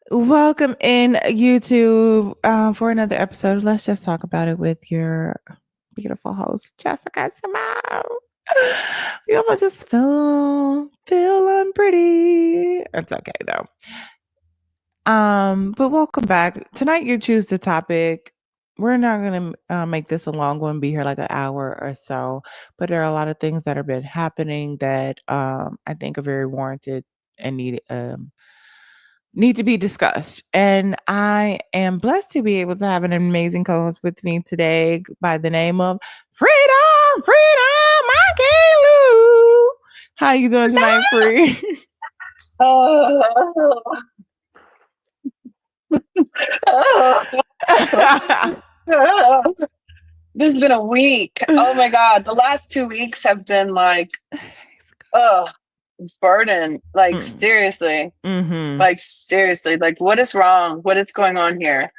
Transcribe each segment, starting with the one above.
Welcome in YouTube for another episode. Let's just talk about it with your beautiful host, Jessica Simone. You ever just feel pretty? It's okay though. But welcome back. Tonight you choose the topic. We're not gonna make this a long one, be here like an hour or so. But there are a lot of things that have been happening that I think are very warranted and need to be discussed. And I am blessed to be able to have an amazing co-host with me today by the name of Freedom, I can't lose. How you doing tonight, Free? Oh, this has been a week. Oh my God. The last 2 weeks have been like, burden. Like, seriously. Mm-hmm. Like, seriously. Like, what is wrong? What is going on here?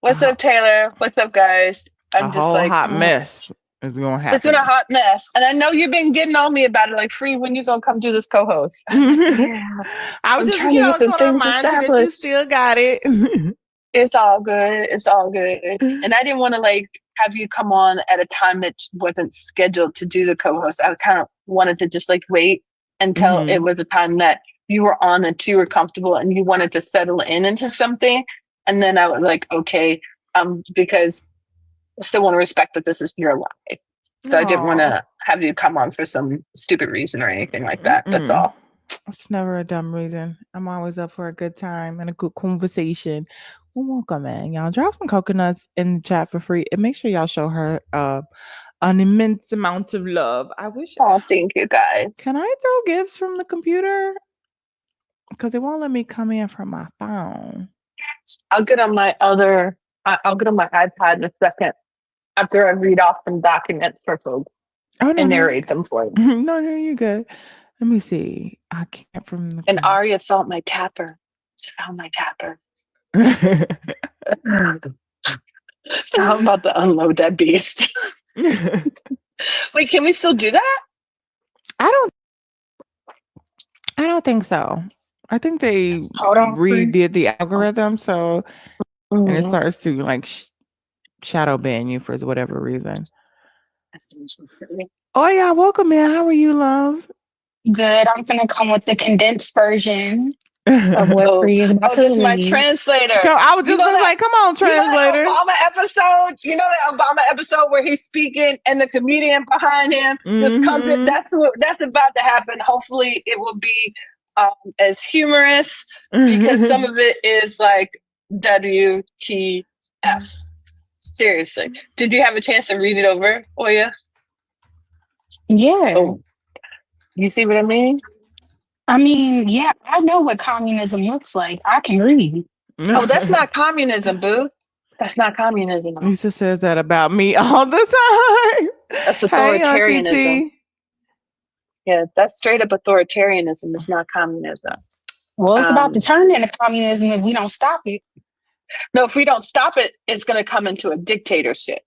What's up, Taylor? What's up, guys? I'm just whole like, hot mess is going to happen. It's been a hot mess. And I know you've been getting on me about it. Like, Free, when you going to come do this co host? I was just, trying to remind you that you still got it. It's all good. It's all good. And I didn't want to like have you come on at a time that wasn't scheduled to do the co-host. I kind of wanted to just like wait until it was a time that you were on and you were comfortable and you wanted to settle into something. And then I was like, okay, because I still want to respect that this is your life. So I didn't want to have you come on for some stupid reason or anything like that. That's all. It's never a dumb reason. I'm always up for a good time and a good conversation. Well, welcome, man. Y'all drop some coconuts in the chat for free and make sure y'all show her an immense amount of love. I wish. Oh, thank you guys. Can I throw gifts from the computer? Because they won't let me come in from my phone. I'll get on my iPad in a second after I read off some documents for folks and narrate them for you. No, you're good. Let me see. I can't from the. And Aria found my tapper. She found my tapper. So I'm about to unload that beast. Wait, can we still do that? I don't think so. I think they redid the algorithm, so and it starts to like shadow ban you for whatever reason. Oh yeah, welcome in. How are you, love? Good. I'm gonna come with the condensed version of what Free is about to this is my translator. I was just gonna say, come on, translator. You know that Obama episode? You know that Obama episode where he's speaking and the comedian behind him just comes in? That's about to happen. Hopefully, it will be as humorous because some of it is like WTF. Seriously, did you have a chance to read it over, Oya? Yeah. Oh. You see what I mean? I mean, yeah, I know what communism looks like. I can read. Oh, that's not communism, boo. That's not communism. Lisa says that about me all the time. That's authoritarianism. Hey, yeah, that's straight up authoritarianism. It's not communism. Well, it's about to turn into communism if we don't stop it. No, if we don't stop it, it's going to come into a dictatorship.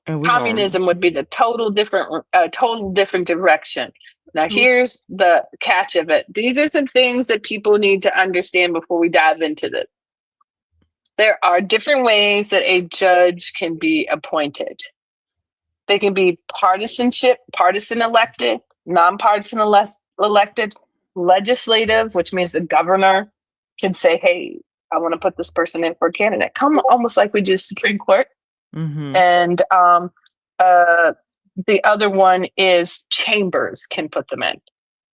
Communism would be the total different direction. Now, here's the catch of it. These are some things that people need to understand before we dive into this. There are different ways that a judge can be appointed. They can be partisan elected, nonpartisan elected, legislative, which means the governor can say, hey, I want to put this person in for a candidate. Almost like we do Supreme Court. Mm-hmm. And the other one is chambers can put them in.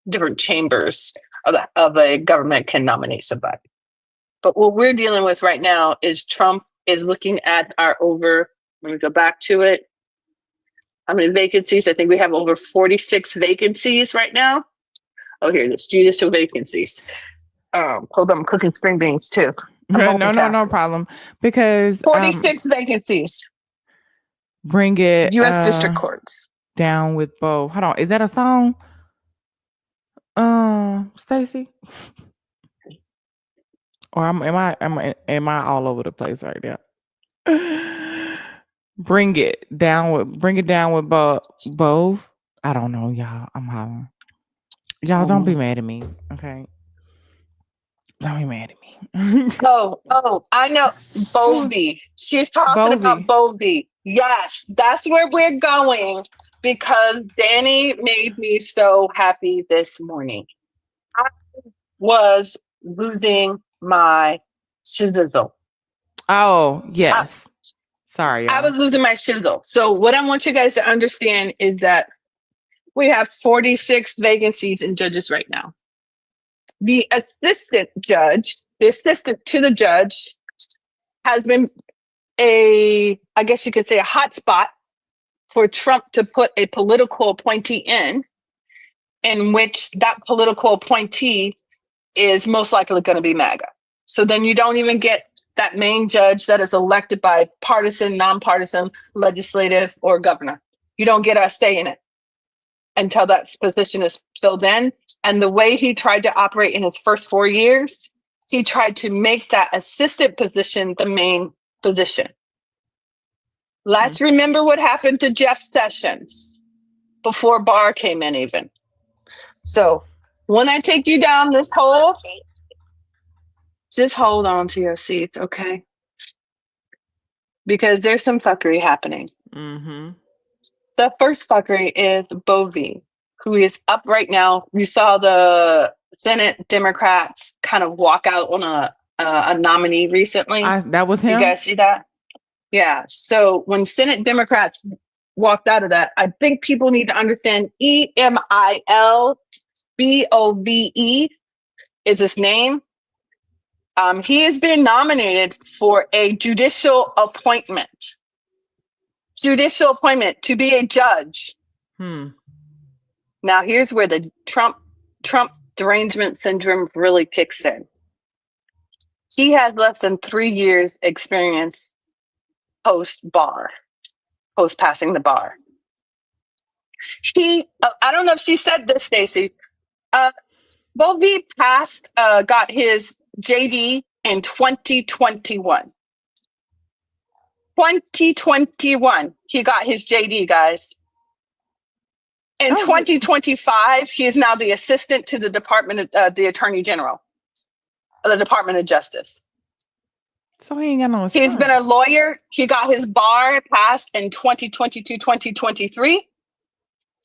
Different chambers of a government can nominate somebody. But what we're dealing with right now is Trump is looking at let me go back to it. How many vacancies? I think we have over 46 vacancies right now. Oh, here it is, judicial vacancies. Hold on, I'm cooking spring beans too. No problem. Because 46 vacancies. Bring it. U.S. district courts. Down with Bo. Hold on. Is that a song? Stacey? Or am I all over the place right now? Bring it down with both. I don't know, y'all. I'm hollering. Y'all don't be mad at me, okay? Don't be mad at me. Oh, I know. Bovey. She's talking about Bovey. Yes, that's where we're going because Danny made me so happy this morning. I was losing my shizzle. Oh, yes. Sorry, y'all. I was losing my shizzle. So what I want you guys to understand is that we have 46 vacancies in judges right now. The assistant to the judge has been I guess you could say a hot spot for Trump to put a political appointee in which that political appointee is most likely going to be MAGA. So then you don't even get that main judge that is elected by partisan, nonpartisan, legislative, or governor. You don't get a say in it until that position is filled in. And the way he tried to operate in his first 4 years, he tried to make that assistant position the main position. Let's remember what happened to Jeff Sessions before Barr came in even. So when I take you down this hole, just hold on to your seats, okay? Because there's some fuckery happening. Mm-hmm. The first fuckery is Bovey, who is up right now. You saw the Senate Democrats kind of walk out on a nominee recently. That was him? You guys see that? Yeah. So when Senate Democrats walked out of that, I think people need to understand Emilbove is his name. He has been nominated for a judicial appointment to be a judge. Now, here's where the Trump derangement syndrome really kicks in. He has less than 3 years experience post passing the bar. I don't know if she said this, Stacey. Bovey got his JD in 2021. 2021, he got his JD, guys. In 2025, he is now the assistant to the the Attorney General of the Department of Justice. So he ain't got no. He's been a lawyer. He got his bar passed in 2022, 2023.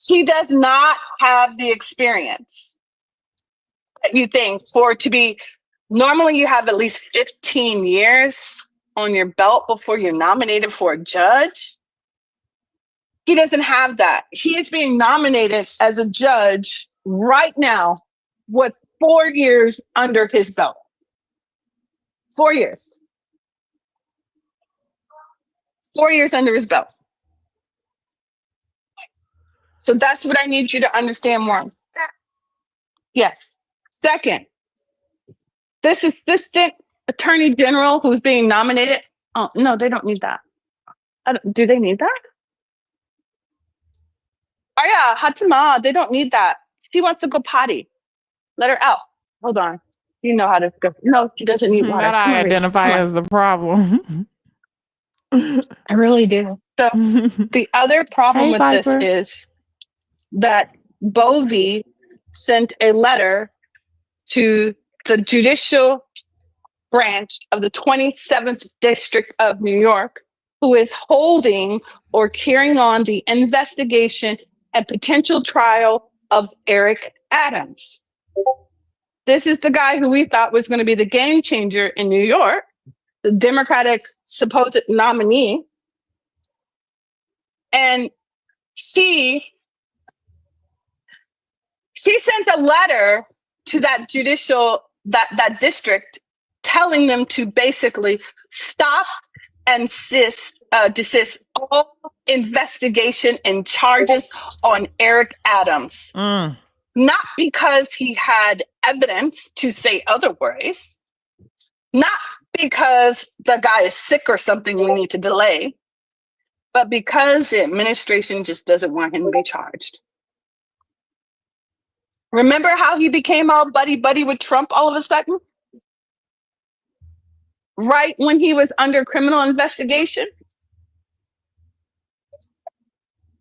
He does not have the experience that you think normally you have at least 15 years on your belt before you're nominated for a judge. He doesn't have that. He is being nominated as a judge right now with 4 years under his belt. 4 years. 4 years under his belt. So that's what I need you to understand more. Yes. Second, this assistant attorney general who's being nominated. Oh, no, they don't need that. Do they need that? Oh, yeah, Hatsuma, they don't need that. She wants to go potty. Let her out. Hold on. You know how to go. No, she doesn't need water. That I identify as the problem. I really do. So the other problem with this is that Bovey sent a letter to the judicial branch of the 27th District of New York, who is holding or carrying on the investigation and potential trial of Eric Adams. This is the guy who we thought was going to be the game changer in New York, the Democratic supposed nominee. And she sent a letter to that that district telling them to basically stop and desist all investigation and charges on Eric Adams. Not because he had evidence to say otherwise, not because the guy is sick or something we need to delay, but because the administration just doesn't want him to be charged. Remember how he became all buddy-buddy with Trump all of a sudden? Right when he was under criminal investigation?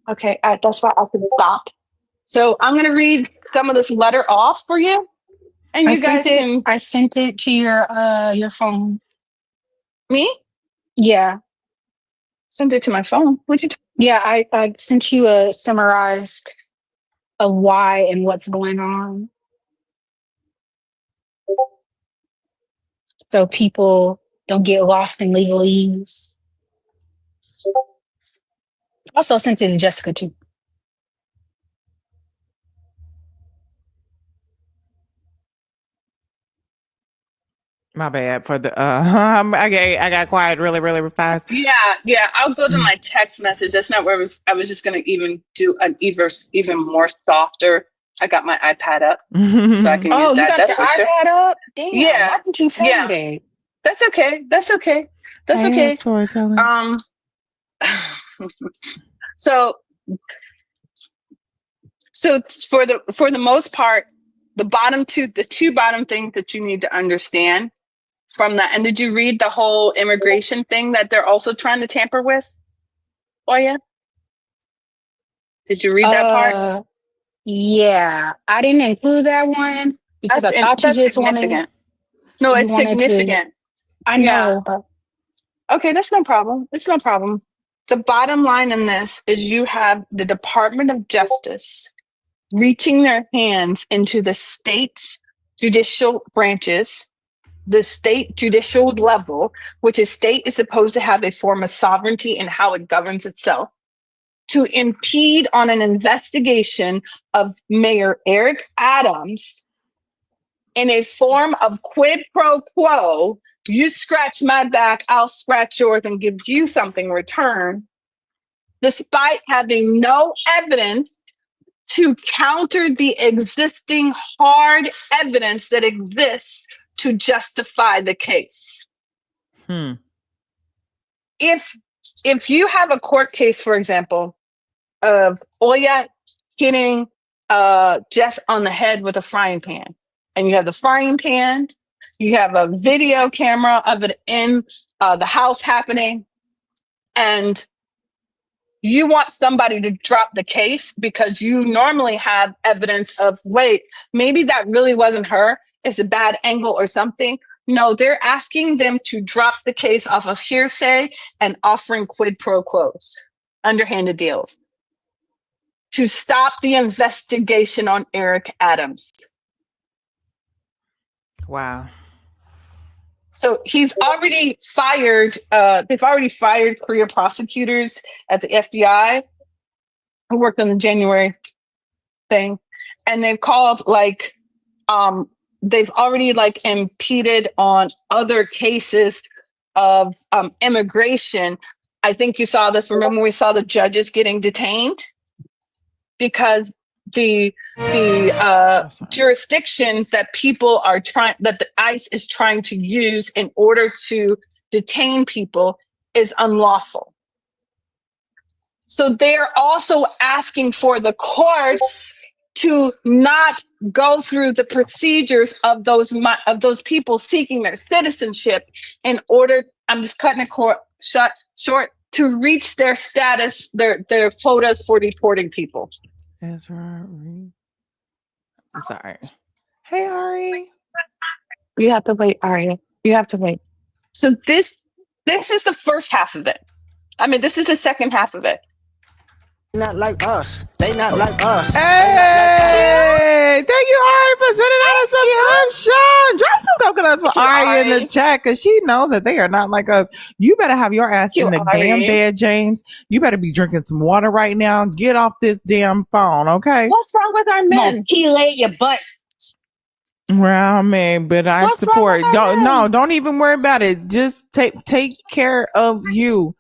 Okay, that's why I can stop. So I'm going to read some of this letter off for you. And I you guys sent it. can I sent it to your phone. me Yeah, send it to my phone. What you? yeah. I sent you a summarized of why and what's going on, so people don't get lost in legalese. Also sent it to Jessica too. My bad for the I got quiet really fast. Yeah. I'll go to my text message. That's not where I was just gonna even do an even more softer. I got my iPad up so I can use Oh, you that. got That's your for sure. iPad up? Damn, Yeah, why didn't you tell yeah. me That's okay. That's okay. That's Hey, okay. storytelling. So for the most part, the two bottom things that you need to understand from that. And did you read the whole immigration thing that they're also trying to tamper with? Oh yeah. Did you read that part? that? Yeah, I didn't include that one because I thought That's significant. No, you it's wanted to. significant. I Yeah. know, but Okay, that's no problem. It's no problem. The bottom line in this is you have the Department of Justice reaching their hands into the state's judicial branches, the state judicial level, which is state is supposed to have a form of sovereignty in how it governs itself, to impede on an investigation of Mayor Eric Adams in a form of quid pro quo. You scratch my back, I'll scratch yours and give you something in return, despite having no evidence to counter the existing hard evidence that exists to justify the case. If you have a court case, for example, of Oya hitting Jess on the head with a frying pan, and you have the frying pan, you have a video camera of it in the house happening, and you want somebody to drop the case because you normally have evidence of, wait, maybe that really wasn't her, it's a bad angle or something. No, they're asking them to drop the case off of hearsay and offering quid pro quos, underhanded deals, to stop the investigation on Eric Adams. Wow. So he's already fired, they've already fired career prosecutors at the FBI who worked on the January thing. And they've called they've already impeded on other cases of immigration. I think you saw this. Remember, we saw the judges getting detained because the jurisdiction that people are that the ICE is trying to use in order to detain people is unlawful. So they're also asking for the courts to not go through the procedures of those people seeking their citizenship in order, I'm just cutting it short, to reach their status, their quotas for deporting people. That's right. I'm sorry. Hey, Ari. You have to wait, Ari. You have to wait. So this is the first half of it. I mean, this is the second half of it. Not like us. They not like us. Hey, thank you, Ari, for sending out a subscription. Drop some coconuts for Ari in the chat because she knows that they are not like us. You better have your ass in the damn bed, James. You better be drinking some water right now. Get off this damn phone, okay? What's wrong with our men? He laid your butt. Well, man, but I support. Don't even worry about it. Just take care of you.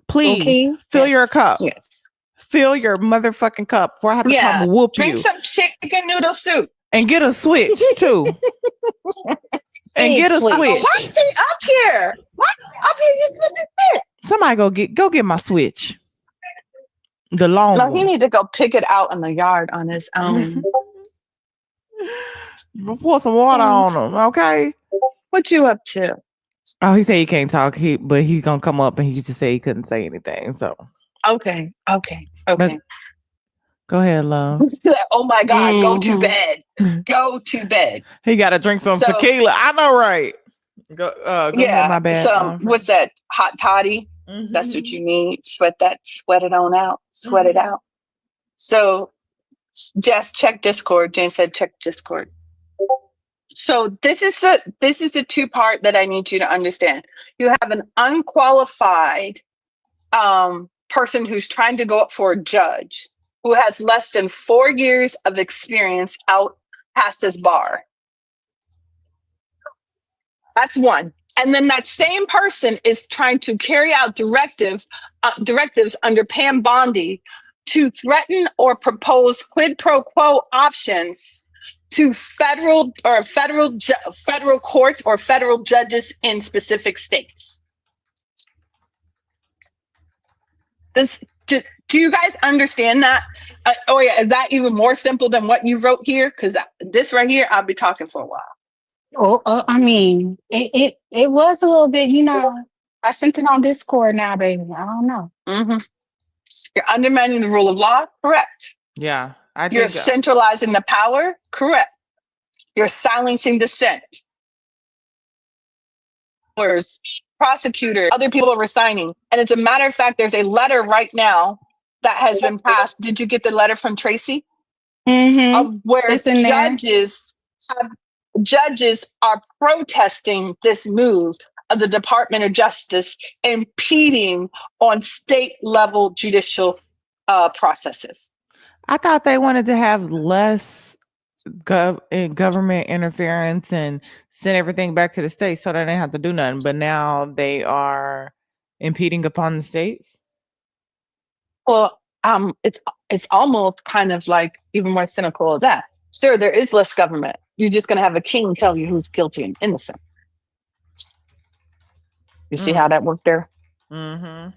Please fill your cup. Yes. Fill your motherfucking cup before I have to come whoop Drink you. some chicken noodle soup. And get a switch, too. And get a switch. Why is he up here? What? Up here, you slipping fit. Somebody go get my switch. The long one. No, he need to go pick it out in the yard on his own. Pour some water on him, okay? What you up to? Oh, he said he can't talk, but he's going to come up and he just say he couldn't say anything, so. Okay. But Go ahead, love. Oh my God, go to Mhm. bed. Go to bed. He got to drink some So- tequila. I know, right? Go ahead. My bad. So what's that? Hot toddy. That's what you need. Sweat it on out. Sweat it out. So Jess, check Discord. Jane said check Discord. So this is the two part that I need you to understand. You have an unqualified person who's trying to go up for a judge who has less than 4 years of experience out past his bar. That's one. And then that same person is trying to carry out directives under Pam Bondi to threaten or propose quid pro quo options to federal courts or federal judges in specific states. Do you guys understand that? Oh yeah, is that even more simple than what you wrote here? Because this right here, I'll be talking for a while. I mean, it was a little bit, I sent it on Discord now, baby. I don't know. Mm-hmm. You're undermining the rule of law, correct? Yeah, I think you're centralizing the power, correct? You're silencing dissent. Prosecutors, other people are resigning, and as a matter of fact, there's a letter right now that has been passed. Did you get the letter from Tracy? Mm-hmm. Of where judges are protesting this move of the Department of Justice impeding on state level judicial processes. I thought they wanted to have less government interference and send everything back to the states so they didn't have to do nothing. But now they are impeding upon the states. Well, it's almost kind of like even more cynical of that. Sure, there is less government. You're just going to have a king tell you who's guilty and innocent. You see how that worked there? Mm-hmm.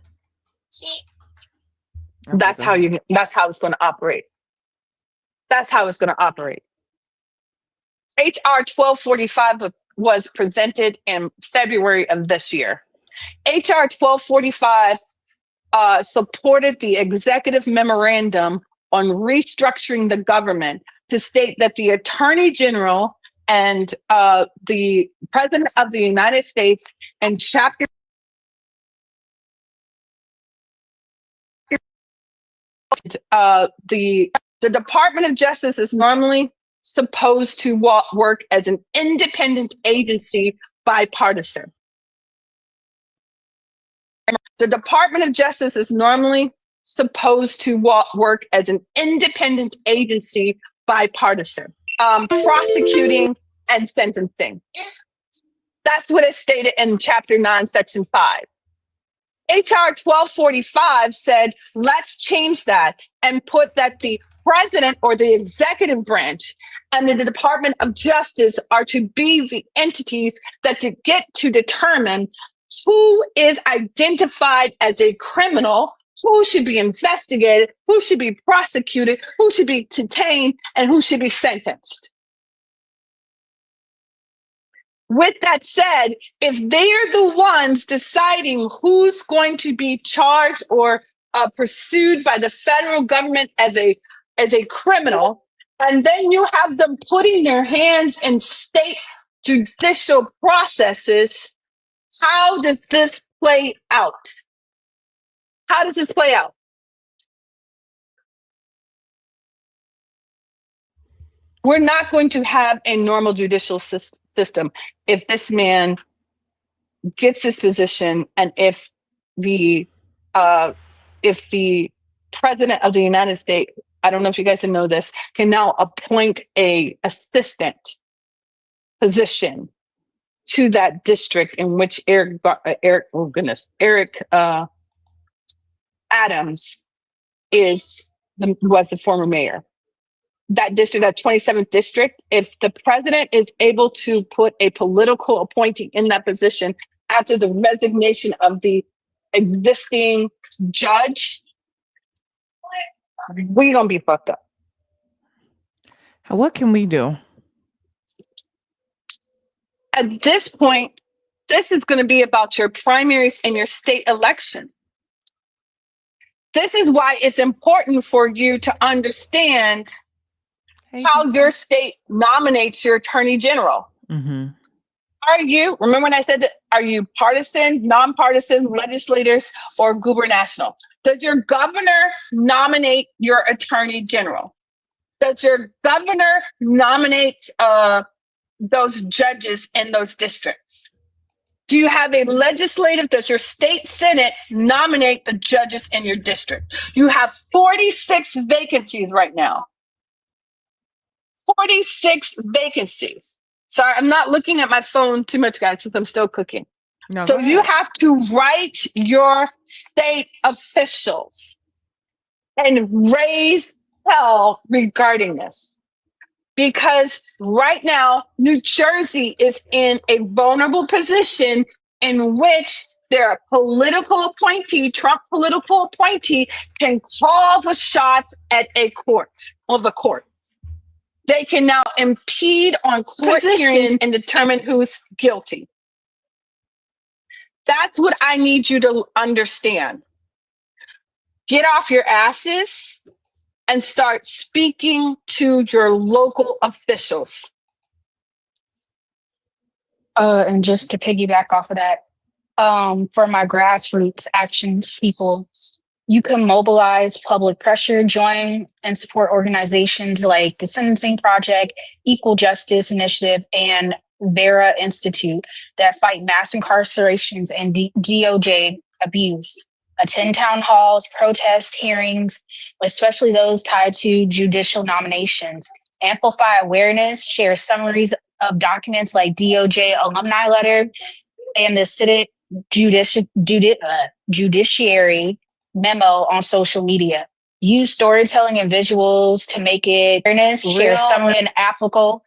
That's how it's going to operate. That's how it's going to operate. HR 1245 was presented in February of this year. HR 1245 supported the executive memorandum on restructuring the government to state that the Attorney General and the President of the United States and chapter the Department of Justice is normally supposed to work as an independent agency, bipartisan. The Department of Justice is normally supposed to work as an independent agency, bipartisan, prosecuting and sentencing. That's what it stated in Chapter 9, Section 5. HR 1245 said, let's change that and put that the president or the executive branch and the Department of Justice are to be the entities that to get to determine who is identified as a criminal, who should be investigated, who should be prosecuted, who should be detained, and who should be sentenced. With that said, if they're the ones deciding who's going to be charged or pursued by the federal government as a criminal, and then you have them putting their hands in state judicial processes, how does this play out? How does this play out? We're not going to have a normal judicial system if this man gets this position and if the president of the United States, I don't know if you guys know this, can now appoint a assistant position to that district in which Eric Adams was the former mayor. That district, that 27th district, if the president is able to put a political appointee in that position after the resignation of the existing judge, we're going to be fucked up. What can we do? At this point, this is going to be about your primaries and your state election. This is why it's important for you to understand how your state nominates your attorney general. Mm-hmm. Are you, remember when I said that, are you partisan, nonpartisan, legislators, or gubernatorial? Does your governor nominate your attorney general? Does your governor nominate those judges in those districts? Do you have a legislative, does your state senate nominate the judges in your district? You have 46 vacancies right now. 46 vacancies. Sorry, I'm not looking at my phone too much, guys, since I'm still cooking. No, so you have to write your state officials and raise hell regarding this. Because right now, New Jersey is in a vulnerable position in which their political appointee, Trump political appointee, can call the shots at a court or the court. They can now impede on court hearings and determine who's guilty. That's what I need you to understand. Get off your asses and start speaking to your local officials. And just to piggyback off of that, for my grassroots actions people, you can mobilize public pressure, join and support organizations like the Sentencing Project, Equal Justice Initiative, and Vera Institute that fight mass incarcerations and DOJ abuse. Attend town halls, protest hearings, especially those tied to judicial nominations. Amplify awareness, share summaries of documents like DOJ alumni letter and the Senate judiciary memo on social media. Use storytelling and visuals to make it awareness, share summary and applicable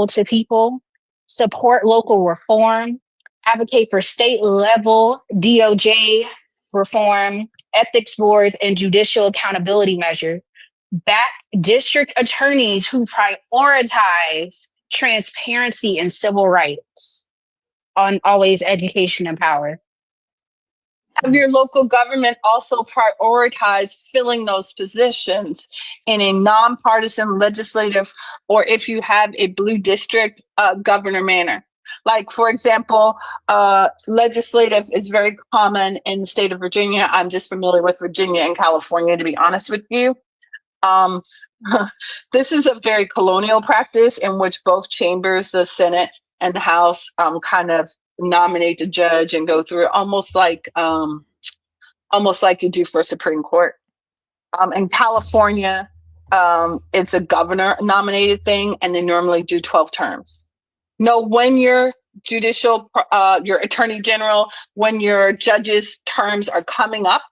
to people. Support local reform. Advocate for state level DOJ reform, ethics boards, and judicial accountability measure. Back district attorneys who prioritize transparency and civil rights on always education and power. Have your local government also prioritize filling those positions in a nonpartisan legislative, or if you have a blue district, governor manner. Like, for example, legislative is very common in the state of Virginia. I'm just familiar with Virginia and California, to be honest with you. This is a very colonial practice in which both chambers, the Senate and the House, kind of nominate a judge and go through it almost like you do for Supreme Court. In California, it's a governor nominated thing, and they normally do 12 terms. Know when your your attorney general, when your judges' terms are coming up.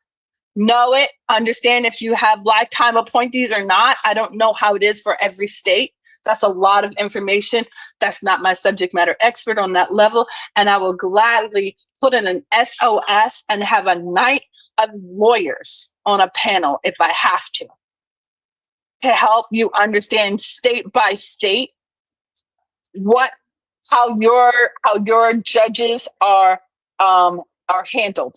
Know it, understand if you have lifetime appointees or not. I don't know how it is for every state. That's a lot of information. That's not my subject matter expert on that level. And I will gladly put in an SOS and have a night of lawyers on a panel if I have to help you understand state by state how your judges are handled.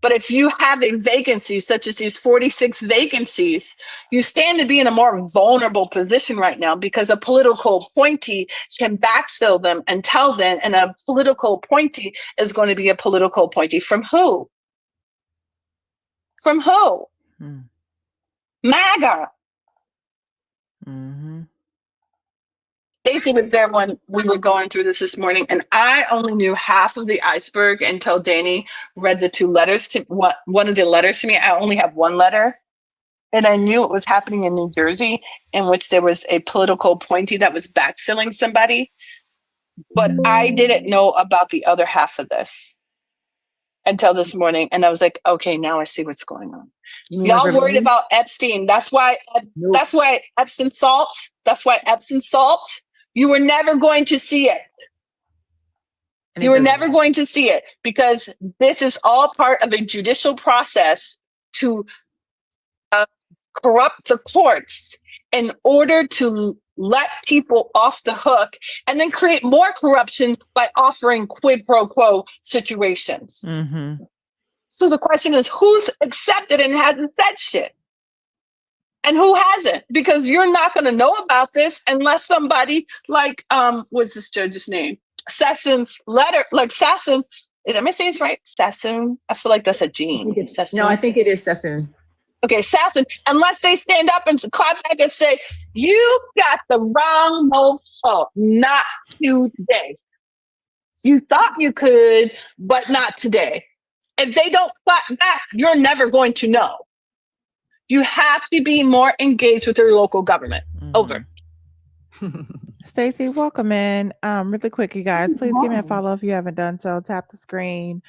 But if you have a vacancy, such as these 46 vacancies, you stand to be in a more vulnerable position right now because a political appointee can backfill them and tell them, and a political appointee is going to be a political appointee from who? From who? MAGA. Mm-hmm. Stacey was there when we were going through this morning, and I only knew half of the iceberg until Danny read the one of the letters to me. I only have one letter, and I knew it was happening in New Jersey, in which there was a political appointee that was backfilling somebody, but I didn't know about the other half of this until this morning, and I was like, okay, now I see what's going on. Y'all worried about Epstein. That's why Epsom salt. That's why Epsom salt. You were never going to see it. You were never going to see it because this is all part of a judicial process to corrupt the courts in order to let people off the hook and then create more corruption by offering quid pro quo situations. Mm-hmm. So the question is, who's accepted and hasn't said shit? And who hasn't? Because you're not going to know about this unless somebody like, what's this judge's name? Sesson's letter, like Sesson. Am I saying this right? Sesson? I feel like that's a gene. No, I think it is Sesson. Okay, Sesson. Unless they stand up and clap back and say, you got the wrong mofo, not today. You thought you could, but not today. If they don't clap back, you're never going to know. You have to be more engaged with your local government. Over. Stacey, welcome in. Really quick, you guys, please give me a follow if you haven't done so. Tap the screen,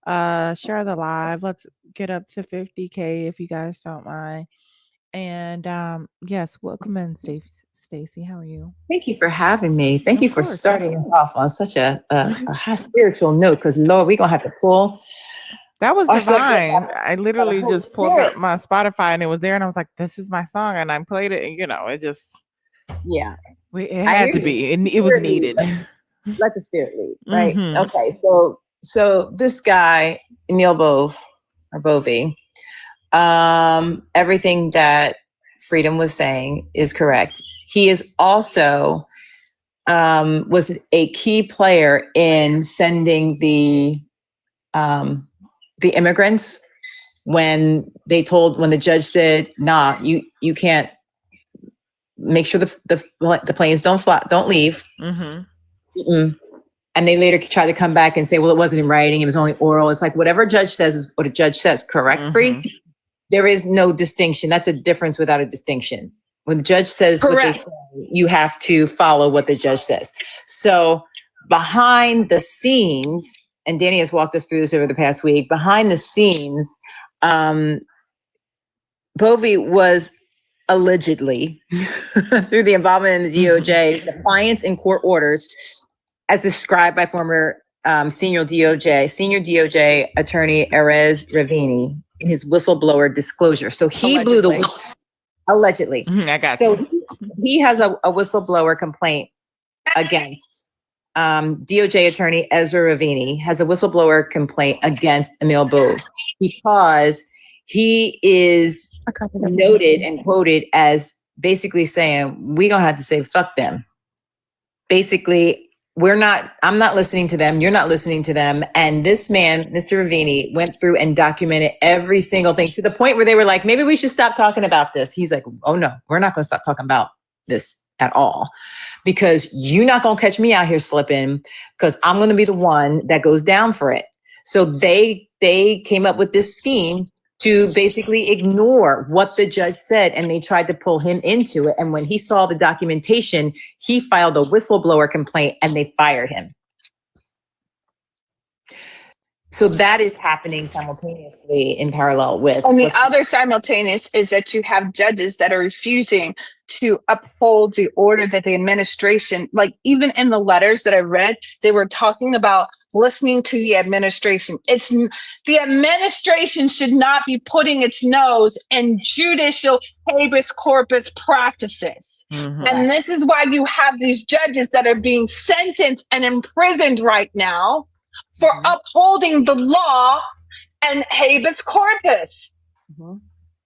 share the live. Let's get up to 50K if you guys don't mind. And yes, welcome in, Stacey. How are you? Thank you for having me. Thank you for course, starting us off on such a high spiritual note, because Lord, we're going to have to pull. That was Our divine. subject I literally Holy just pulled Spirit. up my Spotify and it was there, and I was like, "This is my song," and I played it, and it just Yeah. it I had hear to you. be, and it was Spirit lead. needed. Let the Spirit lead, right? Mhm. Okay, so this guy, Emil Bovey, everything that Freedom was saying is correct. He is also was a key player in sending the immigrants when the judge said, "Nah, you can't, make sure the planes don't leave." Mhm. Mm-mm. And they later tried to come back and say, well, it wasn't in writing, it was only oral. It's like, whatever a judge says is what a judge says, correct, Free? There is no distinction. That's a difference without a distinction. When the judge says what they say, you have to follow what the judge says. So behind the scenes, and Danny has walked us through this over the past week, behind the scenes, Bovey was allegedly, through the involvement in the DOJ, defiance in court orders, as described by former senior DOJ attorney Erez Ravini in his whistleblower disclosure. So he blew the whistle. Allegedly. I got So you. he has a whistleblower complaint against DOJ attorney Ezra Ravini has a whistleblower complaint against Emil Bove because he is noted and quoted as basically saying, we're going to have to say, fuck them. Basically, I'm not listening to them. You're not listening to them. And this man, Mr. Ravini, went through and documented every single thing to the point where they were like, maybe we should stop talking about this. He's like, oh no, we're not going to stop talking about this at all, because you're not going to catch me out here slipping, because I'm going to be the one that goes down for it. So they came up with this scheme to basically ignore what the judge said, and they tried to pull him into it. And when he saw the documentation, he filed a whistleblower complaint and they fired him. So that is happening simultaneously in parallel with. And the other simultaneous is that you have judges that are refusing to uphold the order that the administration, like even in the letters that I read, they were talking about listening to the administration. The administration should not be putting its nose in judicial habeas corpus practices. And this is why you have these judges that are being sentenced and imprisoned right now for upholding the law and habeas corpus.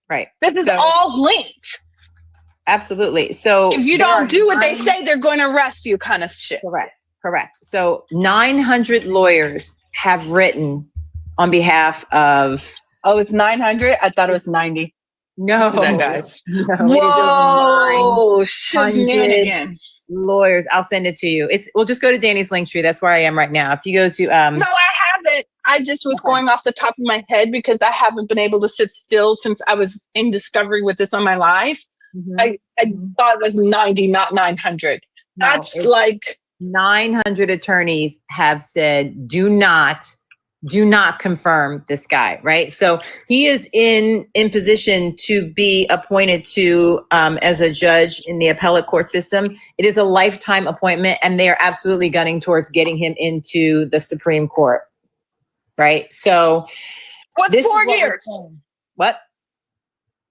Right. This is all linked. Absolutely. So if you don't do what they say, they're going to arrest you, kind of shit. Correct. So 900 lawyers have written on behalf of. Oh, it's 900? I thought it was 90. No, guys. No, Whoa, it is shenanigans. Lawyers. I'll send it to you. We'll just go to Danny's link tree. That's where I am right now. If you go to No, I haven't. I just was going off the top of my head because I haven't been able to sit still since I was in discovery with this on my live. I thought it was 90, not 900. No, that's like 900 attorneys have said, do not confirm this guy, right? So he is in position to be appointed to as a judge in the appellate court system. It is a lifetime appointment, and they are absolutely gunning towards getting him into the Supreme Court, right? So what's 4 years? What?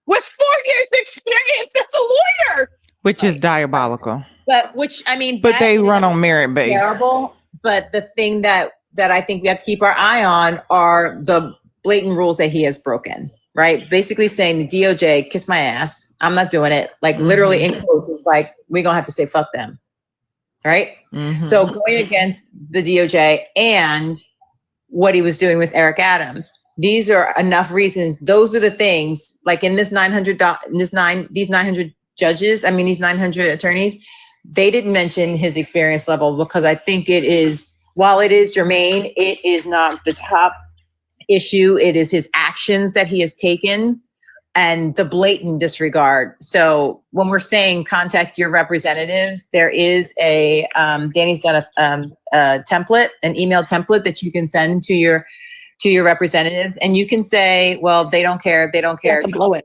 With 4 years experience as a lawyer. Which is diabolical. But they run on merit base. Terrible. But the thing that I think we have to keep our eye on are the blatant rules that he has broken, right? Basically saying the DOJ, kiss my ass. I'm not doing it. Like literally in quotes, it's like, we're going to have to say, fuck them. Right? So going against the DOJ and what he was doing with Eric Adams, these are enough reasons. Those are the things, like in this 900 judges, I mean, these 900 attorneys, they didn't mention his experience level because I think it is, while it is germane, it is not the top issue. It is his actions that he has taken and the blatant disregard. So when we're saying contact your representatives, there is a, Danny's done a template, an email template that you can send to your representatives, and you can say, well, they don't care. They don't care. You have to blow it.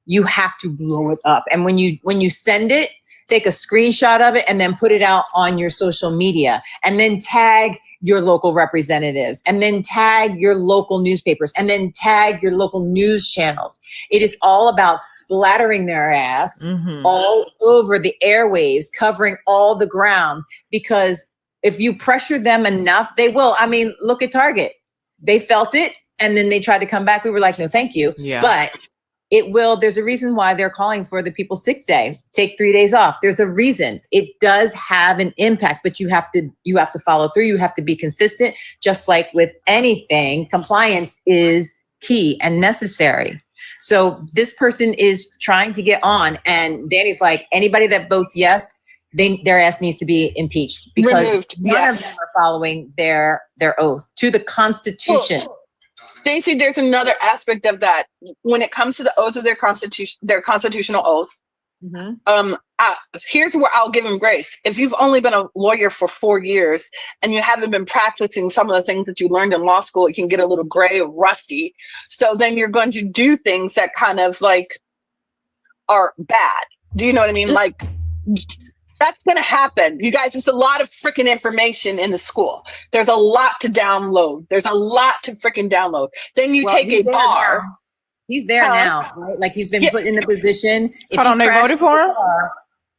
You have to blow it up. And when you send it, take a screenshot of it and then put it out on your social media and then tag your local representatives and then tag your local newspapers and then tag your local news channels. It is all about splattering their ass all over the airwaves, covering all the ground, because if you pressure them enough, they will. I mean, look at Target. They felt it and then they tried to come back. We were like, no, thank you. Yeah. But it will, there's a reason why they're calling for the people's sick day. Take 3 days off. There's a reason. It does have an impact, but you have to follow through. You have to be consistent. Just like with anything, compliance is key and necessary. So this person is trying to get on, and Danny's like, anybody that votes yes, their ass needs to be impeached because none of them are following their oath to the Constitution. Stacey, there's another aspect of that when it comes to the oath of their constitutional oath. Here's where I'll give them grace. If you've only been a lawyer for 4 years and you haven't been practicing some of the things that you learned in law school, it can get a little gray or rusty. So then you're going to do things that kind of like are bad. Do you know what I mean? Like, that's going to happen. You guys, there's a lot of freaking information in the school. There's a lot to download. There's a lot to freaking download. Then you take a bar. Now. He's there now, right? Like he's been put in a position. Hold on, they voted for him?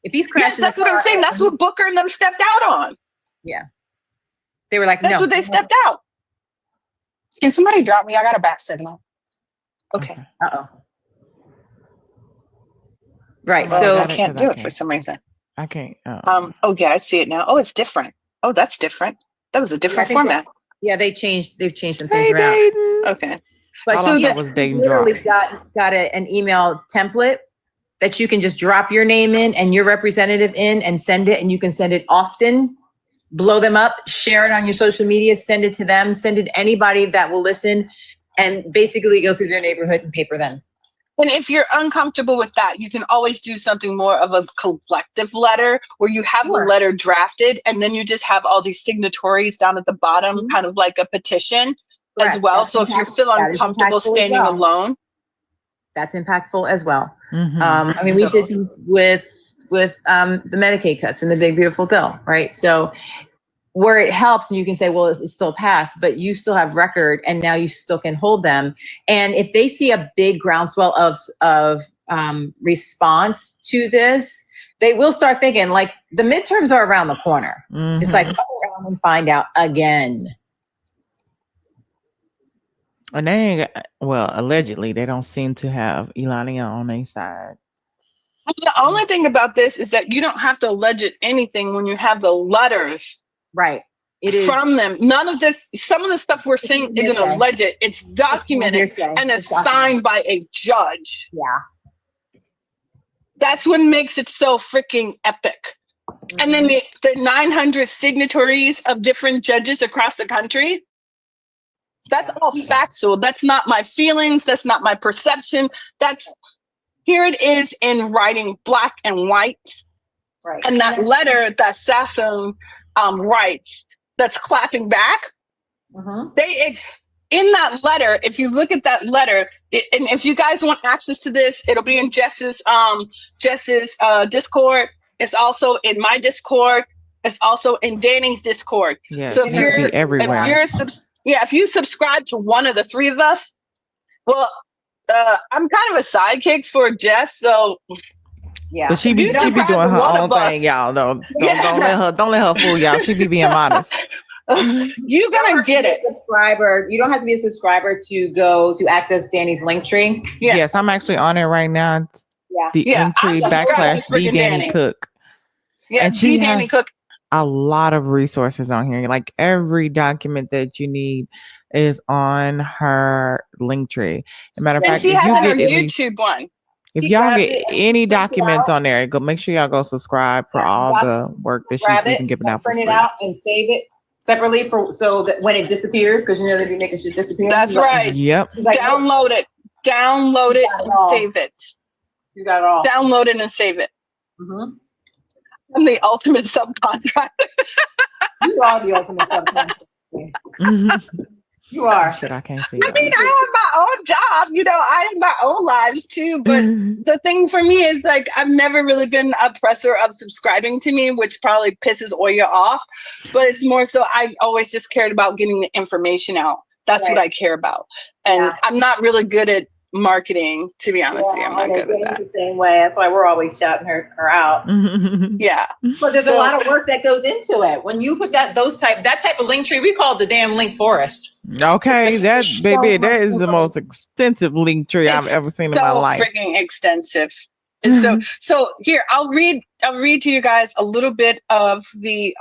If he's crashing that's what I'm saying. That's what Booker and them stepped out on. Yeah. They were like, that's no. what they stepped out. Can somebody drop me? I got a bat signal. Okay. Uh-oh. Right. Well, so I can't do it for some reason. I can't. Oh yeah, I see it now. Oh, it's different. Oh, that's different. That was a different format. They've changed some things around. Okay. But all I saw was Dayton literally Drive. got an email template that you can just drop your name in and your representative in and send it, and you can send it often, blow them up, share it on your social media, send it to them, send it to anybody that will listen, and basically go through their neighborhood and paper them. And if you're uncomfortable with that, you can always do something more of a collective letter where you have the letter drafted and then you just have all these signatories down at the bottom, kind of like a petition as well. So if you feel uncomfortable standing alone. That's impactful as well. I mean, we did these with the Medicaid cuts and the big, beautiful bill, right? So where it helps, and you can say, well, it's still passed, but you still have record and now you still can hold them. And if they see a big groundswell of response to this, they will start thinking like the midterms are around the corner. It's like, go around and find out again. And they allegedly, they don't seem to have Elania on their side. The only thing about this is that you don't have to allege anything when you have the letters. Right. It is from them. None of this, some of the stuff we're saying isn't alleged. It's documented and it's signed by a judge. Yeah. That's what makes it so freaking epic. And then the 900 signatories of different judges across the country. That's all factual. That's not my feelings. That's not my perception. Here it is in writing, black and white. Right. And that letter that Sassam writes, that's clapping back. In that letter, if you look at that letter, and if you guys want access to this, it'll be in Jess's Discord. It's also in my Discord. It's also in Danny's Discord. Yes, so if everywhere. If you subscribe to one of the three of us, well, I'm kind of a sidekick for Jess, so yeah. But she be doing her own thing, y'all. Don't let her fool y'all. She be being modest. You're gonna get it. Subscriber. You don't have to be a subscriber to go to access Danny's link tree. Yeah. Yes, I'm actually on it right now. Yeah. The Yeah, entry I'm subscribed backslash to freaking D Danny Danny. Cook. Yeah, And she Danny has Cook. a lot of resources on here. Like every document that you need is on her link tree. As a matter of And fact, she if you has her get at least, YouTube one. if She y'all grabs get it and any prints it documents out. on there, go make sure y'all go subscribe for all the work that she's Grab even it, giving out for print free. it out, and save it separately so that when it disappears, because you know they be making shit disappear. That's right. Yep. She's like, Download it. Download it got it and all. save it. you got it all. Download it and save it. Mhm. I'm the ultimate subcontractor. You are the ultimate subcontractor. You are. Shit, I can't see. I mean, I have my own job, I have my own lives too. But the thing for me is like, I've never really been a presser of subscribing to me, which probably pisses Oya off. But it's more so I always just cared about getting the information out. That's what I care about. And I'm not really good at marketing, to be honest with you. I'm not good at that. The same way. That's why we're always shouting her out. Yeah. Because there's a lot of work that goes into it. When you put that type of link tree, we call it the damn link forest. Okay, that is the most extensive link tree I've ever seen in my life. Freaking extensive. And so here I'll read to you guys a little bit of the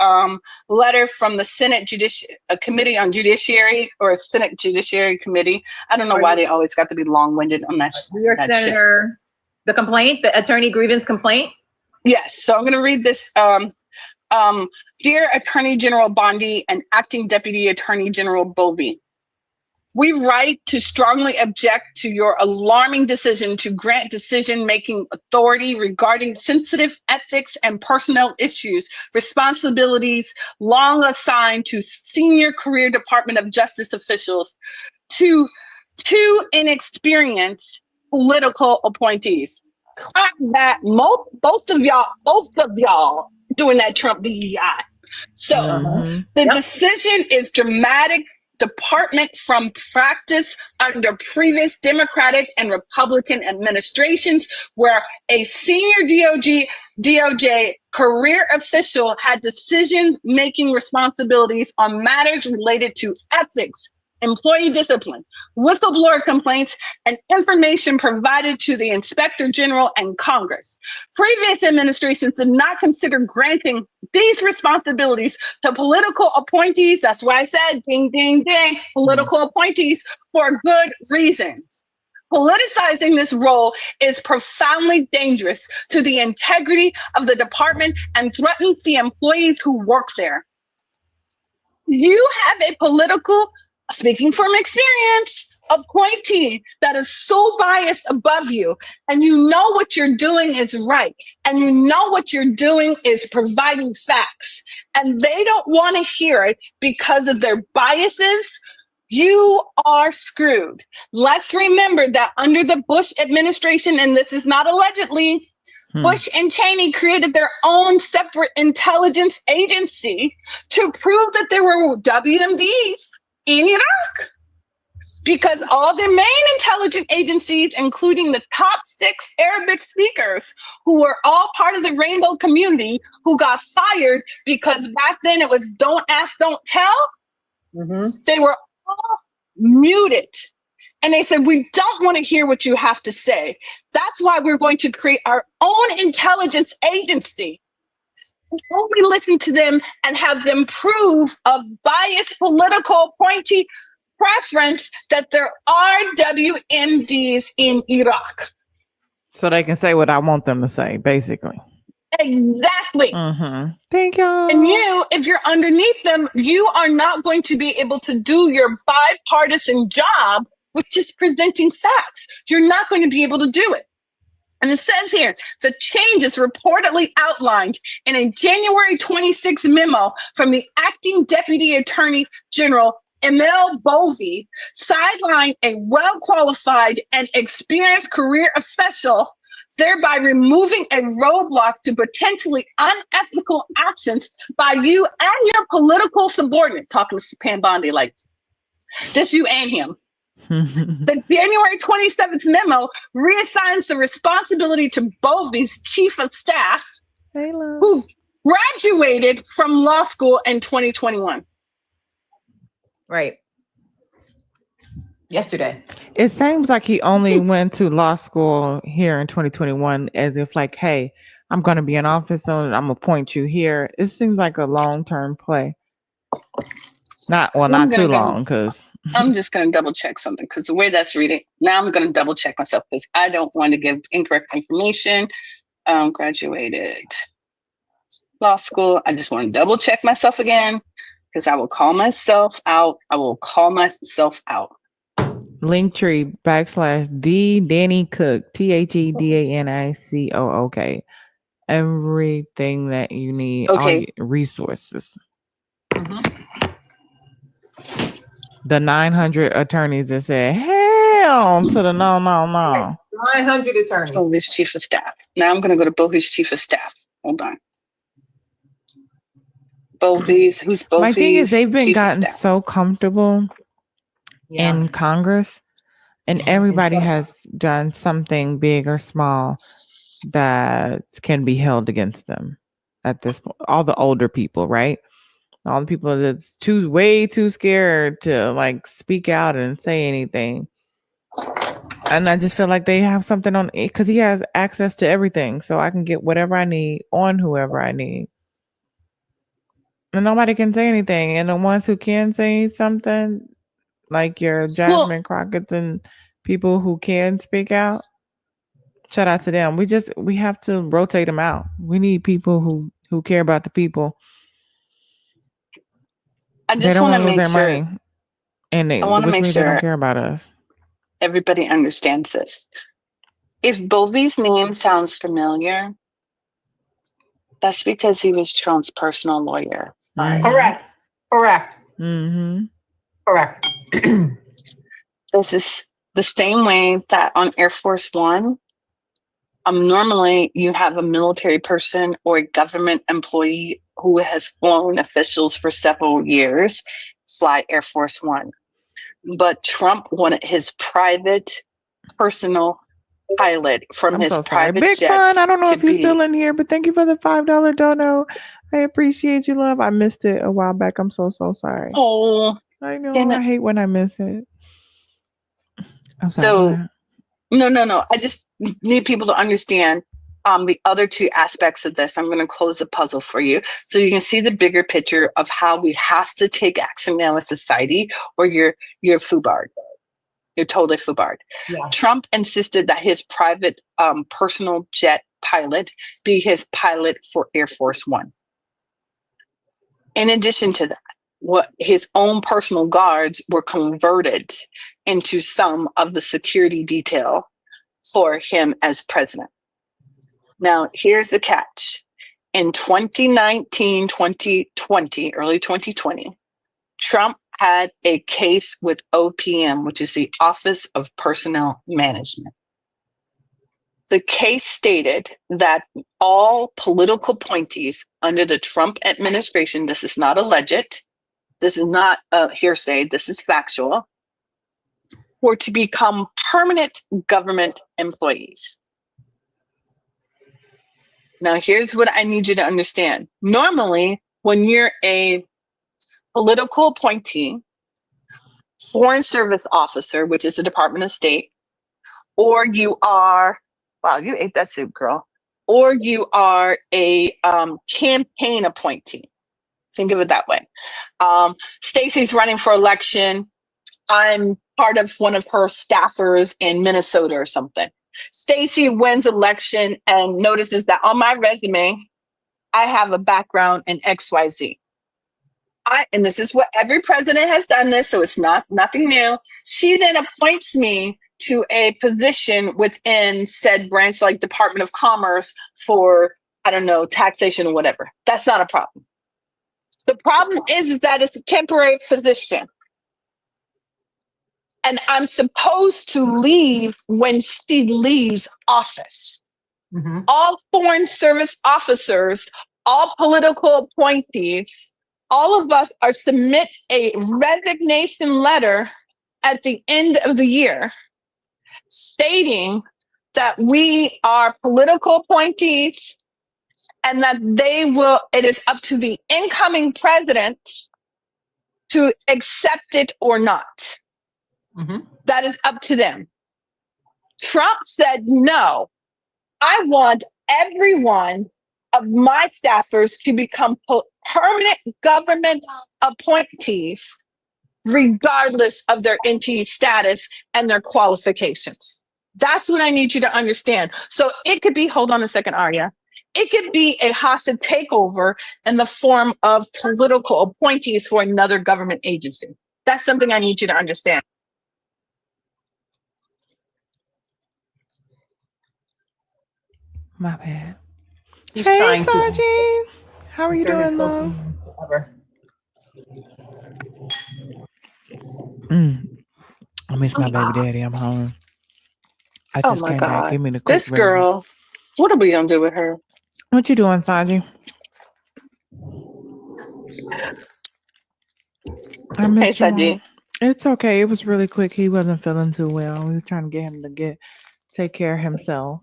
letter from the Senate Committee on Judiciary, or Senate Judiciary Committee. I don't know why they always got to be long-winded on that. Your senator, the complaint, the attorney grievance complaint. Yes. So I'm going to read this. Dear Attorney General Bondi and Acting Deputy Attorney General Bovee, we write to strongly object to your alarming decision to grant decision-making authority regarding sensitive ethics and personnel issues, responsibilities long assigned to senior career Department of Justice officials to two inexperienced political appointees. Clap that, both of y'all doing that Trump DEI. So the decision is dramatic department from practice under previous Democratic and Republican administrations, where a senior DOJ career official had decision-making responsibilities on matters related to ethics, employee discipline, whistleblower complaints, and information provided to the Inspector General and Congress. Previous administrations did not consider granting these responsibilities to political appointees. That's why I said, ding, ding, ding, political appointees, for good reasons. Politicizing this role is profoundly dangerous to the integrity of the department and threatens the employees who work there. You have a political, speaking from experience, appointee that is so biased above you, and you know what you're doing is right, and you know what you're doing is providing facts, and they don't want to hear it because of their biases, you are screwed. Let's remember that under the Bush administration, and this is not allegedly, Bush and Cheney created their own separate intelligence agency to prove that there were WMDs in Iraq. Because all the main intelligence agencies, including the top 6 Arabic speakers, who were all part of the Rainbow community, who got fired because back then it was don't ask, don't tell, they were all muted. And they said, we don't want to hear what you have to say. That's why we're going to create our own intelligence agency. Only listen to them and have them prove of biased political appointee preference that there are WMDs in Iraq. So they can say what I want them to say, basically. Exactly. Thank you. And you, if you're underneath them, you are not going to be able to do your bipartisan job, which is presenting facts. You're not going to be able to do it. And it says here, the changes reportedly outlined in a January 26 memo from the acting Deputy Attorney General, Emil Bovee, sidelined a well-qualified and experienced career official, thereby removing a roadblock to potentially unethical actions by you and your political subordinate. Talking to Pam Bondi, like, just you and him. The January 27th memo reassigns the responsibility to Bovee's chief of staff, who graduated from law school in 2021. Right. Yesterday. It seems like he only went to law school here in 2021 as if like, hey, I'm going to be in office soon and I'm going to appoint you here. It seems like a long-term play. Not too long because I'm just going to double check something because the way that's reading, now I'm going to double check myself because I don't want to give incorrect information. Graduated law school. I just want to double check myself again because I will call myself out. Linktree /D Danny Cook TheDanicook. Everything that you need, all Okay. your resources. The 900 attorneys that said hell to the no. 900 attorneys. Bovey's chief of staff. Now I'm going to go to Bovey's chief of staff. Hold on. Who's Bovey's? My thing is they've been gotten so comfortable in Congress, and everybody has done something big or small that can be held against them at this point. All the older people, right? All the people that's way too scared to like speak out and say anything. And I just feel like they have something on it because he has access to everything. So I can get whatever I need on whoever I need. And nobody can say anything. And the ones who can say something, like your Jasmine Crockett's and people who can speak out, shout out to them. We have to rotate them out. We need people who care about the people. I just want to make sure money, and they don't care about us. Everybody understands this. If Bovey's name sounds familiar, that's because he was Trump's personal lawyer. Mm-hmm. Correct. Mm-hmm. Correct. This is the same way that on Air Force One, normally you have a military person or a government employee who has flown officials for several years fly Air Force One. But Trump wanted his private personal pilot from his private Big jets. Fun. I don't know if he's still in here, but thank you for the $5 dono. I appreciate you, love. I missed it a while back. I'm so sorry. Oh, I know. I hate when I miss it. So, no. I just need people to understand the other two aspects of this. I'm going to close the puzzle for you so you can see the bigger picture of how we have to take action now as society, or you're FUBARD. You're totally FUBARD. Yeah. Trump insisted that his private personal jet pilot be his pilot for Air Force One. In addition to that, what his own personal guards were converted into some of the security detail for him as president. Now, here's the catch. In 2019, 2020, early 2020, Trump had a case with OPM, which is the Office of Personnel Management. The case stated that all political appointees under the Trump administration, this is not alleged, this is not hearsay, this is factual, were to become permanent government employees. Now, here's what I need you to understand. Normally, when you're a political appointee, foreign service officer, which is the Department of State, or you are, wow, you ate that soup, girl, or you are a campaign appointee. Think of it that way. Stacey's running for election. I'm part of one of her staffers in Minnesota or something. Stacey wins election and notices that on my resume, I have a background in XYZ. And this is what every president has done this, so it's nothing new. She then appoints me to a position within said branch, like Department of Commerce for, I don't know, taxation or whatever. That's not a problem. The problem is that it's a temporary position. And I'm supposed to leave when she leaves office. Mm-hmm. All foreign service officers, all political appointees, all of us are submit a resignation letter at the end of the year stating that we are political appointees and that it is up to the incoming president to accept it or not. That is up to them. Trump said, no, I want everyone of my staffers to become permanent government appointees, regardless of their NT status and their qualifications. That's what I need you to understand. So it could be, hold on a second, Arya. It could be a hostile takeover in the form of political appointees for another government agency. That's something I need you to understand. My bad. He's Hey, trying to Saji. How are you insert his doing, love? forever. I miss my baby daddy. I'm home. I Oh just my came back. God. Give me the quick This version. girl, what are we going to do with her? What you doing, Saji? I Hey, missed you. Saji. Mom. It's okay. It was really quick. He wasn't feeling too well. We were trying to get him to take care of himself.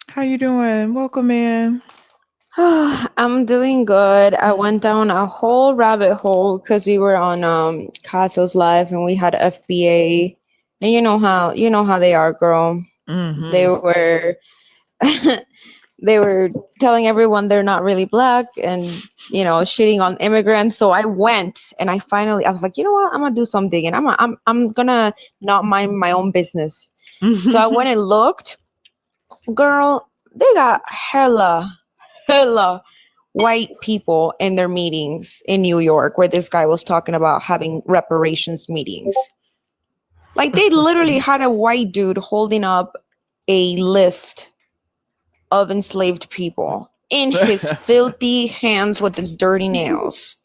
How you doing? Welcome in. I'm doing good. I went down a whole rabbit hole because we were on Caso's live and we had FBA, and you know how they are, girl. Mm-hmm. They were they were telling everyone they're not really black and shitting on immigrants. So I went and I was like, you know what? I'm gonna do some digging. I'm gonna not mind my own business. So I went and looked, girl. They got hella white people in their meetings in New York where this guy was talking about having reparations meetings. Like they literally had a white dude holding up a list of enslaved people in his filthy hands with his dirty nails.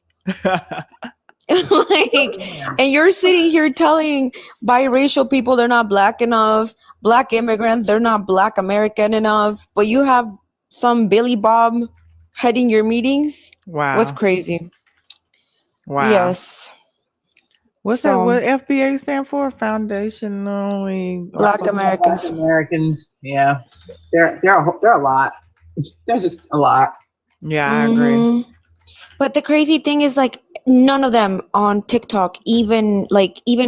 And you're sitting here telling biracial people they're not black enough, black immigrants, they're not black American enough, but you have some Billy Bob heading your meetings. Wow. What's crazy? Wow. Yes. What's that? What FBA stand for? Foundational Black Americans. Black Americans. Yeah. They're a lot. They're just a lot. Yeah, I agree. But the crazy thing is, like, none of them on TikTok even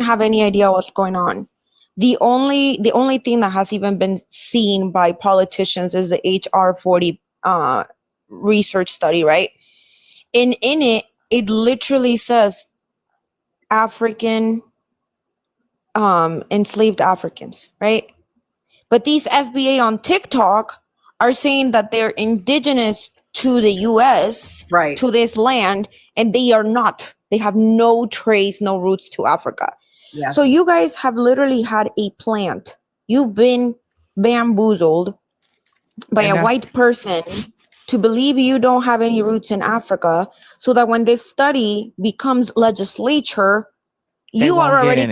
have any idea what's going on. The only thing that has even been seen by politicians is the HR 40 research study, right? In it literally says African enslaved Africans, right? But these FBA on TikTok are saying that they're indigenous to the US, right, to this land, and they are not. They have no trace, no roots to Africa. Yeah. So you guys have literally had a plant. You've been bamboozled by a white person to believe you don't have any roots in Africa, so that when this study becomes legislature, you are already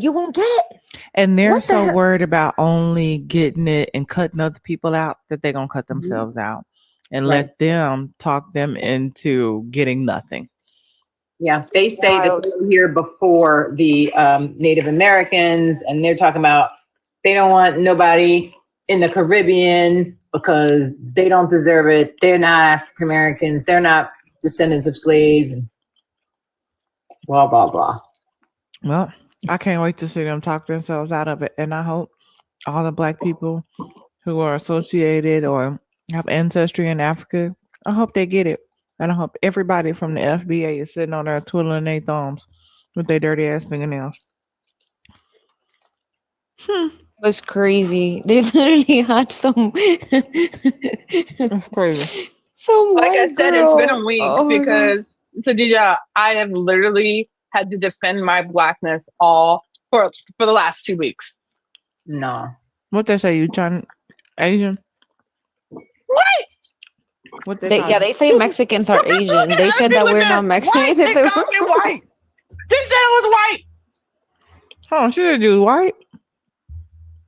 you won't get it. And they're so worried about only getting it and cutting other people out that they're going to cut themselves out and let them talk them into getting nothing. Yeah, they say that they were here before the Native Americans, and they're talking about they don't want nobody in the Caribbean because they don't deserve it. They're not African Americans. They're not descendants of slaves, and blah, blah, blah. Well, I can't wait to see them talk themselves out of it. And I hope all the black people who are associated or have ancestry in Africa, I hope they get it. And I hope everybody from the FBA is sitting on there twiddling their thumbs with their dirty ass fingernails. It was crazy. They literally had some crazy. Like I said, it's been a week because Sadija, I have literally had to defend my blackness all for the last 2 weeks. No. What they say, you Chinese, Asian? What? What they say Mexicans are Asian. They said that we're not Mexicans. They called me white. They said it was white. Oh, she did you white?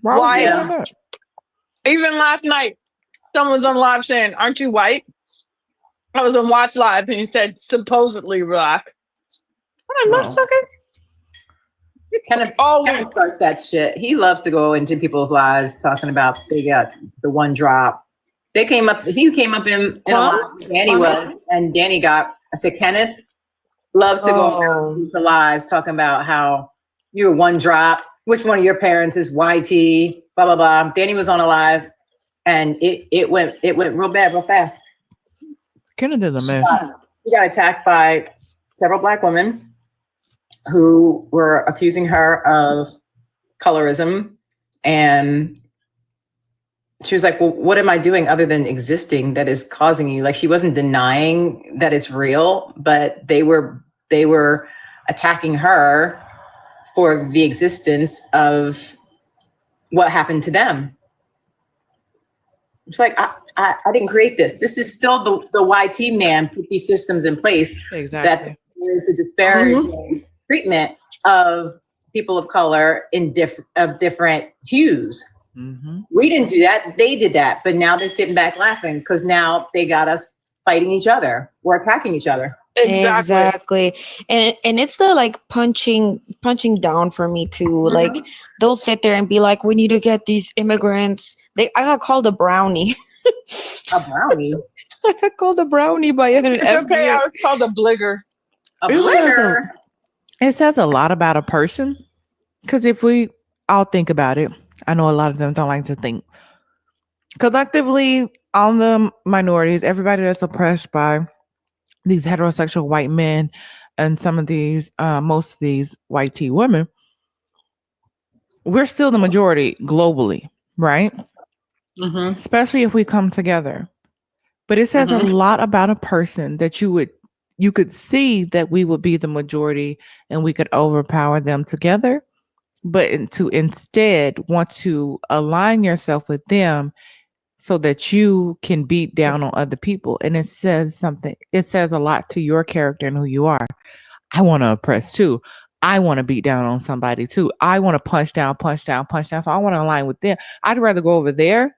Why? Yeah. Even last night, someone was on live saying, "Aren't you white?" I was on Watch Live and he said, "Supposedly black." I'm not fucking. Kenneth starts that shit. He loves to go into people's lives talking about they got the one drop They came up, he came up in a lot. Danny was, and Danny got, I said, Kenneth loves to go around to lives talking about how you're one drop, which one of your parents is YT, blah, blah, blah. Danny was on a live and it went real bad, real fast. Kenneth is a mess. He got attacked by several Black women who were accusing her of colorism. And she was like, well, what am I doing other than existing that is causing you? Like, she wasn't denying that it's real, but they were attacking her for the existence of what happened to them. It's like, I didn't create this. This is still the YT man put these systems in place. Exactly. That is the disparaging treatment of people of color in different hues. Mm-hmm. We didn't do that. They did that. But now they're sitting back laughing because now they got us fighting each other or attacking each other. Exactly. And it's the like punching down for me too. Mm-hmm. Like they'll sit there and be like, we need to get these immigrants. I got called a brownie. A brownie? I got called a brownie by an It's FBI. okay. I was called a bligger. A bligger? It says a lot about a person. Because if we all think about it, I know a lot of them don't like to think. Collectively, on the minorities, everybody that's oppressed by these heterosexual white men and some of these, most of these white tea women, we're still the majority globally, right? Mm-hmm. Especially if we come together. But it says a lot about a person that you could see that we would be the majority and we could overpower them together, but to instead want to align yourself with them so that you can beat down on other people. And it says something. It says a lot to your character and who you are. I want to oppress too. I want to beat down on somebody too. I want to punch down. So I want to align with them. I'd rather go over there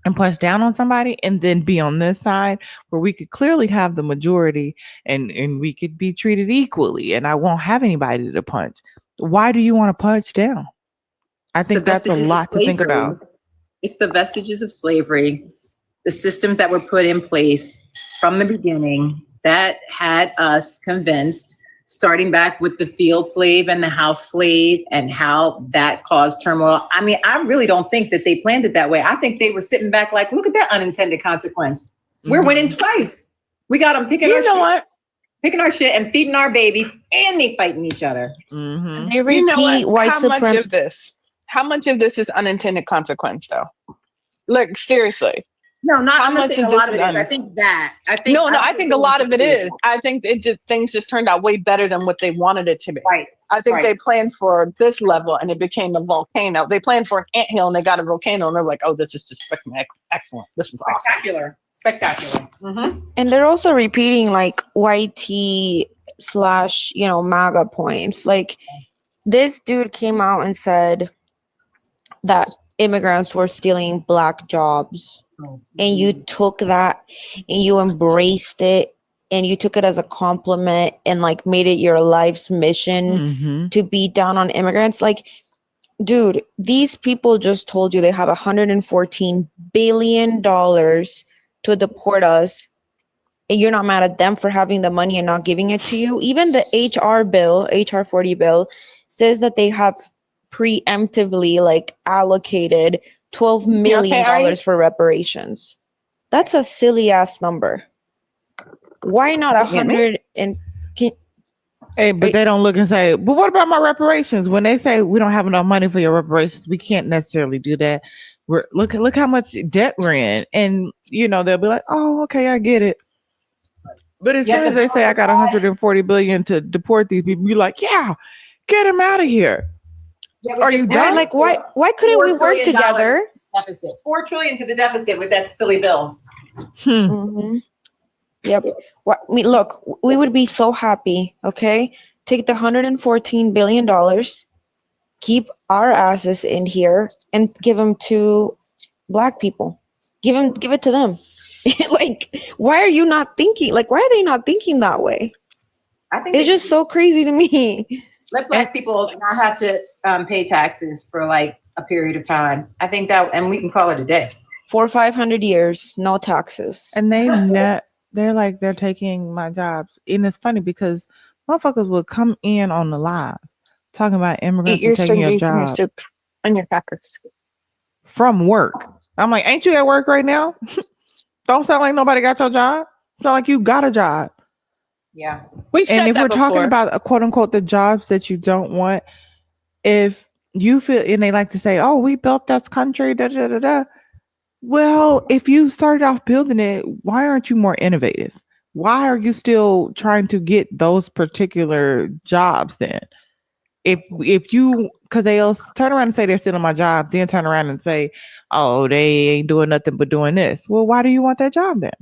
and punch down on somebody and then be on this side where we could clearly have the majority and we could be treated equally and I won't have anybody to punch. Why do you want to punch down? I think that's a lot to think about. It's the vestiges of slavery, the systems that were put in place from the beginning that had us convinced, starting back with the field slave and the house slave and how that caused turmoil. I mean, I really don't think that they planned it that way. I think they were sitting back like, look at that unintended consequence. We're winning twice. We got them picking our shit and feeding our babies, and they fighting each other. Mm-hmm. They repeat white supremacy. How much of this is unintended consequence, though? Like, seriously. No, not How I'm not much saying of a lot this of it is is. I think that. I think a lot of it is. I think things just turned out way better than what they wanted it to be. Right. I think Right. they planned for this level and it became a volcano. They planned for an anthill and they got a volcano and they're like, oh, this is just excellent. This is awesome. Spectacular. Mm-hmm. And they're also repeating like YT / MAGA points. Like this dude came out and said that immigrants were stealing Black jobs, and you took that and you embraced it and you took it as a compliment and like made it your life's mission to beat down on immigrants. Like, dude, these people just told you they have $114 billion to deport us, and you're not mad at them for having the money and not giving it to you. Even the HR 40 bill says that they have preemptively like allocated $12 million for reparations. That's a silly ass number. Why not 100 and Hey, but they don't look and say, but what about my reparations? When they say we don't have enough money for your reparations, we can't necessarily do that. Look how much debt we're in. And they'll be like, oh, okay, I get it. But as soon as they say I got 140 billion to deport these people, you're like, yeah, get them out of here. Yeah, are you done? Like, why couldn't we work together? Deficit. $4 trillion to the deficit with that silly bill. Yep. Look, we would be so happy. Okay, take the $114 billion, keep our asses in here, and give them to Black people. Give it to them. Like, why are you not thinking? Like, why are they not thinking that way? I think it's just so crazy to me. Let Black people not have to pay taxes for like a period of time. I think that, and we can call it a day. 400 or 500 years, no taxes. And they're like, they're taking my jobs. And it's funny because motherfuckers would come in on the live talking about Eat immigrants your and taking your sardines and your job soup and your crackers. from work. I'm like, ain't you at work right now? Don't sound like nobody got your job. Sound like you got a job. Yeah. We've And said if that we're talking before. about quote unquote the jobs that you don't want, if you feel, and they like to say, oh, we built this country, da da da da. Well, if you started off building it, why aren't you more innovative? Why are you still trying to get those particular jobs then? If you, because they'll turn around and say they're stealing my job, then turn around and say, oh, they ain't doing nothing but doing this. Well, why do you want that job then?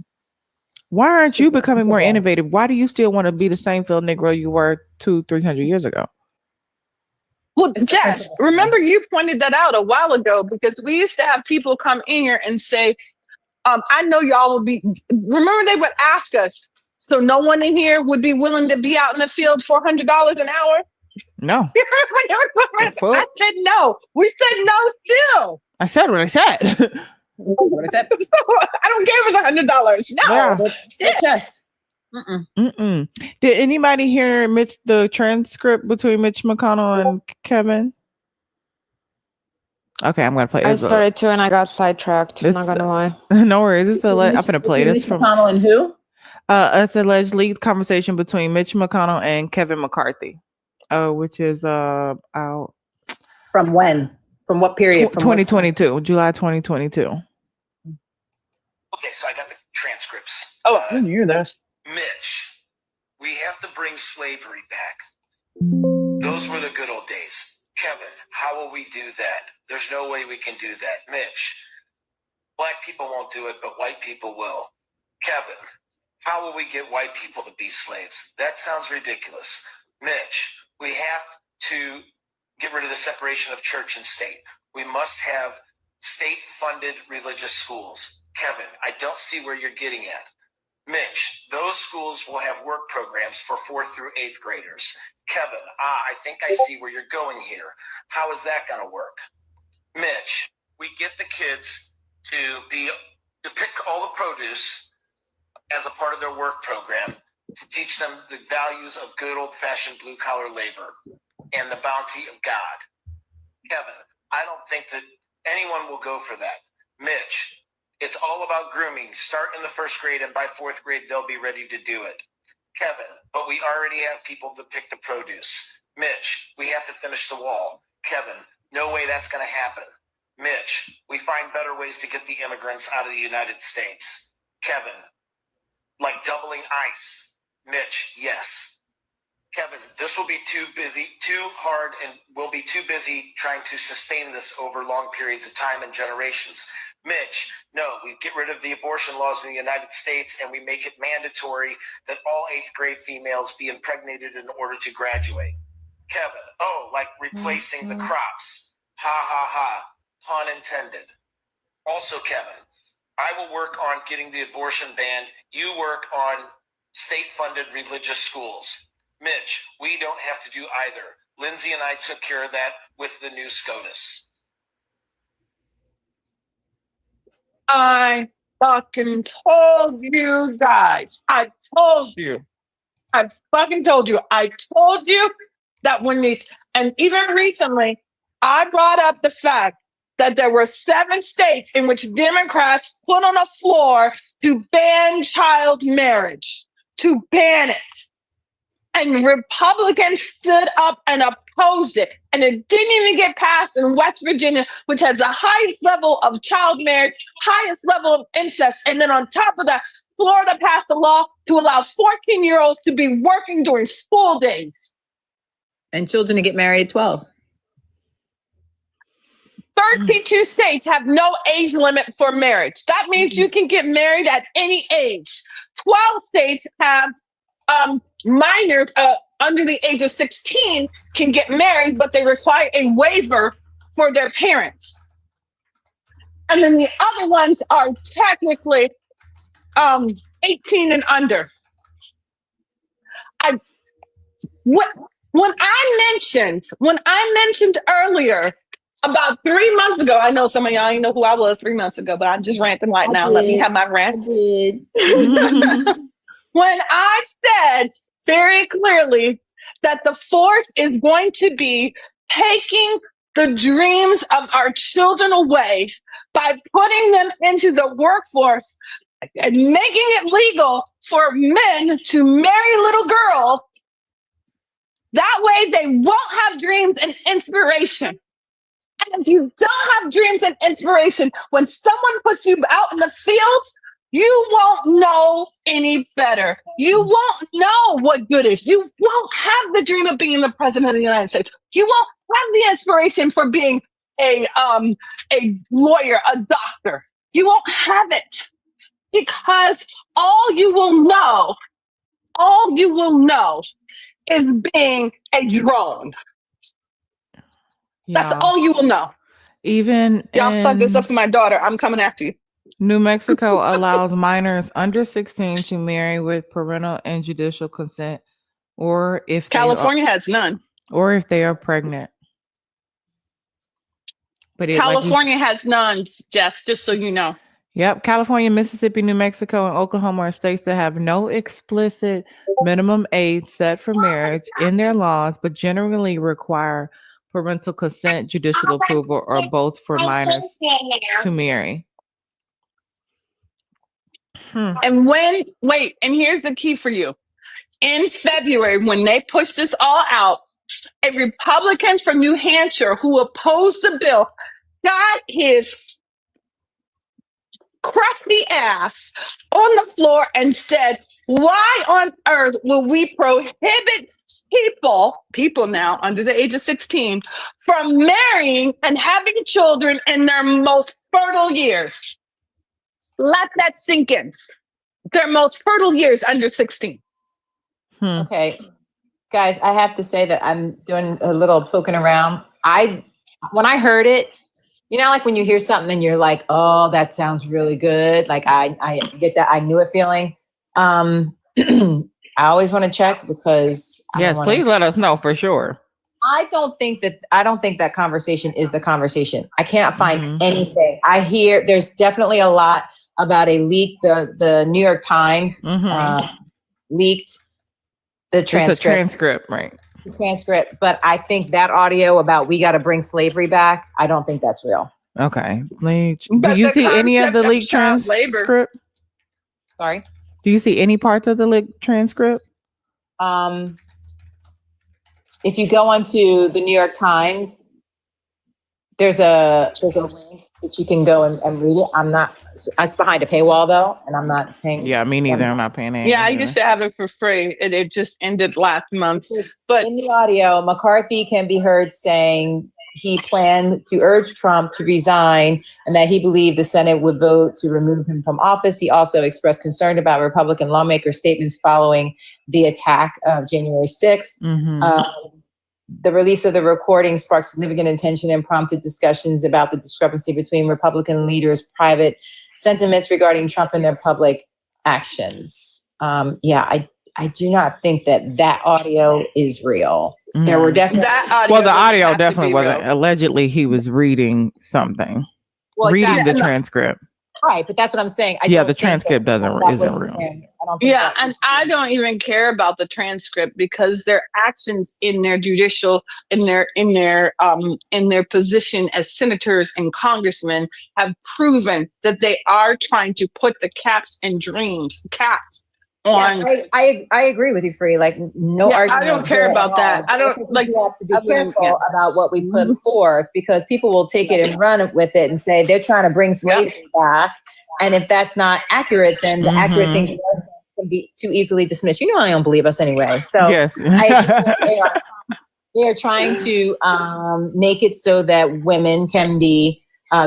Why aren't you becoming more innovative? Why do you still want to be the same field Negro you were 200-300 years ago? Well, It's the Jess, principle. remember you pointed that out a while ago because we used to have people come in here and say, I know y'all will be, remember they would ask us, so no one in here would be willing to be out in the field for $100 an hour? No. I said no. We said no still. I said what I said. What I said? So, I don't care if it's $100. No. Yeah. Shit. Chest. Did anybody hear the transcript between Mitch McConnell and Kevin? Okay, I'm gonna play I this. started to and I got sidetracked. I'm not It's- gonna lie. No worries. I'm gonna play this Mitch from McConnell and who? it's alleged leaked conversation between Mitch McConnell and Kevin McCarthy, which is out From when? From what period? From what time? 2022, July 2022. Okay, so I got the transcripts. Oh, I didn't hear this. Mitch, we have to bring slavery back. Those were the good old days. Kevin, how will we do that? There's no way we can do that. Mitch, black people won't do it, but white people will. Kevin, how will we get white people to be slaves? That sounds ridiculous. Mitch, we have to get rid of the separation of church and state. We must have state-funded religious schools. Kevin, I don't see where you're getting at. Mitch, those schools will have work programs for 4th through 8th graders. Kevin, I think I see where you're going here. How is that going to work? Mitch, we get the kids to pick all the produce as a part of their work program to teach them the values of good old-fashioned blue-collar labor and the bounty of God. Kevin, I don't think that anyone will go for that. Mitch, it's all about grooming. Start in the 1st grade, and by 4th grade, they'll be ready to do it. Kevin, but we already have people to pick the produce. Mitch, we have to finish the wall. Kevin, no way that's going to happen. Mitch, we find better ways to get the immigrants out of the United States. Kevin, like doubling ICE. Mitch, yes. Kevin, this will be too hard, and we'll be too busy trying to sustain this over long periods of time and generations. Mitch, no, we get rid of the abortion laws in the United States and we make it mandatory that all 8th grade females be impregnated in order to graduate. Kevin, like replacing the crops. Ha ha ha, pun intended. Also, Kevin, I will work on getting the abortion banned. You work on state-funded religious schools. Mitch, we don't have to do either. Lindsay and I took care of that with the new SCOTUS. I fucking told you guys. I told you. I fucking told you. I told you that when these, and even recently, I brought up the fact that there were 7 states in which Democrats put on the floor to ban child marriage, to ban it. And Republicans stood up and opposed it. And it didn't even get passed in West Virginia, which has the highest level of child marriage, highest level of incest. And then on top of that, Florida passed a law to allow 14-year-olds to be working during school days. And children to get married at 12. 32 states have no age limit for marriage. That means you can get married at any age. 12 states have minors under the age of 16 can get married, but they require a waiver for their parents. And then the other ones are technically 18 and under. When I mentioned earlier About 3 months ago, I know some of y'all ain't know who I was 3 months ago, but I'm just ranting right now. Let me have my rant. did. When I said very clearly that the force is going to be taking the dreams of our children away by putting them into the workforce and making it legal for men to marry little girls, that way they won't have dreams and inspiration. And if you don't have dreams and inspiration, when someone puts you out in the field, you won't know any better. You won't know what good is. You won't have the dream of being the president of the United States. You won't have the inspiration for being a lawyer, a doctor. You won't have it because all you will know is being a drone. That's all you will know. Even Y'all fuck this in up for my daughter. I'm coming after you. New Mexico allows minors under 16 to marry with parental and judicial consent, or if California has none. or if they are pregnant. But California has none, Jess, just so you know. Yep, California, Mississippi, New Mexico, and Oklahoma are states that have no explicit minimum age set for marriage in their laws, but generally require parental consent, judicial approval, or both for minors to marry. And and here's the key for you. In February, when they pushed this all out, a Republican from New Hampshire who opposed the bill got his crusty ass on the floor and said, why on earth will we prohibit people now under the age of 16 from marrying and having children in their most fertile years? Let that sink in. Their most fertile years under 16. Okay, guys, I have to say that I'm doing a little poking around. When I heard it, you know, like when you hear something and you're like, oh, that sounds really good. Like I get that. I knew it feeling. I always want to check because yes, please let us know for sure. I don't think that conversation is the conversation. I cannot find anything. I hear there's definitely a lot about a leak. The New York Times leaked the transcript. It's a transcript, right? The transcript, but I think that audio about we got to bring slavery back, I don't think that's real. Okay. Do you see any of the leaked transcript? Sorry? Do you see any parts of the leaked transcript? If you go onto the New York Times, there's a link that you can go and read it. It's behind a paywall though, and I'm not paying. Yeah, me neither. I'm not paying it. Yeah, I used to have it for free. It just ended last month. But in the audio, McCarthy can be heard saying he planned to urge Trump to resign and that he believed the Senate would vote to remove him from office. He also expressed concern about Republican lawmakers' statements following the attack of January 6th. The release of the recording sparked significant attention and prompted discussions about the discrepancy between Republican leaders' private sentiments regarding Trump and their public actions. I do not think that audio is real. There were definitely the audio definitely wasn't. Real. Allegedly, he was reading something, reading the transcript. Right, but that's what I'm saying. The transcript isn't real. I don't even care about the transcript because their actions in their judicial, in their position as senators and congressmen have proven that they are trying to put the caps on. Yes, I agree with you, Free. Like no argument. I don't care about that. I don't like. We have to be careful about what we put forth because people will take it and run with it and say they're trying to bring slavery back. And if that's not accurate, then the accurate things can be too easily dismissed. You know, I don't believe us anyway. So yes. they are trying to make it so that women can be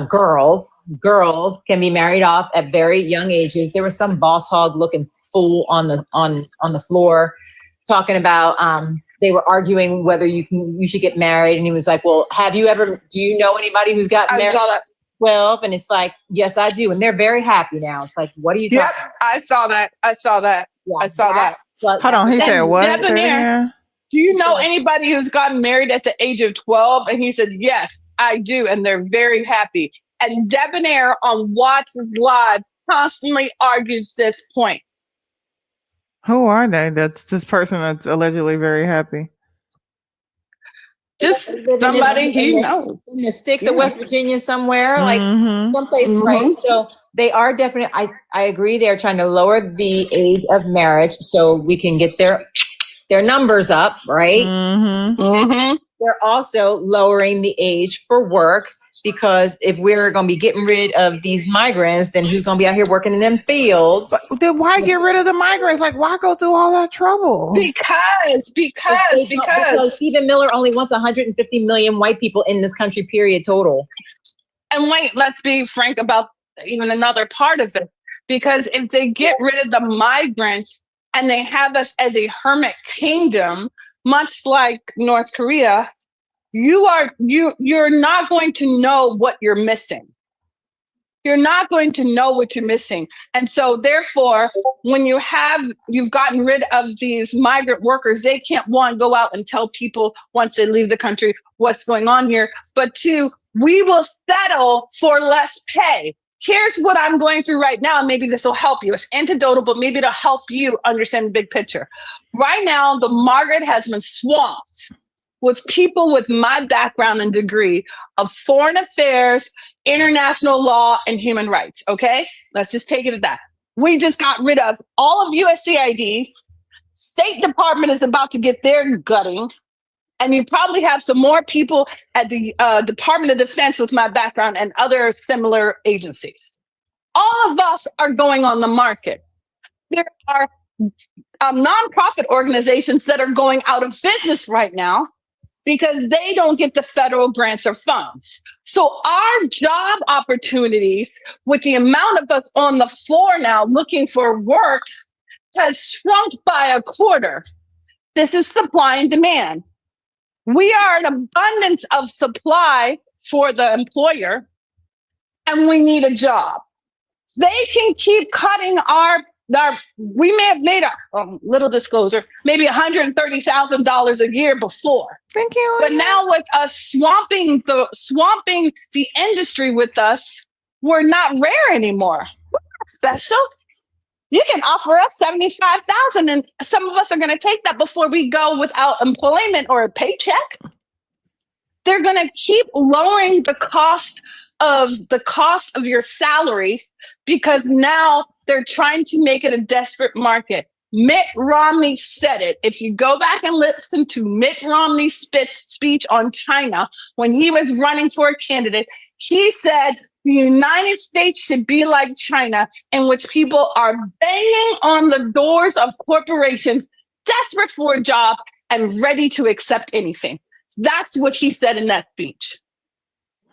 girls can be married off at very young ages. There was some boss hog looking fool on the floor talking about they were arguing whether you should get married, and he was like, well, do you know anybody who's gotten married? I saw that. 12, and it's like, yes, I do, and they're very happy now. It's like, what are you talking about? I saw that. Yeah, I saw that. Hold on, he said what? Do you know anybody who's gotten married at the age of 12? And he said, yes, I do, and they're very happy. And Debonair on Watts' Live constantly argues this point. Who are they? That's this person that's allegedly very happy. Just somebody he knows. In the sticks of West Virginia somewhere, like someplace, right? So they are definitely, I agree, they're trying to lower the age of marriage so we can get their numbers up, right? They're also lowering the age for work, because if we're going to be getting rid of these migrants, then who's going to be out here working in them fields? But then why get rid of the migrants? Like, why go through all that trouble? Because Stephen Miller only wants 150 million white people in this country, period, total. And wait, let's be frank about even another part of it. Because if they get rid of the migrants and they have us as a hermit kingdom, much like North Korea, you're not going to know what you're missing. You're not going to know what you're missing. And so therefore, when you've gotten rid of these migrant workers, they can't, one, go out and tell people once they leave the country what's going on here, but two, we will settle for less pay. Here's what I'm going through right now, and maybe this will help you. It's anecdotal, but maybe it'll help you understand the big picture. Right now, the market has been swamped with people with my background and degree of foreign affairs, international law, and human rights, okay? Let's just take it at that. We just got rid of all of USCID. State Department is about to get their gutting. And you probably have some more people at the Department of Defense with my background and other similar agencies. All of us are going on the market. There are nonprofit organizations that are going out of business right now because they don't get the federal grants or funds. So our job opportunities, with the amount of us on the floor now looking for work, has shrunk by a quarter. This is supply and demand. We are an abundance of supply for the employer, and we need a job. They can keep cutting we may have made a little disclosure, maybe $130,000 a year before. Thank you. But now with us swamping the industry with us, we're not rare anymore. We're not special. You can offer us $75,000, and some of us are going to take that before we go without employment or a paycheck. They're going to keep lowering the cost of your salary because now they're trying to make it a desperate market. Mitt Romney said it. If you go back and listen to Mitt Romney's speech on China when he was running for a candidate, he said the United States should be like China, in which people are banging on the doors of corporations, desperate for a job and ready to accept anything. That's what he said in that speech.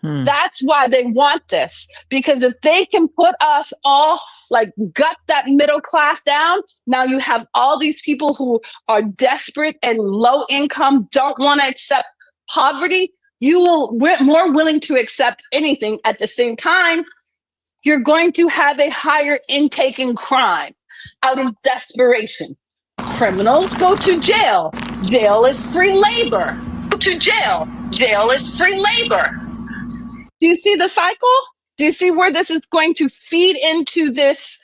That's why they want this, because if they can put us all, like, gut that middle class down, now you have all these people who are desperate and low income, don't want to accept poverty. We're more willing to accept anything. At the same time, you're going to have a higher intake in crime out of desperation. Criminals go to jail. Jail is free labor. Go to jail. Jail is free labor. Do you see the cycle? Do you see where this is going to feed into this?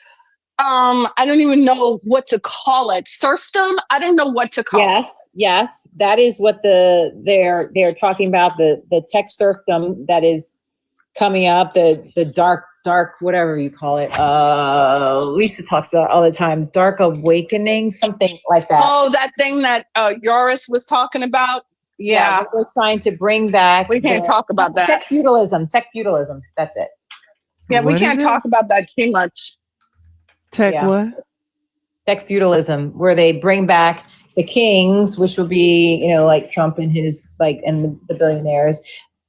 I don't even know what to call it. Serfdom? I don't know what to call it. Yes. That is what they're talking about, the tech serfdom that is coming up, the dark, whatever you call it. Lisa talks about all the time, dark awakening, something like that. Oh, that thing that Yoris was talking about. Yeah, we're trying to bring back. We can't talk about that. Tech feudalism. That's it. Yeah, we can't talk about that too much. What? Tech feudalism, where they bring back the kings, which will be, like Trump and his, and the billionaires.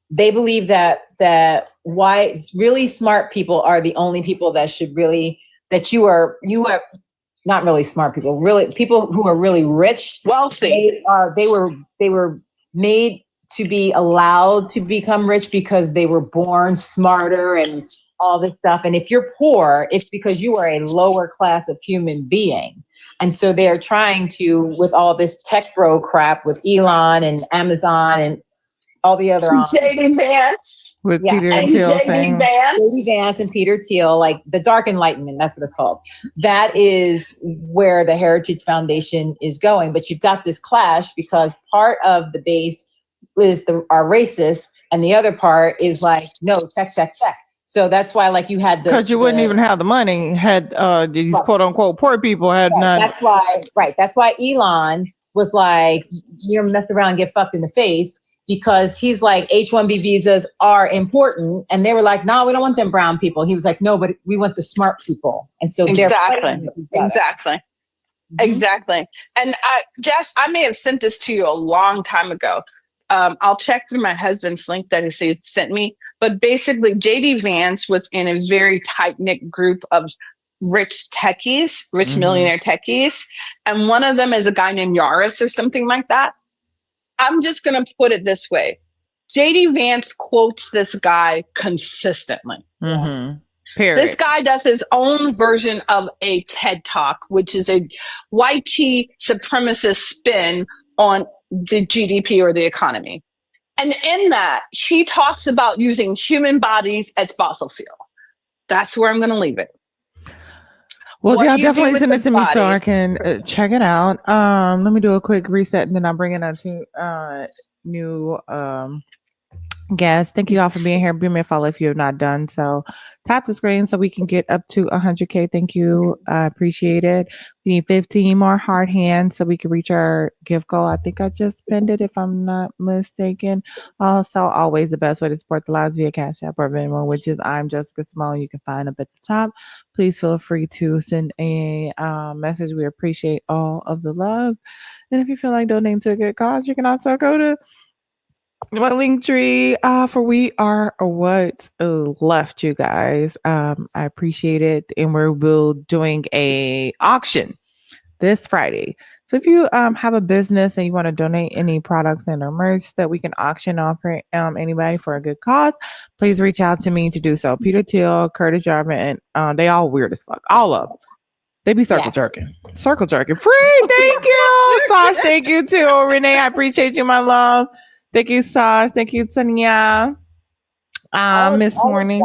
They believe that really smart people are the only people that should really, you are not really smart people, really people who are really rich, wealthy. They were made to be allowed to become rich because they were born smarter and all this stuff. And if you're poor, it's because you are a lower class of human being. And so they're trying to, with all this tech bro crap with Elon and Amazon and all the other JD Vance with Yes, Peter and Thiel JD saying, Vance. JD Vance and Peter Thiel, like the Dark Enlightenment, that's what it's called. That is where the Heritage Foundation is going. But you've got this clash because part of the base is are racist, and the other part is like, no, check. So that's why, like, you had because you wouldn't even have the money had these quote unquote poor people had none. That's why Elon was like, you're mess around and get fucked in the face, because he's like, H-1B visas are important. And they were like, no, we don't want them brown people. He was like, no, but we want the smart people. And so Exactly. Mm-hmm. Exactly. And Jess, I may have sent this to you a long time ago. I'll check through my husband's link that he sent me. But basically, JD Vance was in a very tight-knit group of rich techies, millionaire techies. And one of them is a guy named Yaris or something like that. I'm just going to put it this way. JD Vance quotes this guy consistently. Mm-hmm. Period. This guy does his own version of a TED Talk, which is a YT supremacist spin on the GDP or the economy. And in that, he talks about using human bodies as fossil fuel. That's where I'm going to leave it. Well, What yeah, do you do definitely with send the it to me so I bodies? can check it out. Let me do a quick reset and then I'll bring in a new guest. Thank you all for being here. Give me a follow if you have not done so. Tap the screen so we can get up to 100K. Thank you. I appreciate it. We need 15 more hard hands so we can reach our gift goal. I think I just pinned it if I'm not mistaken. Also, always the best way to support the lives via Cash App or Venmo, which is I'm Jessica Simone. You can find up at the top. Please feel free to send a message. We appreciate all of the love. And if you feel like donating to a good cause, you can also go to my link tree for we are what's left, you guys. I appreciate it, and we're doing a auction this Friday. So if you have a business and you want to donate any products and or merch that we can auction off for anybody for a good cause, please reach out to me to do so. Peter Thiel, Curtis Jarman, and they all weird as fuck. All of them. They be circle jerking. Circle jerking. Free. Thank you. Sash, thank you too. Renee, I appreciate you, my love. Thank you, Sash. Thank you, Tanya. Miss Morning.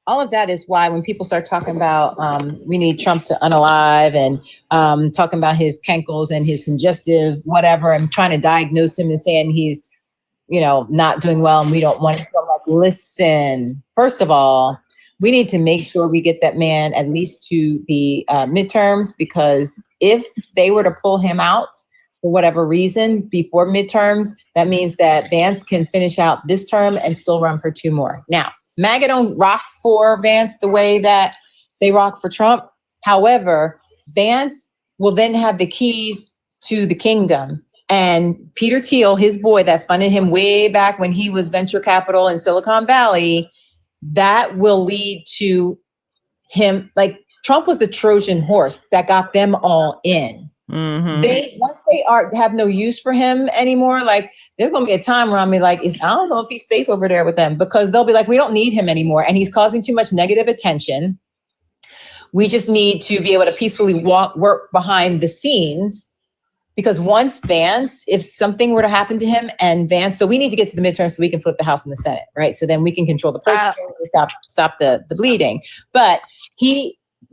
All of that is why when people start talking about we need Trump to unalive and talking about his cankles and his congestive whatever, and trying to diagnose him and saying he's, not doing well and we don't want him. I'm like, listen, first of all, we need to make sure we get that man at least to the midterms, because if they were to pull him out for whatever reason before midterms, that means that Vance can finish out this term and still run for 2 more. Now, MAGA don't rock for Vance the way that they rock for Trump. However, Vance will then have the keys to the kingdom. And Peter Thiel, his boy that funded him way back when he was venture capital in Silicon Valley, that will lead to him. Like, Trump was the Trojan horse that got them all in. Mm-hmm. Once they have no use for him anymore, like, there's going to be a time where I'll be like, I don't know if he's safe over there with them, because they'll be like, we don't need him anymore. And he's causing too much negative attention. We just need to be able to peacefully work behind the scenes, because once Vance, if something were to happen to him and Vance, so we need to get to the midterms so we can flip the House and the Senate, right? So then we can control the person, stop the bleeding. But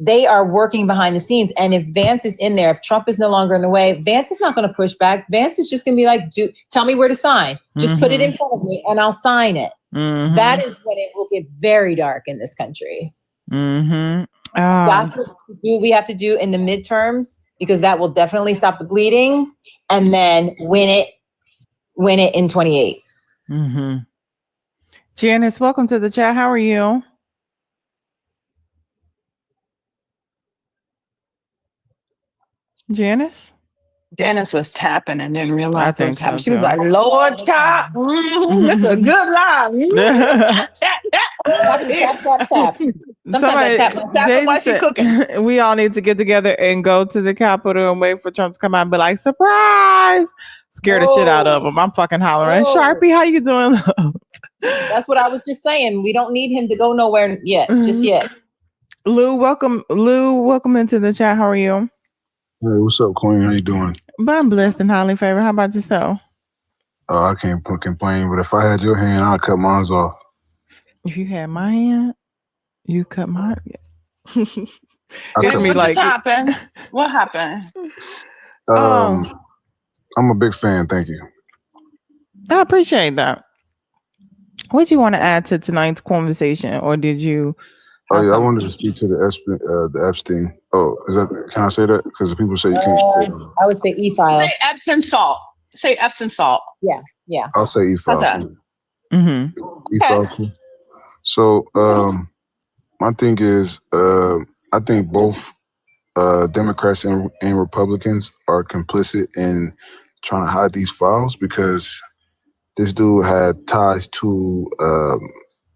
they are working behind the scenes. And if Vance is in there, if Trump is no longer in the way, Vance is not going to push back. Vance is just going to be like, tell me where to sign. Just put it in front of me and I'll sign it. Mm-hmm. That is when it will get very dark in this country. Mm-hmm. That's what we have to do in the midterms, because that will definitely stop the bleeding, and then win it in 28. Mm-hmm. Janice, welcome to the chat. How are you? Janice was tapping and didn't realize I think so, she was like, Lord, God, this is a good line. Tap. Sometimes I tap while she's cooking. We all need to get together and go to the Capitol and wait for Trump to come out and be like, surprise! Scare the shit out of him. I'm fucking hollering. Sharpie, how you doing? That's what I was just saying. We don't need him to go nowhere yet, just yet. Lou, welcome into the chat. How are you? Hey, what's up, Queen? How you doing? But I'm blessed and highly favored. How about yourself? I can't complain, but if I had your hand, I'd cut mine off. If you had my hand, you cut mine. It's cut me What like just happened? What happened? I'm a big fan. Thank you. I appreciate that. What do you want to add to tonight's conversation, or did you? Oh yeah, I wanted to speak to the Epstein. Oh, is that? Can I say that? Because people say you can't. Say that. I would say e-file. Say Epsom salt. Say Epsom salt. Yeah. I'll say e-file. How's that? Mm-hmm. E-file. Okay. So my thing is, I think both Democrats and Republicans are complicit in trying to hide these files because this dude had ties to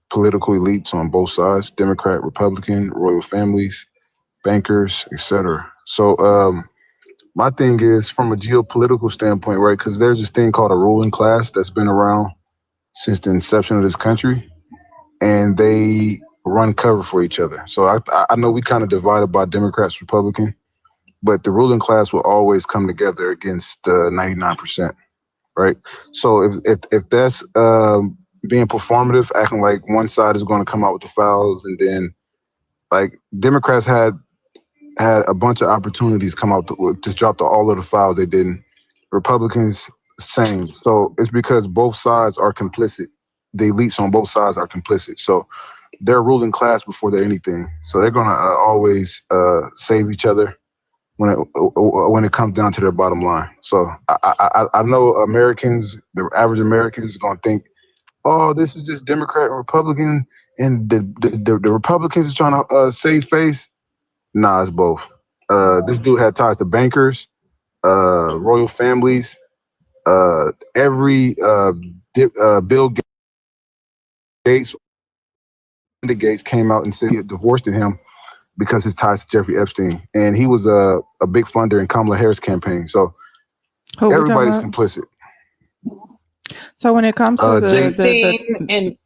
political elites on both sides, Democrat, Republican, royal families, bankers, etc. So my thing is from a geopolitical standpoint, right? Because there's this thing called a ruling class that's been around since the inception of this country, and they run cover for each other. So I know we kind of divided by Democrats, Republican, but the ruling class will always come together against 99%, right? So if that's being performative, acting like one side is going to come out with the files, and then like Democrats had a bunch of opportunities come out to just drop all of the files. They didn't. Republicans same. So it's because both sides are complicit. The elites on both sides are complicit. So they're ruling class before they're anything. So they're gonna always save each other when it comes down to their bottom line. So I know Americans, the average American is gonna think, oh, this is just Democrat and Republican, and the Republicans is trying to save face. Nah, it's both. This dude had ties to bankers, royal families, every Bill Gates. The Gates came out and said he had divorced him because his ties to Jeffrey Epstein, and he was a big funder in Kamala Harris' campaign. So everybody's complicit. So when it comes to the and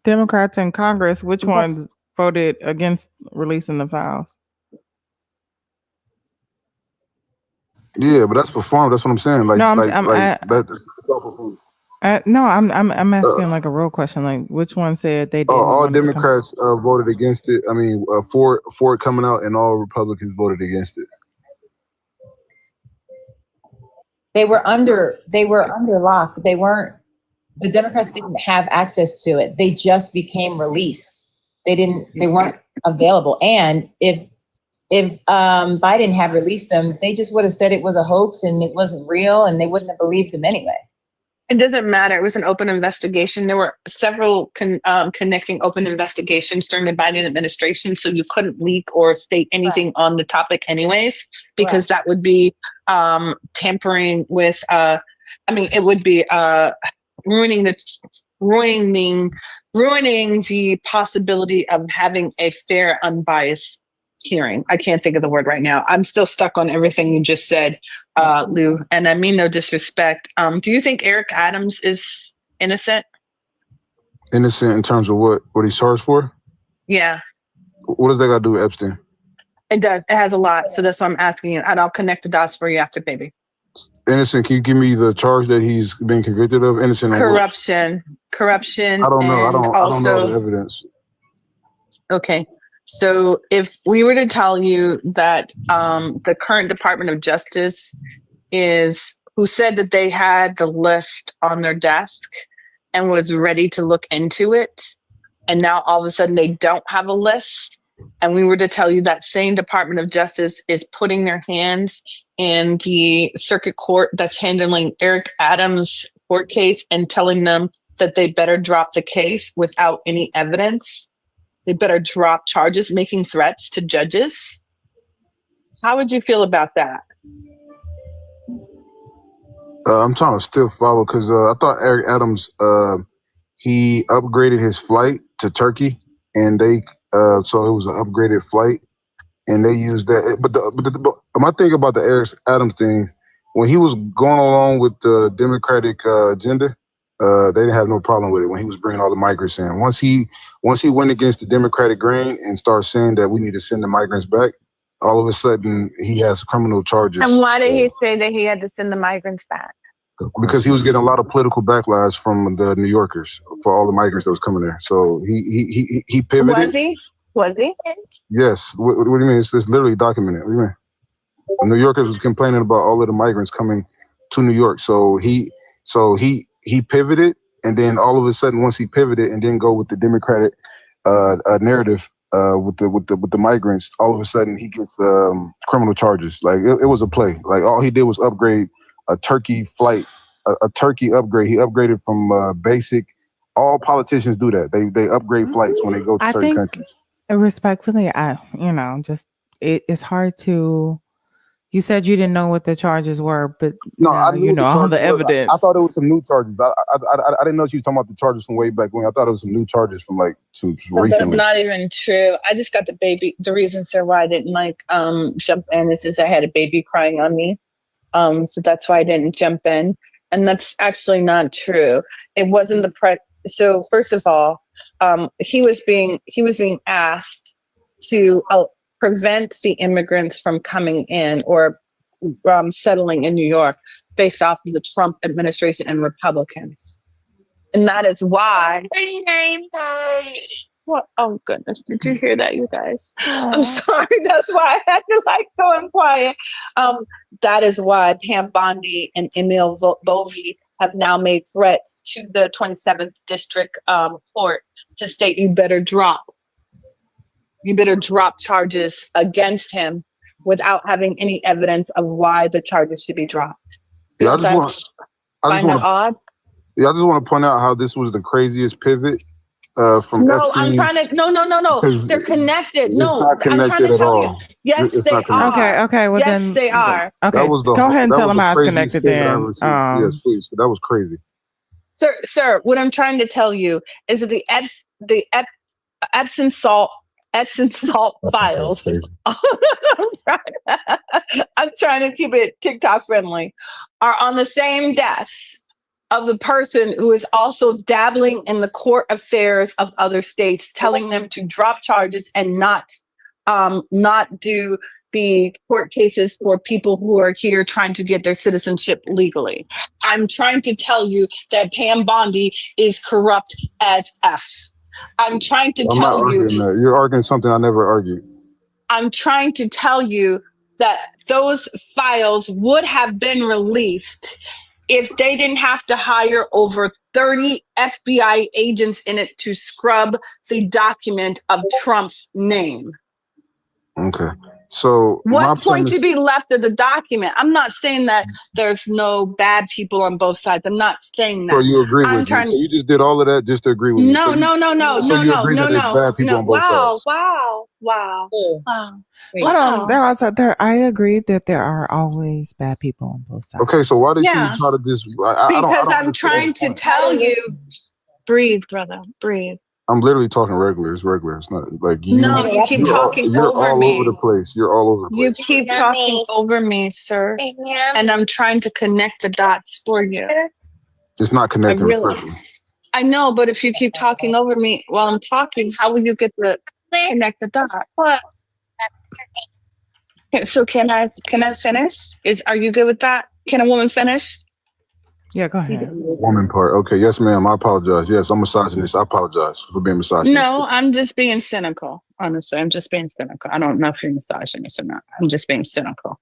Democrats in Congress, which ones voted against releasing the files? Yeah, but that's performed. That's what I'm saying. Like, no, I'm asking like a real question. Like, which one said they didn't? All Democrats voted against it. I mean, for it coming out, and all Republicans voted against it. They were under lock. The Democrats didn't have access to it. They just became released. They weren't available. And if Biden had released them, they just would have said it was a hoax and it wasn't real, and they wouldn't have believed them anyway. It doesn't matter. It was an open investigation. There were several connecting open investigations during the Biden administration, so you couldn't leak or state anything on the topic anyways, because that would be tampering with, it would be ruining the possibility of having a fair, unbiased hearing. I can't think of the word right now. I'm still stuck on everything you just said, Lou, and I mean no disrespect. Do you think Eric Adams is innocent? Innocent in terms of what he's charged for? Yeah. What does that got to do with Epstein? It does. It has a lot. So that's why I'm asking you, and I'll connect the dots for you after, baby. Innocent. Can you give me the charge that he's been convicted of? Innocent. Corruption. I don't know. I don't know the evidence. Okay. So if we were to tell you that the current Department of Justice who said that they had the list on their desk and was ready to look into it, and now all of a sudden they don't have a list, and we were to tell you that same Department of Justice is putting their hands in the circuit court that's handling Eric Adams' court case and telling them that they better drop the case without any evidence, they better drop charges, making threats to judges. How would you feel about that? I'm trying to still follow because I thought Eric Adams, he upgraded his flight to Turkey, and they so it was an upgraded flight, and they used that. But my thing about the Eric Adams thing, when he was going along with the Democratic agenda, they didn't have no problem with it when he was bringing all the migrants in. Once he went against the Democratic grain and started saying that we need to send the migrants back, all of a sudden he has criminal charges. And why did he say that he had to send the migrants back? because he was getting a lot of political backlash from the New Yorkers for all the migrants that was coming there. So he pivoted. Was he? Yes. What do you mean? It's literally documented. What do you mean? The New Yorkers was complaining about all of the migrants coming to New York. So he pivoted, and then all of a sudden, once he pivoted and didn't go with the Democratic narrative with the migrants, all of a sudden he gets criminal charges. Like it was a play. Like all he did was upgrade a Turkey flight, a Turkey upgrade. He upgraded from basic. All politicians do that. They upgrade flights when they go to certain countries. Respectfully, it's hard to. You said you didn't know what the charges were, but no, I knew all the evidence. I thought it was some new charges. I didn't know she was talking about the charges from way back when. I thought it was some new charges from recently. That's not even true. I just got the reason, sir, why I didn't jump in is since I had a baby crying on me. So that's why I didn't jump in. And that's actually not true. It wasn't so first of all, he was being asked to prevent the immigrants from coming in or settling in New York based off of the Trump administration and Republicans. And that is why. What? Oh, goodness. Did you hear that, you guys? I'm sorry. That's why I had to go and quiet. That is why Pam Bondi and Emil Bovee have now made threats to the 27th District Court to state you better drop charges against him without having any evidence of why the charges should be dropped. Yeah, I just want to point out how this was the craziest pivot from No, Epstein. I'm trying to. No. They're connected. No, not connected I'm trying to at tell all. you. Yes, It's they not are. connected. Okay. Well, yes, then they are. Okay, go ahead and tell them how it's connected. Then, yes, please. That was crazy. Sir. What I'm trying to tell you is that the Epsom salt files. I'm trying to keep it TikTok friendly. Are on the same desk of the person who is also dabbling in the court affairs of other states, telling them to drop charges and not do the court cases for people who are here trying to get their citizenship legally. I'm trying to tell you that Pam Bondi is corrupt as F. I'm trying to tell you. You're arguing something I never argued. I'm trying to tell you that those files would have been released if they didn't have to hire over 30 FBI agents in it to scrub the document of Trump's name. Okay. So what's going to be left of the document? I'm not saying that there's no bad people on both sides. I'm not saying that. So you agree with me? So you just did all of that just to agree with me? No. So you agree that there's bad people on both sides? Wow. Hold on. I agree that there are always bad people on both sides. Okay, so why did you try to just? Because I'm trying to tell you. Breathe, brother. Breathe. I'm literally talking regular. It's regular. It's not like you. No, you keep talking you're over all me. over the place. You're all over the place. You keep talking over me, sir. And I'm trying to connect the dots for you. It's not connecting. I know, but if you keep talking over me while I'm talking, how will you get to connect the dots? Okay, so can I finish? Are you good with that? Can a woman finish? Yeah, go ahead. Woman part. Okay, yes, ma'am. I apologize. Yes, I'm misogynist. I apologize for being misogynist. No, I'm just being cynical. Honestly, I'm just being cynical. I don't know if you're misogynist or not. I'm just being cynical.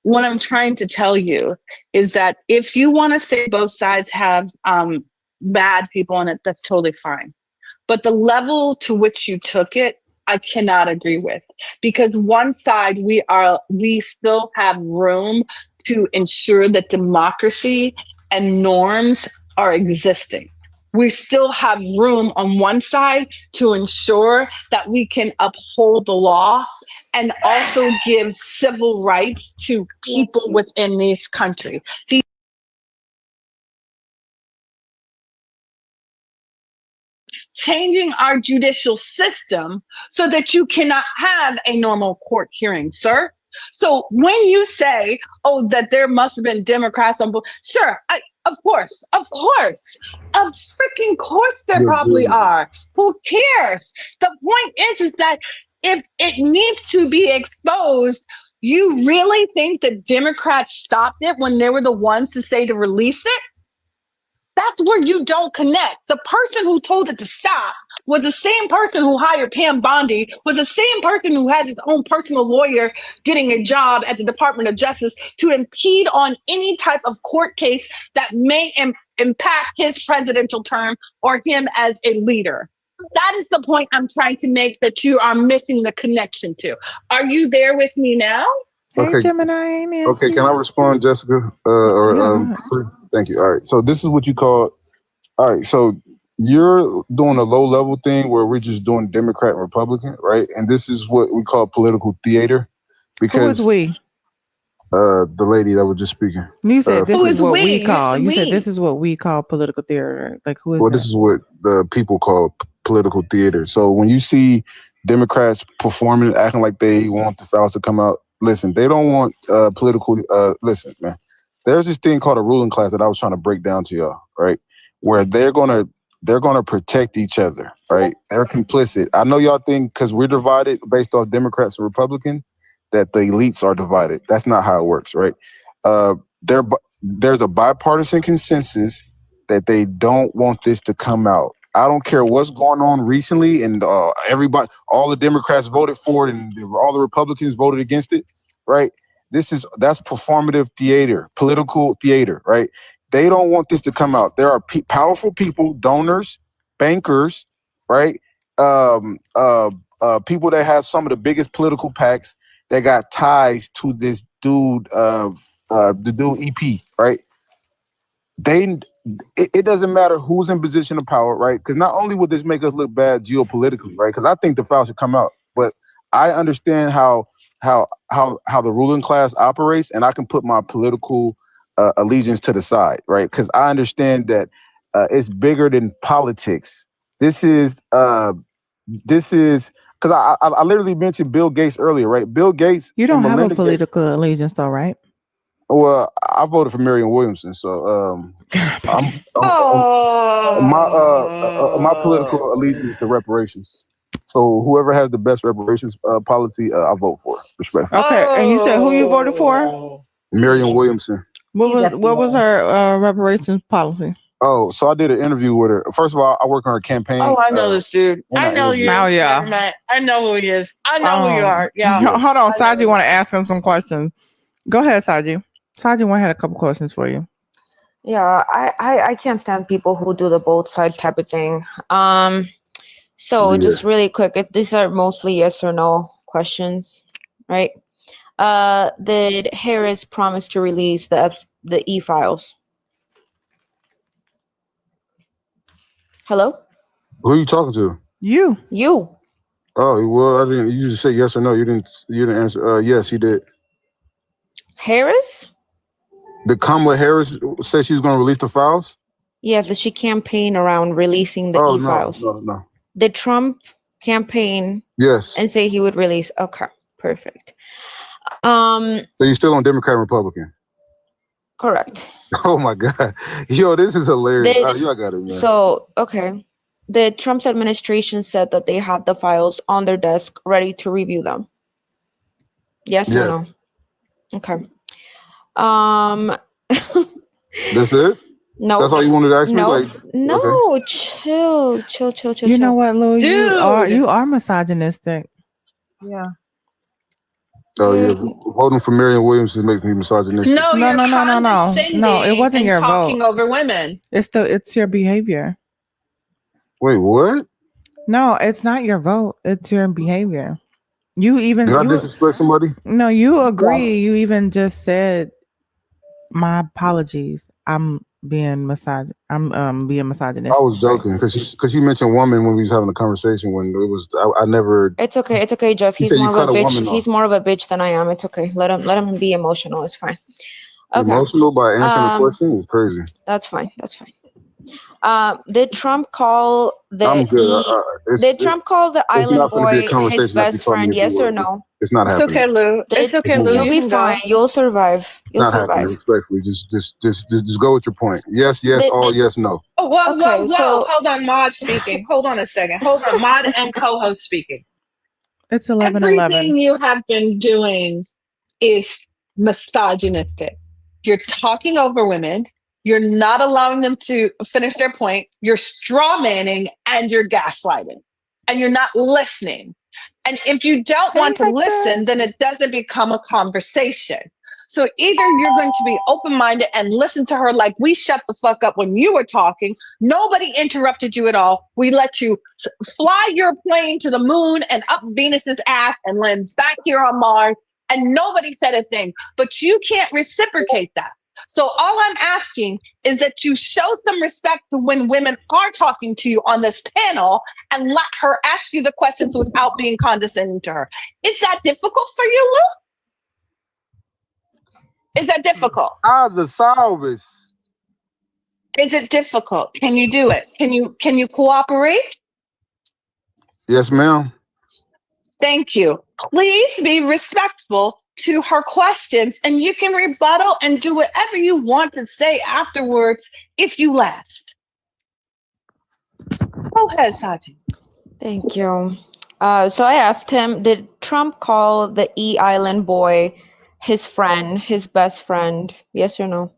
What I'm trying to tell you is that if you want to say both sides have bad people in it, that's totally fine. But the level to which you took it, I cannot agree with, because one side we still have room to ensure that democracy and norms are existing. We still have room on one side to ensure that we can uphold the law and also give civil rights to people within this country. Changing our judicial system so that you cannot have a normal court hearing, sir. So when you say, that there must have been Democrats on both, sure, of course, of freaking course there probably are. Who cares? The point is that if it needs to be exposed, You really think the Democrats stopped it when they were the ones to say to release it? That's where you don't connect. The person who told it to stop was the same person who hired Pam Bondi, was the same person who had his own personal lawyer getting a job at the Department of Justice to impede on any type of court case that may impact his presidential term or him as a leader. That is the point I'm trying to make that you are missing the connection to. Are you there with me now? Hey, Okay. Gemini. Nancy. Okay, can I respond, Jessica? Thank you. All right. So this is what you call. All right. So you're doing a low level thing where we're just doing Democrat and Republican, right? And this is what we call political theater. Because Who is we? The lady that was just speaking. You said this Who is is what we? we call. You You said said we. this is what we call political theater. Like who is Well, that? this is what the people call political theater. So when you see Democrats performing, acting like they want the files to come out, listen, they don't want political. Listen, man, there's this thing called a ruling class that I was trying to break down to y'all, right? Where they're gonna protect each other, right? They're complicit. I know y'all think because we're divided based off Democrats and Republicans that the elites are divided. That's not how it works, right? There's a bipartisan consensus that they don't want this to come out. I don't care what's going on recently, and everybody, all the Democrats voted for it, and all the Republicans voted against it, right? That's performative theater, political theater, right? They don't want this to come out. There are powerful people, donors, bankers, right? People that have some of the biggest political PACs that got ties to this dude, the dude EP, right? It doesn't matter who's in position of power, right? Because not only would this make us look bad geopolitically, right? Because I think the file should come out, but I understand how the ruling class operates, and I can put my political allegiance to the side, right? Because I understand that it's bigger than politics. This is because I literally mentioned Bill Gates earlier, right? Bill Gates. You don't and have a Melinda Gates. political allegiance, though, right? Well, I voted for Marianne Williamson, so my political allegiance is to reparations. So whoever has the best reparations policy, I vote for. Respectfully. Okay, and you said who you voted for? Marianne Williamson. What was her reparations policy? Oh, so I did an interview with her. First of all, I work on her campaign. Oh, I know this dude. and I know you. Now, yeah. Matt. I know who he is. I know who you are. Yeah. Hold on, Saji want to ask him some questions. Go ahead, Saji. Saji had a couple questions for you. Yeah, I can't stand people who do the both side type of thing. So just really quick, these are mostly yes or no questions, right? Did Harris promise to release the e-files? Hello? Who are you talking to? You. Oh, well, I didn't. You just said yes or no. You didn't answer. Yes, he did. Harris? Did Kamala Harris say she's going to release the files? Yes, did she campaign around releasing the e-files? No. Did Trump campaign Yes. and say he would release? Okay, perfect. So you're still on Democrat and Republican? Correct. Oh my God. Yo, this is hilarious. I got it, man. So, okay. The Trump administration said that they had the files on their desk ready to review them. Yes or no? Okay. That's it? No. That's all you wanted to ask me? No, okay. Chill. You know what, Lou? Dude. You are misogynistic. Yeah. Oh yeah, voting for Marianne Williamson makes me misogynistic. No. No, it wasn't your talking vote. over women. It's your behavior. Wait, what? No, it's not your vote. It's your behavior. You even Did I disrespect somebody? No, you agree. You even just said, "My apologies. I'm being misogynistic." I was joking because you mentioned woman when we was having a conversation when it was I never. It's okay, Jess. He's more of a bitch. He's more of a bitch than I am. It's okay. Let him be emotional. It's fine. Okay. Emotional by answering the question is crazy. That's fine. Did Trump call the I'm good. Did Trump call the island boy his best friend? Yes or no? It's not happening. It's okay, Lou. It's okay, Lou. You'll be fine. You'll survive. You'll not survive. Happening, respectfully. Just go with your point. Yes, all yes, no. Oh, whoa. So- Hold on, Mod speaking. Hold on a second. Hold on, Mod and co-host speaking. It's 11:11. Everything you have been doing is misogynistic. You're talking over women. You're not allowing them to finish their point. You're straw manning and you're gaslighting. And you're not listening. And if you don't want to listen, then it doesn't become a conversation. So either you're going to be open-minded and listen to her like we shut the fuck up when you were talking. Nobody interrupted you at all. We let you fly your plane to the moon and up Venus's ass and land back here on Mars. And nobody said a thing. But you can't reciprocate that. So all I'm asking is that you show some respect to when women are talking to you on this panel and let her ask you the questions without being condescending to her. Is that difficult for you, Lou? Is that difficult? As a service. Is it difficult? Can you do it? Can you cooperate? Yes, ma'am. Thank you. Please be respectful to her questions, and you can rebuttal and do whatever you want to say afterwards if you last. Go ahead, Saji. Thank you. So I asked him, did Trump call the E Island boy his friend, his best friend? Yes or no?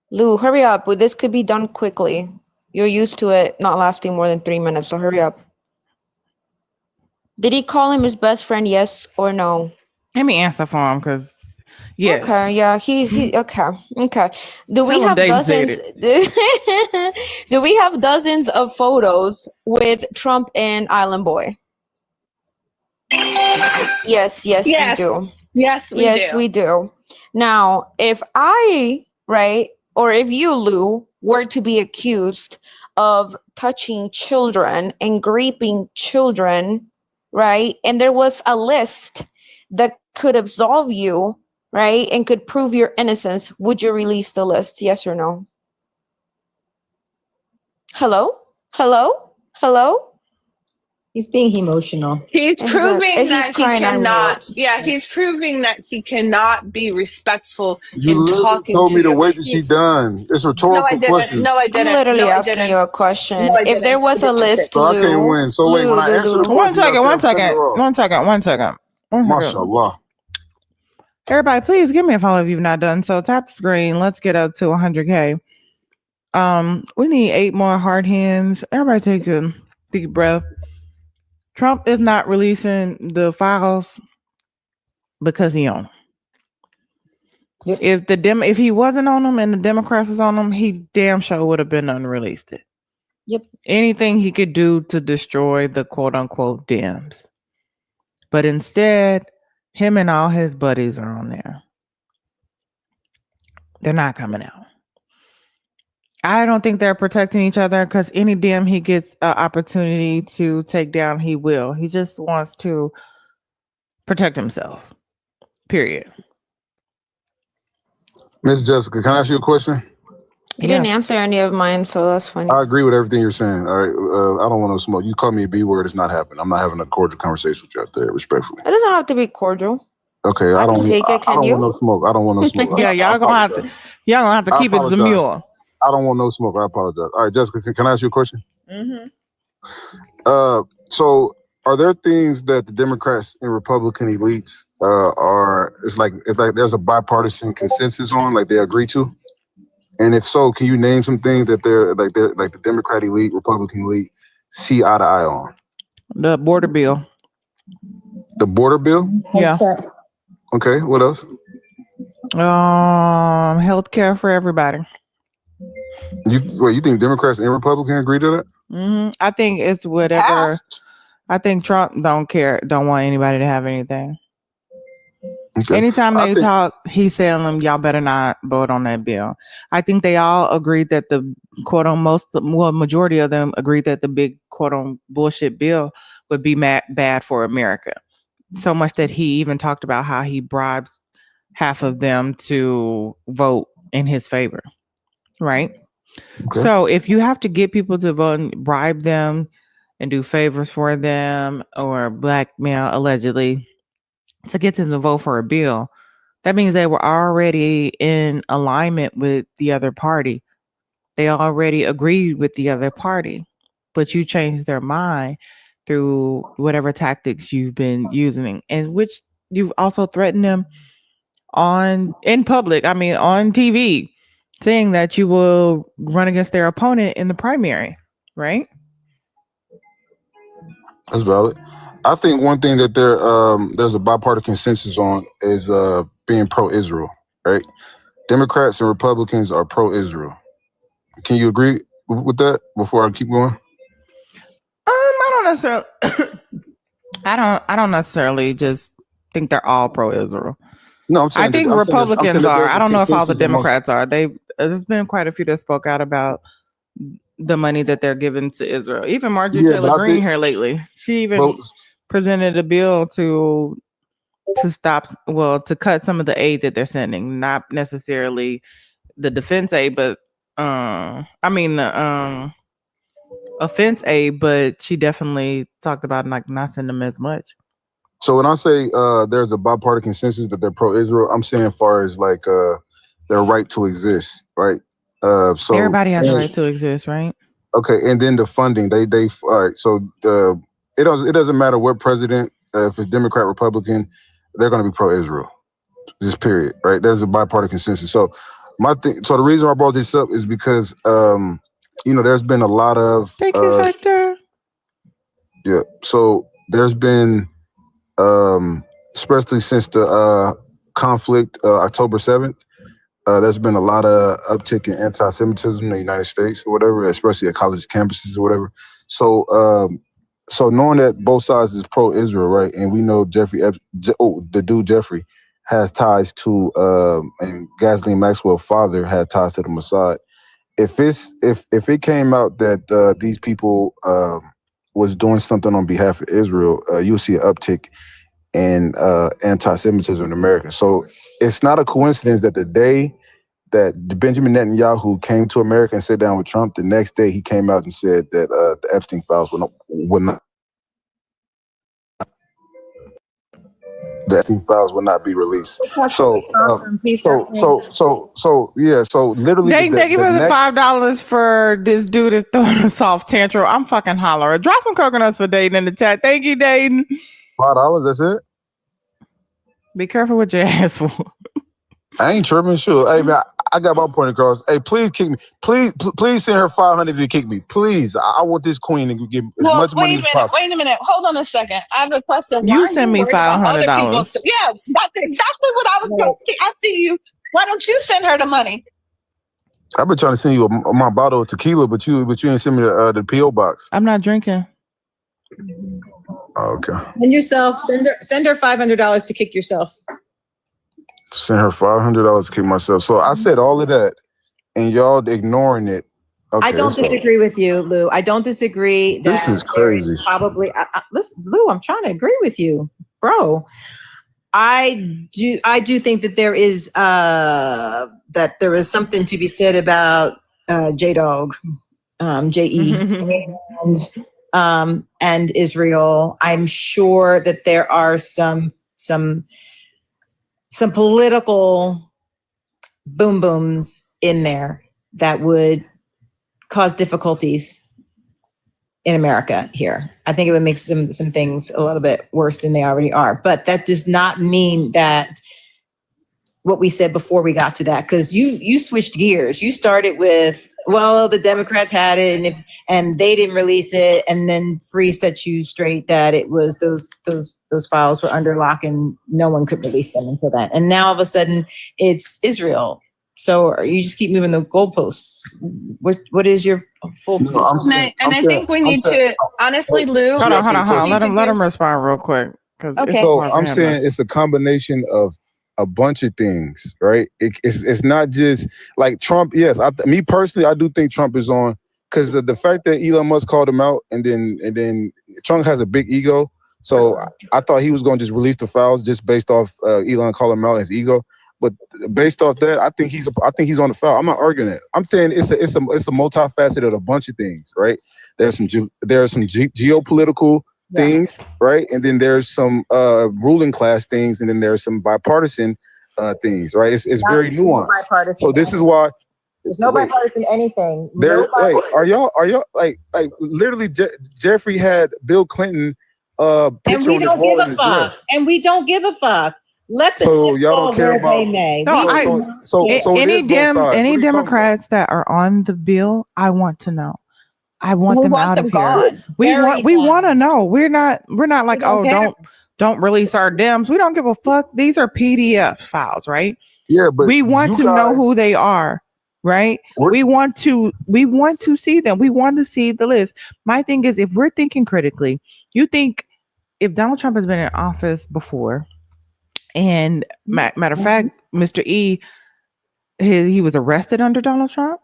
Lou, hurry up. This could be done quickly. You're used to it not lasting more than 3 minutes, so hurry up. Did he call him his best friend, yes or no? Let me answer for him, because yes. Okay, yeah, he okay. Okay. Do we Tell him have Dave said dozens do we have dozens of photos with Trump and Island Boy? Yes, Yes. we do. Yes, We do. Now, if I, right, or if you, Lou, were to be accused of touching children and raping children, right, and there was a list that could absolve you, right, and could prove your innocence, would you release the list? Yes or no? Hello? He's being emotional. He's Exactly. proving He's that he crying on cannot. mute. Yeah, he's proving that he cannot be respectful You in literally talking told to me to you. wait till she done. It's No, I rhetorical didn't. question. No, I I'm didn't. literally No, I asking didn't. you a question. No, I If didn't. there was I a didn't. list, So I can't Lou, win. So wait, when I answer the Lou. question, you gotta say I'm cutting her off. One second. Mashallah. Everybody, please give me a follow if you've not done so. Tap the screen. Let's get up to 100K. We need 8 more hard hands. Everybody take a deep breath. Trump is not releasing the files because he on them. Yep. If he wasn't on them and the Democrats was on them, he damn sure would have been unreleased it. Yep. Anything he could do to destroy the quote unquote Dems. But instead, him and all his buddies are on there. They're not coming out. I don't think they're protecting each other, because any Dem he gets an opportunity to take down, he will. He just wants to protect himself. Period. Miss Jessica, can I ask you a question? You didn't answer any of mine, so that's funny. I agree with everything you're saying. All right. I don't want no smoke. You call me a B word, it's not happening. I'm not having a cordial conversation with you out there, respectfully. It doesn't have to be cordial. Okay, I can take it. I Can don't you? want no smoke. I don't want no smoke. Yeah, y'all gonna have to keep it demure. I don't want no smoke. I apologize. All right, Jessica, can I ask you a question? Mm-hmm. So are there things that the Democrats and Republican elites it's like there's a bipartisan consensus on, like they agree to? And if so, can you name some things that they're like the Democrat elite, Republican elite see eye to eye on? The border bill. The border bill? Yeah. Okay, what else? Health care for everybody. You think Democrats and Republicans agree to that? Mm-hmm. I think it's whatever. I think Trump don't want anybody to have anything. Okay. Anytime they talk, he's telling them, y'all better not vote on that bill. I think they all agreed that the majority of them agreed that the big quote on bullshit bill would be bad for America. So much that he even talked about how he bribes half of them to vote in his favor. Right? Okay. So if you have to get people to vote and bribe them and do favors for them or blackmail allegedly to get them to vote for a bill, that means they were already in alignment with the other party. They already agreed with the other party, but you changed their mind through whatever tactics you've been using, and which you've also threatened them in public. I mean, on TV, saying that you will run against their opponent in the primary, right? That's valid. I think one thing that there's a bipartisan consensus on is being pro-Israel, right? Democrats and Republicans are pro-Israel. Can you agree with that before I keep going? I don't necessarily I don't necessarily just think they're all pro-Israel. No, I'm saying I think Republicans are. I don't know if all the Democrats are. There's been quite a few that spoke out about the money that they're giving to Israel. Even Marjorie Taylor Greene here lately, she even presented a bill to cut some of the aid that they're sending, not necessarily the defense aid, but offense aid, but she definitely talked about like not sending them as much. So when I say there's a bipartisan consensus that they're pro-Israel, I'm saying as far as like their right to exist, right? So everybody has a right to exist, right? Okay, and then the funding, they all right. So it doesn't matter what president, if it's Democrat, Republican, they're going to be pro-Israel, just period, right? There's a bipartisan consensus. So so the reason I brought this up is because there's been a lot of thank you, Hector. Yeah, so there's been especially since the conflict October 7th. There's been a lot of uptick in anti-Semitism in the United States or whatever, especially at college campuses or whatever. So, so knowing that both sides is pro-Israel, right? And we know the dude Jeffrey has ties to, and Ghislaine Maxwell's father had ties to the Mossad. If it came out that these people was doing something on behalf of Israel, you'll see an uptick in anti-Semitism in America. So it's not a coincidence that the day that Benjamin Netanyahu came to America and sat down with Trump, the next day he came out and said that the Epstein files would not be released. So literally, thank you for the $5 for this dude that's throwing a soft tantrum. I'm fucking hollering. Drop some coconuts for Dayton in the chat. Thank you, Dayton. $5, that's it. Be careful with your ass. I ain't tripping, sure. Hey man, I got my point across. Hey, please kick me. Please send her $500 to kick me. Please, I want this queen to give as much money as possible. Wait a minute. Hold on a second. I have a question. You send me $500. Yeah, that's exactly what I was going to ask you. Why don't you send her the money? I've been trying to send you my bottle of tequila, but you ain't send me the PO box. I'm not drinking. Oh, okay. And yourself, send her $500 to kick yourself. Send her $500 to kick myself. So I said all of that, and y'all ignoring it. Okay, I don't disagree with you, Lou. I don't disagree. This is crazy. Probably, listen, Lou. I'm trying to agree with you, bro. I do think that there is something to be said about J-Dog, J-E, and Israel. I'm sure that there are some political boom booms in there that would cause difficulties in America here. I think it would make some things a little bit worse than they already are. But that does not mean that what we said before we got to that, because you switched gears. You started with, well, the Democrats had it and they didn't release it, and then Free set you straight that it was those files were under lock and no one could release them until then. And now all of a sudden it's Israel. So you just keep moving the goalposts. What is your full position? I think we need to honestly, Lou. Hold on. Let him respond real quick. Okay. So I'm saying it's a combination of a bunch of things, right? It's not just like Trump. Yes, me personally, I do think Trump is on, because the fact that Elon Musk called him out, and then Trump has a big ego. So I thought he was going to just release the files just based off Elon calling him out his ego. But based off that, I think he's on the foul. I'm not arguing it. I'm saying it's a multifaceted of a bunch of things, right? There are some geopolitical things, right? And then there's some ruling class things, and then there's some bipartisan things, right? It's very nuanced. So this is why There's no bipartisan anything. There, Nobody. wait, are y'all like literally Jeffrey had Bill Clinton And picture we on his don't wall give in a his fuck. dress. And we don't give a fuck. Let the So chips y'all fall don't care where about they may. No, any any Democrats that are on the bill, I want to know. I want We them want out them of here. gone. We Bury want to them. know. We're not like, don't oh, care. don't release our Dems. We don't give a fuck. These are PDF files, right? Yeah, but We want you to know guys- who they are, right? We want to see them. We want to see the list. My thing is, if we're thinking critically, you think if Donald Trump has been in office before, and matter of fact, Mr. E, he was arrested under Donald Trump.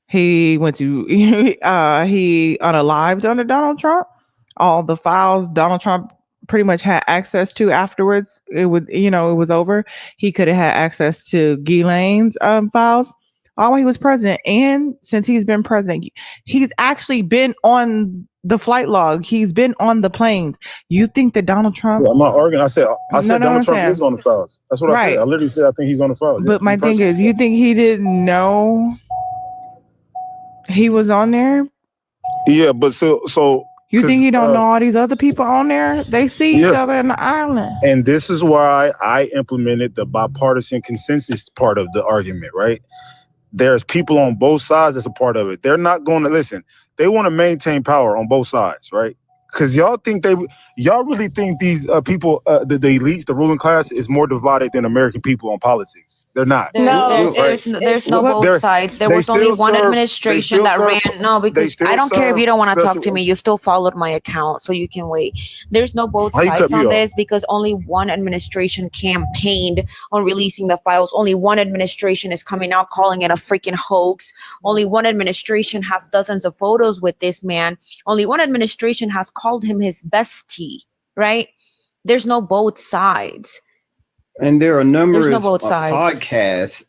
He went to he unalived under Donald Trump. All the files Donald Trump pretty much had access to afterwards, it was over. He could have had access to Ghislaine's files all while he was president. And since he's been president, he's actually been on the flight log. He's been on the planes. You think that Donald Trump? I'm not arguing. I said Donald Trump saying. is on the files. That's what I Right. said. I literally said I think he's on the files. But my thing is, you think he didn't know he was on there? Yeah, but so you think he don't know all these other people on there? They see each other in the island. And this is why I implemented the bipartisan consensus part of the argument, right? There's people on both sides that's a part of it. They're not going to listen. They want to maintain power on both sides, right? Because y'all really think these people, the elites, the ruling class, is more divided than American people on politics. They're not. There's no both sides. There was only one administration that ran. No, because I don't care if you don't want to talk to me. You still followed my account, so you can wait. There's no both sides on this because only one administration campaigned on releasing the files. Only one administration is coming out calling it a freaking hoax. Only one administration has dozens of photos with this man. Only one administration has called him his bestie, right? There's no both sides. And there are numerous podcasts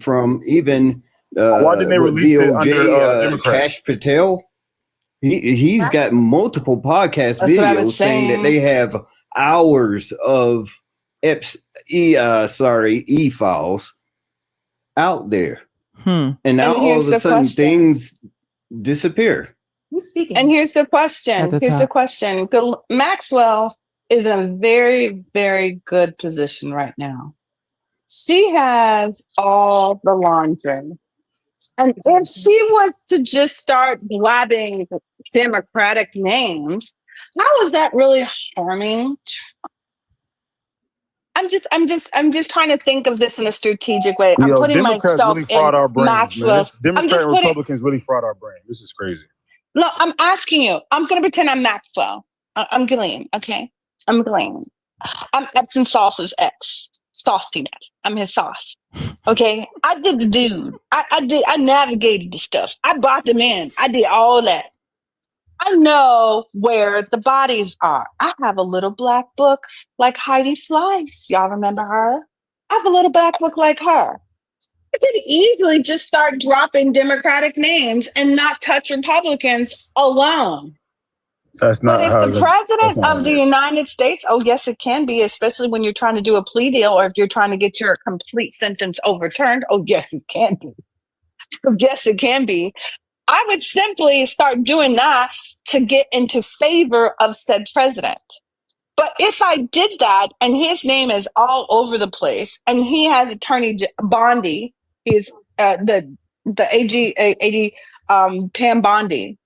from even why didn't they release it under Kash Patel. He's got multiple podcast videos saying that they have hours of e-files out there. And now all of a sudden things disappear. Who's speaking? And here's the question. Maxwell is in a very, very good position right now. She has all the laundry. And if she was to just start blabbing Democratic names, how is that really harming? I'm just trying to think of this in a strategic way. I'm putting Democrats myself really fraud our in brains, Maxwell's. Democrat and Republicans really fraud our brain. This is crazy. No, I'm asking you. I'm going to pretend I'm Maxwell. I'm Ghislaine, okay? I'm Ghislaine. I'm Epsom Sauce's ex. Sauciness. I'm his sauce. Okay? I did the dude. I navigated the stuff. I brought them in. I did all that. I know where the bodies are. I have a little black book like Heidi Fleiss. Y'all remember her? I have a little black book like her. I could easily just start dropping Democratic names and not touch Republicans alone. That's not. But if the president of the United States, oh yes, it can be, especially when you're trying to do a plea deal or if you're trying to get your complete sentence overturned. Oh yes, it can be. Oh yes, it can be. I would simply start doing that to get into favor of said president. But if I did that and his name is all over the place and he has attorney Bondi, he's the AG Pam Bondi,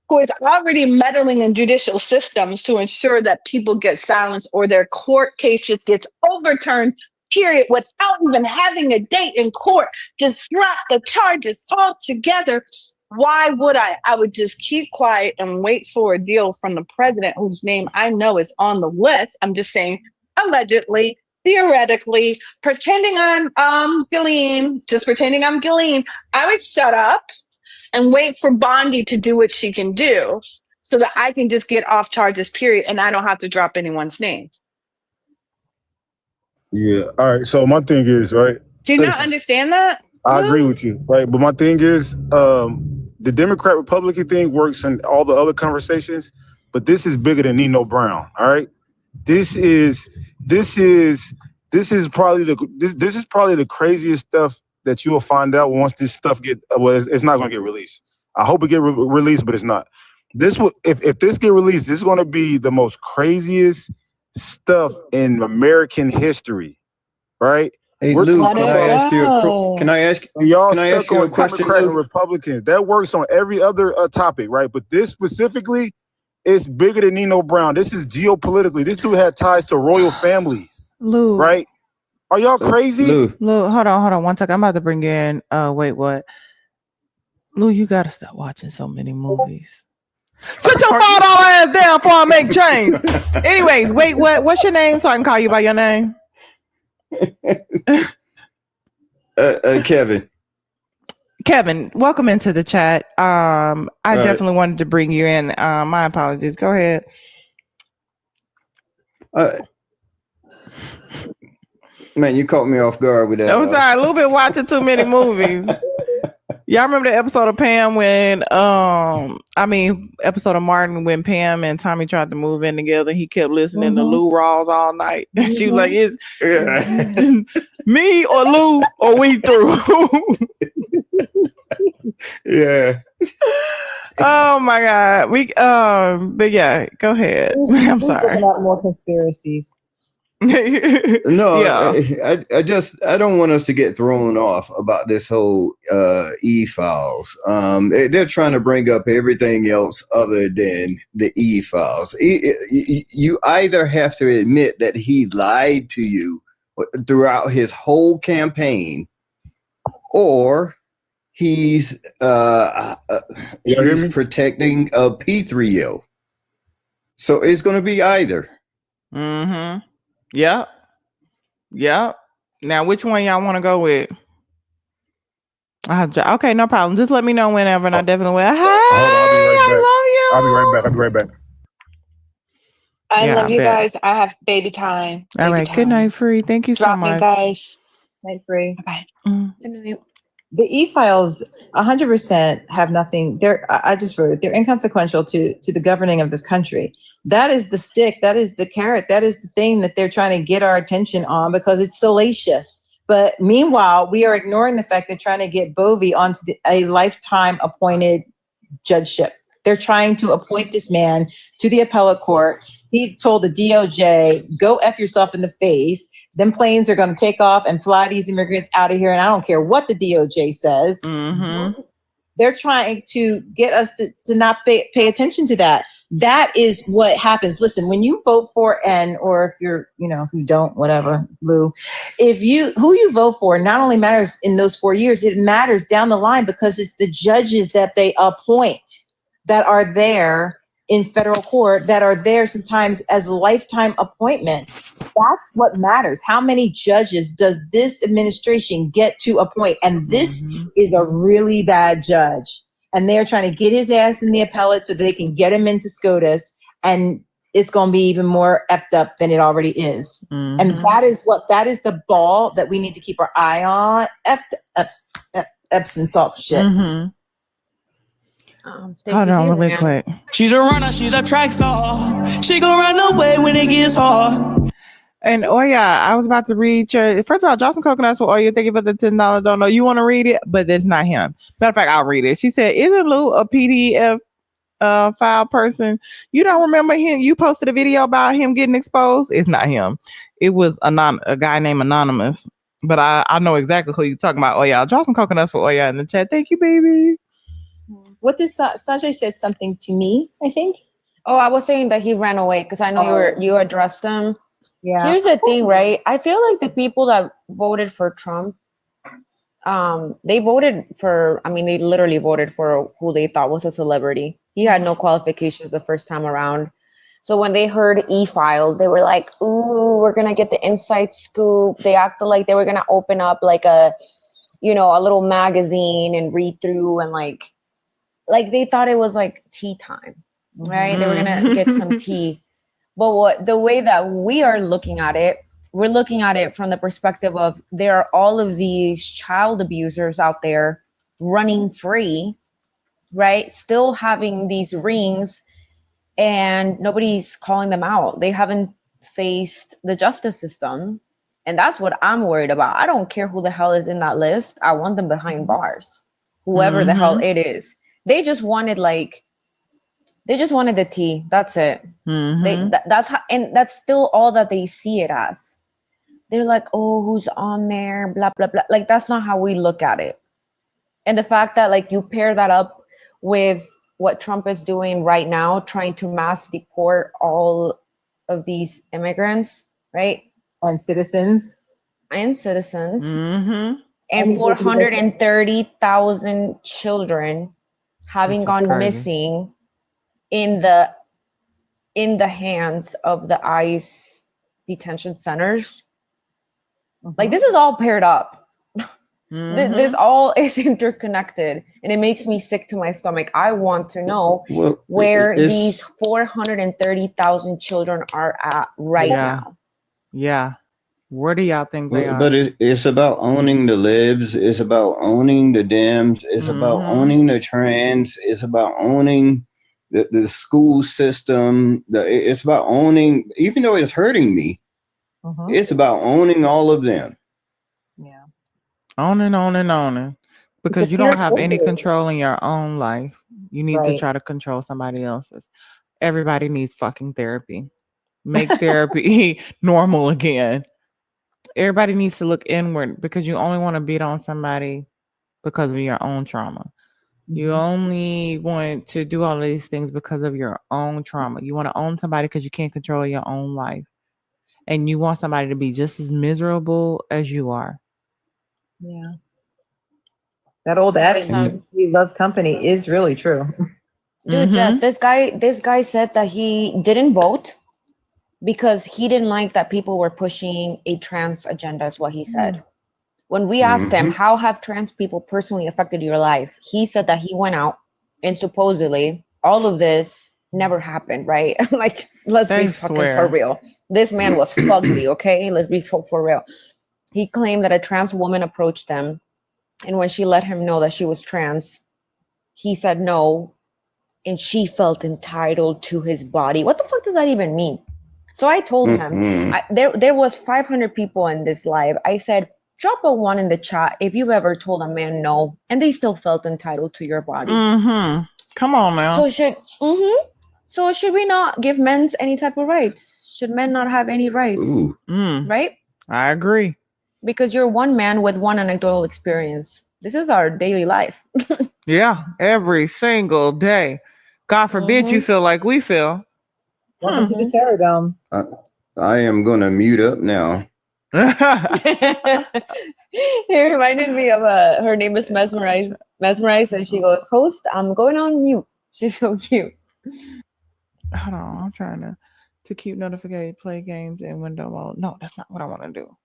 who is already meddling in judicial systems to ensure that people get silenced or their court cases gets overturned, period, without even having a date in court, just drop the charges altogether. Why would I? I would just keep quiet and wait for a deal from the president whose name I know is on the list. I'm just saying, allegedly, theoretically, pretending I'm Ghislaine, just pretending I'm Ghislaine. I would shut up and wait for Bondi to do what she can do so that I can just get off charges, period, and I don't have to drop anyone's name. Yeah. All right. So my thing is, right. Do you not understand that? I agree with you, right? But my thing is, the Democrat-Republican thing works in all the other conversations, but this is bigger than Nino Brown. All right. This is probably the craziest stuff that you will find out once this stuff it's not going to get released. I hope it get released, but it's not. This will, if this get released, this is going to be the most craziest stuff in American history, right? Hey, We're Lou, talking can I ask you y'all can I ask stuck you a on question, Democrat and Lou? Republicans. That works on every other topic, right? But this specifically is bigger than Nino Brown. This is geopolitically. This dude had ties to royal families, Lou, right? Are y'all crazy? Lou, hold on 1 second. I'm about to bring you in. Wait, what? Lou, you gotta stop watching so many movies. Sit your $5 ass down before I make change. Anyways, wait, what's your name so I can call you by your name? Kevin. Kevin, welcome into the chat. I definitely wanted to bring you in. My apologies. Go ahead. Man, you caught me off guard with that. I'm sorry, a little bit watching too many movies. Y'all remember the episode of Pam when episode of Martin when Pam and Tommy tried to move in together. He kept listening to Lou Rawls all night. She was like, "It's me or Lou or we through." Yeah. Oh my God. But yeah, go ahead. I'm sorry. Looking up more conspiracies. No, Yeah. I don't want us to get thrown off about this whole e-files. They're trying to bring up everything else other than the e-files. You either have to admit that he lied to you throughout his whole campaign, or he's protecting a P3O. So it's going to be either. Mm-hmm. Yep. Now, which one y'all want to go with? Okay, no problem. Just let me know whenever, and I definitely will. Hey, I'll be right back. I love you guys. I have baby time. All right. Good night, Free. Thank you so much. Drop me, guys. Night, Free. Bye. The e-files 100% have nothing. I just wrote it. They're inconsequential to the governing of this country. That is the stick. That is the carrot. That is the thing that they're trying to get our attention on because it's salacious. But meanwhile, we are ignoring the fact they're trying to get Bovee onto a lifetime appointed judgeship. They're trying to appoint this man to the appellate court. He told the DOJ, go F yourself in the face. Them planes are going to take off and fly these immigrants out of here. And I don't care what the DOJ says. Mm-hmm. They're trying to get us to not pay attention to that. That is what happens. Listen, when you vote for or if you're, if you don't, whatever, Lou, who you vote for not only matters in those 4 years, it matters down the line because it's the judges that they appoint that are there in federal court, that are there sometimes as lifetime appointments. That's what matters. How many judges does this administration get to appoint? And this is a really bad judge. And they're trying to get his ass in the appellate so they can get him into SCOTUS. And it's going to be even more effed up than it already is. Mm-hmm. And that is the ball that we need to keep our eye on. Epsom salt shit. Mm-hmm. Hold on really quick. She's a runner, she's a track star. She gon' run away when it gets hard. And Oya, I was about to read your first of all, Johnson Coconuts for Oya. Thank you for the $10 don't know. You want to read it, but it's not him. Matter of fact, I'll read it. She said, "Isn't Lou a PDF file person? You don't remember him? You posted a video about him getting exposed. It's not him. It was a guy named Anonymous. But I know exactly who you're talking about. Oya, Johnson Coconuts for Oya in the chat. Thank you, baby." What did Sanjay said something to me, I think? Oh, I was saying that he ran away because I know you addressed him. Yeah. Here's the thing, right? I feel like the people that voted for Trump, they literally voted for who they thought was a celebrity. He had no qualifications the first time around. So when they heard e-files, they were like, ooh, we're going to get the inside scoop. They acted like they were going to open up like a little magazine and read through and like they thought it was like tea time, right? Mm-hmm. They were going to get some tea. But the way that we are looking at it, we're looking at it from the perspective of there are all of these child abusers out there running free, right? Still having these rings and nobody's calling them out. They haven't faced the justice system. And that's what I'm worried about. I don't care who the hell is in that list. I want them behind bars. Whoever the hell it is. They just wanted the tea. That's it. That's how, and that's still all that they see it as. They're like, oh, who's on there? Blah, blah, blah. Like, that's not how we look at it. And the fact that, like, you pair that up with what Trump is doing right now, trying to mass deport all of these immigrants, right? And citizens. And 430,000 children having gone missing in the hands of the ICE detention centers. Like, this is all paired up. This all is interconnected, and it makes me sick to my stomach. I want to know where these 430,000 children are at right now. Yeah. Where do y'all think they are? But it's about owning the libs. It's about owning the Dems. It's about owning the trans. It's about owning the school system. It's about owning, even though it's hurting me, it's about owning all of them. Yeah. Owning. Because you don't have any control in your own life. You need to try to control somebody else's. Everybody needs fucking therapy. Make therapy normal again. Everybody needs to look inward, because you only want to beat on somebody because of your own trauma. You only want to do all of these things because of your own trauma. You want to own somebody because you can't control your own life. And you want somebody to be just as miserable as you are. Yeah. That old adage, he loves company, is really true. Dude, Jess, this guy said that he didn't vote because he didn't like that people were pushing a trans agenda, is what he said. When we asked him, how have trans people personally affected your life? He said that he went out and supposedly all of this never happened, right? Like, let's be fucking for real. This man was fugly, okay? Let's be for real. He claimed that a trans woman approached them, and when she let him know that she was trans, he said no, and she felt entitled to his body. What the fuck does that even mean? So I told him, there was 500 people in this live. I said, drop a 1 in the chat if you've ever told a man no, and they still felt entitled to your body. Come on now. So should we not give men any type of rights? Should men not have any rights? Right? I agree. Because you're one man with one anecdotal experience. This is our daily life. Yeah, every single day. God forbid you feel like we feel. Welcome to the Terror Dome. I am going to mute up now. It reminded me of her name is Mesmerized, and she goes, host, I'm going on mute. She's so cute. Hold on, I'm trying to keep notification, play games in window mode. No, that's not what I want to do.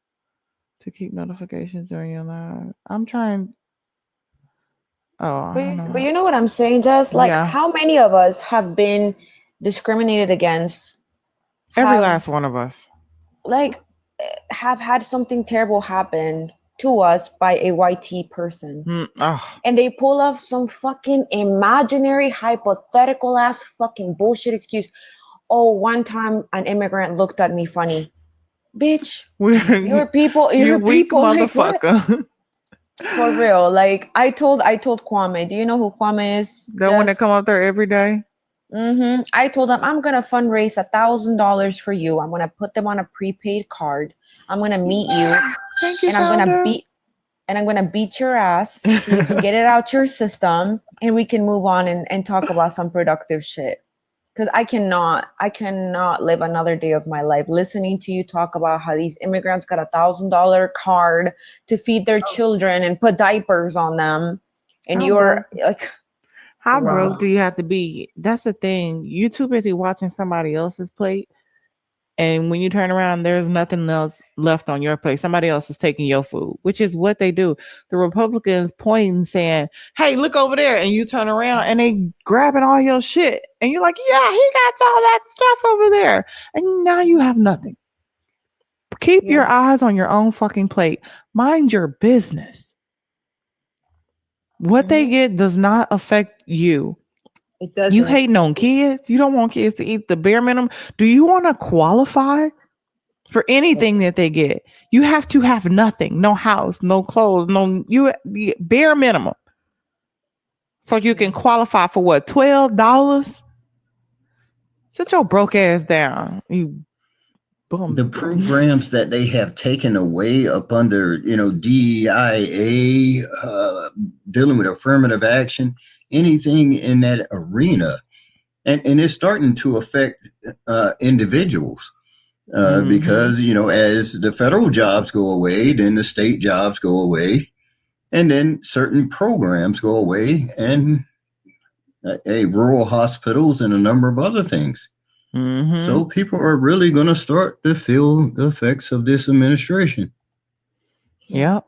To keep notifications during your live. I'm trying. But you know what I'm saying, Jess? Like, how many of us have been discriminated against? Every last one of us. Like, have had something terrible happen to us by a YT person. And they pull off some fucking imaginary, hypothetical ass fucking bullshit excuse. Oh, one time an immigrant looked at me funny. Bitch, you're people, weak motherfucker. Like, for real. Like, I told Kwame, do you know who Kwame is? The one that come up there every day? I told them, I'm gonna fundraise $1,000 for you. I'm gonna put them on a prepaid card. I'm gonna meet you. Thank you, and I'm gonna beat your ass so you can get it out your system, and we can move on and talk about some productive shit. Because I cannot live another day of my life listening to you talk about how these immigrants got $1,000 card to feed their children and put diapers on them, and you're like, how broke do you have to be? That's the thing. You too busy watching somebody else's plate, and when you turn around, there's nothing else left on your plate. Somebody else is taking your food, which is what they do. The Republicans pointing, saying, "Hey, look over there," and you turn around and they grabbing all your shit, and you're like, "Yeah, he got all that stuff over there," and now you have nothing. Keep your eyes on your own fucking plate. Mind your business. What they get does not affect you. It doesn't. You hating on kids? You don't want kids to eat the bare minimum? Do you want to qualify for anything that they get. You have to have nothing, no house, no clothes, bare minimum. So you can qualify for what, $12? Sit your broke ass down. The programs that they have taken away up under, DEIA, dealing with affirmative action, anything in that arena. And it's starting to affect individuals because, as the federal jobs go away, then the state jobs go away, and then certain programs go away, and rural hospitals and a number of other things. So people are really going to start to feel the effects of this administration. Yeah.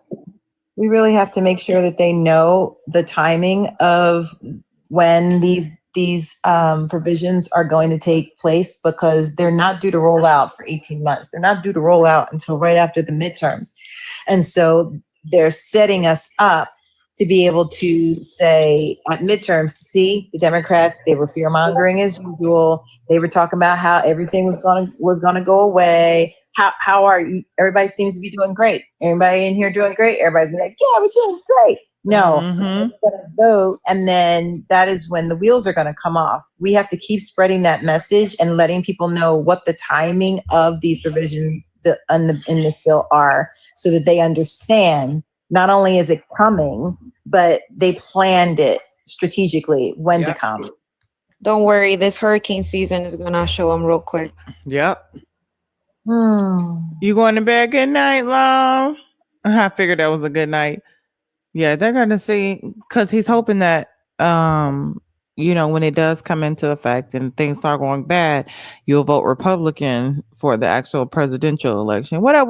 We really have to make sure that they know the timing of when these provisions are going to take place, because they're not due to roll out for 18 months. They're not due to roll out until right after the midterms. And so they're setting us up to be able to say at midterms, see, the Democrats, they were fear-mongering as usual. They were talking about how everything was gonna go away. How are you? Everybody seems to be doing great. Everybody in here doing great. Everybody's gonna be like, yeah, we're doing great. No, we're gonna vote, and then that is when the wheels are gonna come off. We have to keep spreading that message and letting people know what the timing of these provisions in this bill are, so that they understand. Not only is it coming, but they planned it strategically when to come. Don't worry, this hurricane season is gonna show them real quick. Yep. You going to bed? Good night, Long. I figured that was a good night. Yeah, they're gonna see, because he's hoping that when it does come into effect and things start going bad, you'll vote Republican for the actual presidential election. What up?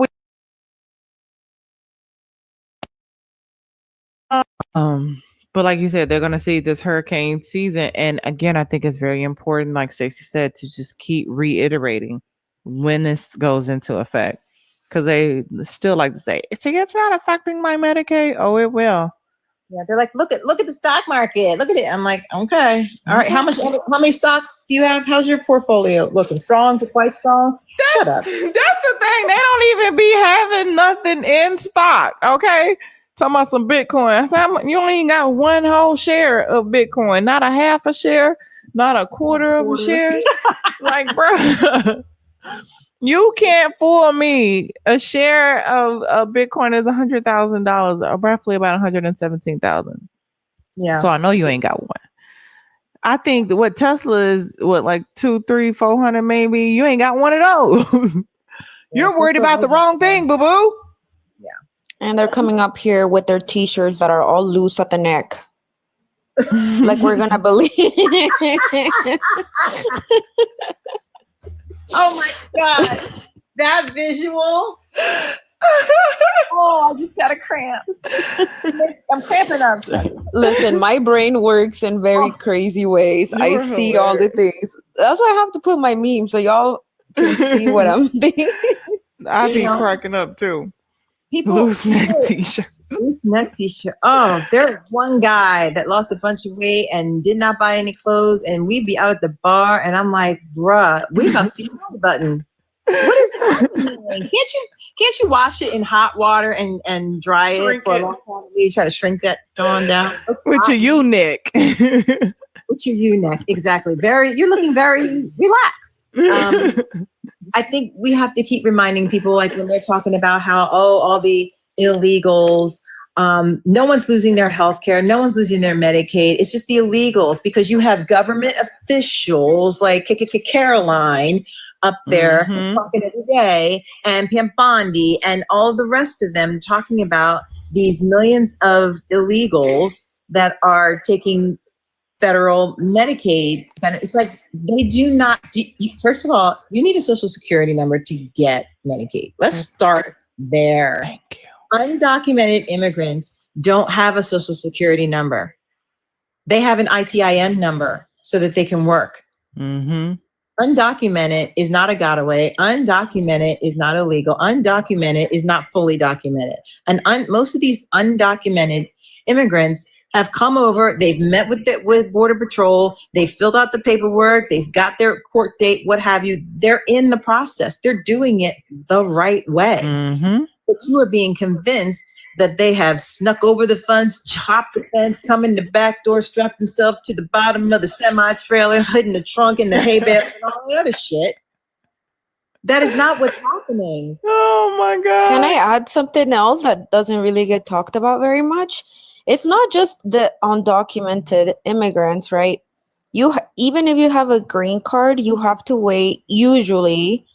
But like you said, they're going to see this hurricane season. And again, I think it's very important, like Stacey said, to just keep reiterating when this goes into effect. Because they still like to say, see, it's not affecting my Medicaid. Oh, it will. Yeah, they're like, look at the stock market. Look at it. I'm like, okay. All right. How many stocks do you have? How's your portfolio looking? Strong to quite strong? Shut up. That's the thing. They don't even be having nothing in stock. Okay. Talking about some Bitcoin. You only got one whole share of Bitcoin, not a half a share, not a quarter of a share. Like, bro, you can't fool me. A share of Bitcoin is $100,000, or roughly about 117,000. Yeah. So I know you ain't got one. I think that what Tesla is, like 200, 300, 400, maybe. You ain't got one of those. You're worried about the wrong thing, boo boo. And they're coming up here with their t-shirts that are all loose at the neck. Like we're gonna believe. Oh my God. That visual. Oh, I just got a cramp. I'm cramping up. Listen, my brain works in very crazy ways. I see all the things. That's why I have to put my meme so y'all can see what I'm thinking. I be cracking up too. People loose neck t-shirt. Loose neck t-shirt. Oh, there's one guy that lost a bunch of weight and did not buy any clothes, and we'd be out at the bar, and I'm like, bruh, we got see the button. What is happening? Can't you wash it in hot water and dry it for a long time? You try to shrink that on down with your U-neck. With your U-neck, exactly. You're looking very relaxed. I think we have to keep reminding people, like when they're talking about how, all the illegals, no one's losing their health care, no one's losing their Medicaid. It's just the illegals, because you have government officials like Caroline up there talking every day, and Pam Bondi and all of the rest of them talking about these millions of illegals that are taking federal Medicaid. It's like they do not. First of all, you need a Social Security number to get Medicaid. Let's start there. Thank you. Undocumented immigrants don't have a Social Security number. They have an ITIN number so that they can work. Undocumented is not a gotaway. Undocumented is not illegal. Undocumented is not fully documented. And most of these undocumented immigrants have come over. They've met with Border Patrol. They filled out the paperwork. They've got their court date, what have you. They're in the process. They're doing it the right way. Mm-hmm. But you are being convinced that they have snuck over the funds, chopped the fence, come in the back door, strapped themselves to the bottom of the semi-trailer, hidden the trunk in the hay bale, and all the other shit. That is not what's happening. Oh my God. Can I add something else that doesn't really get talked about very much? It's not just the undocumented immigrants, right? Even if you have a green card, you have to wait usually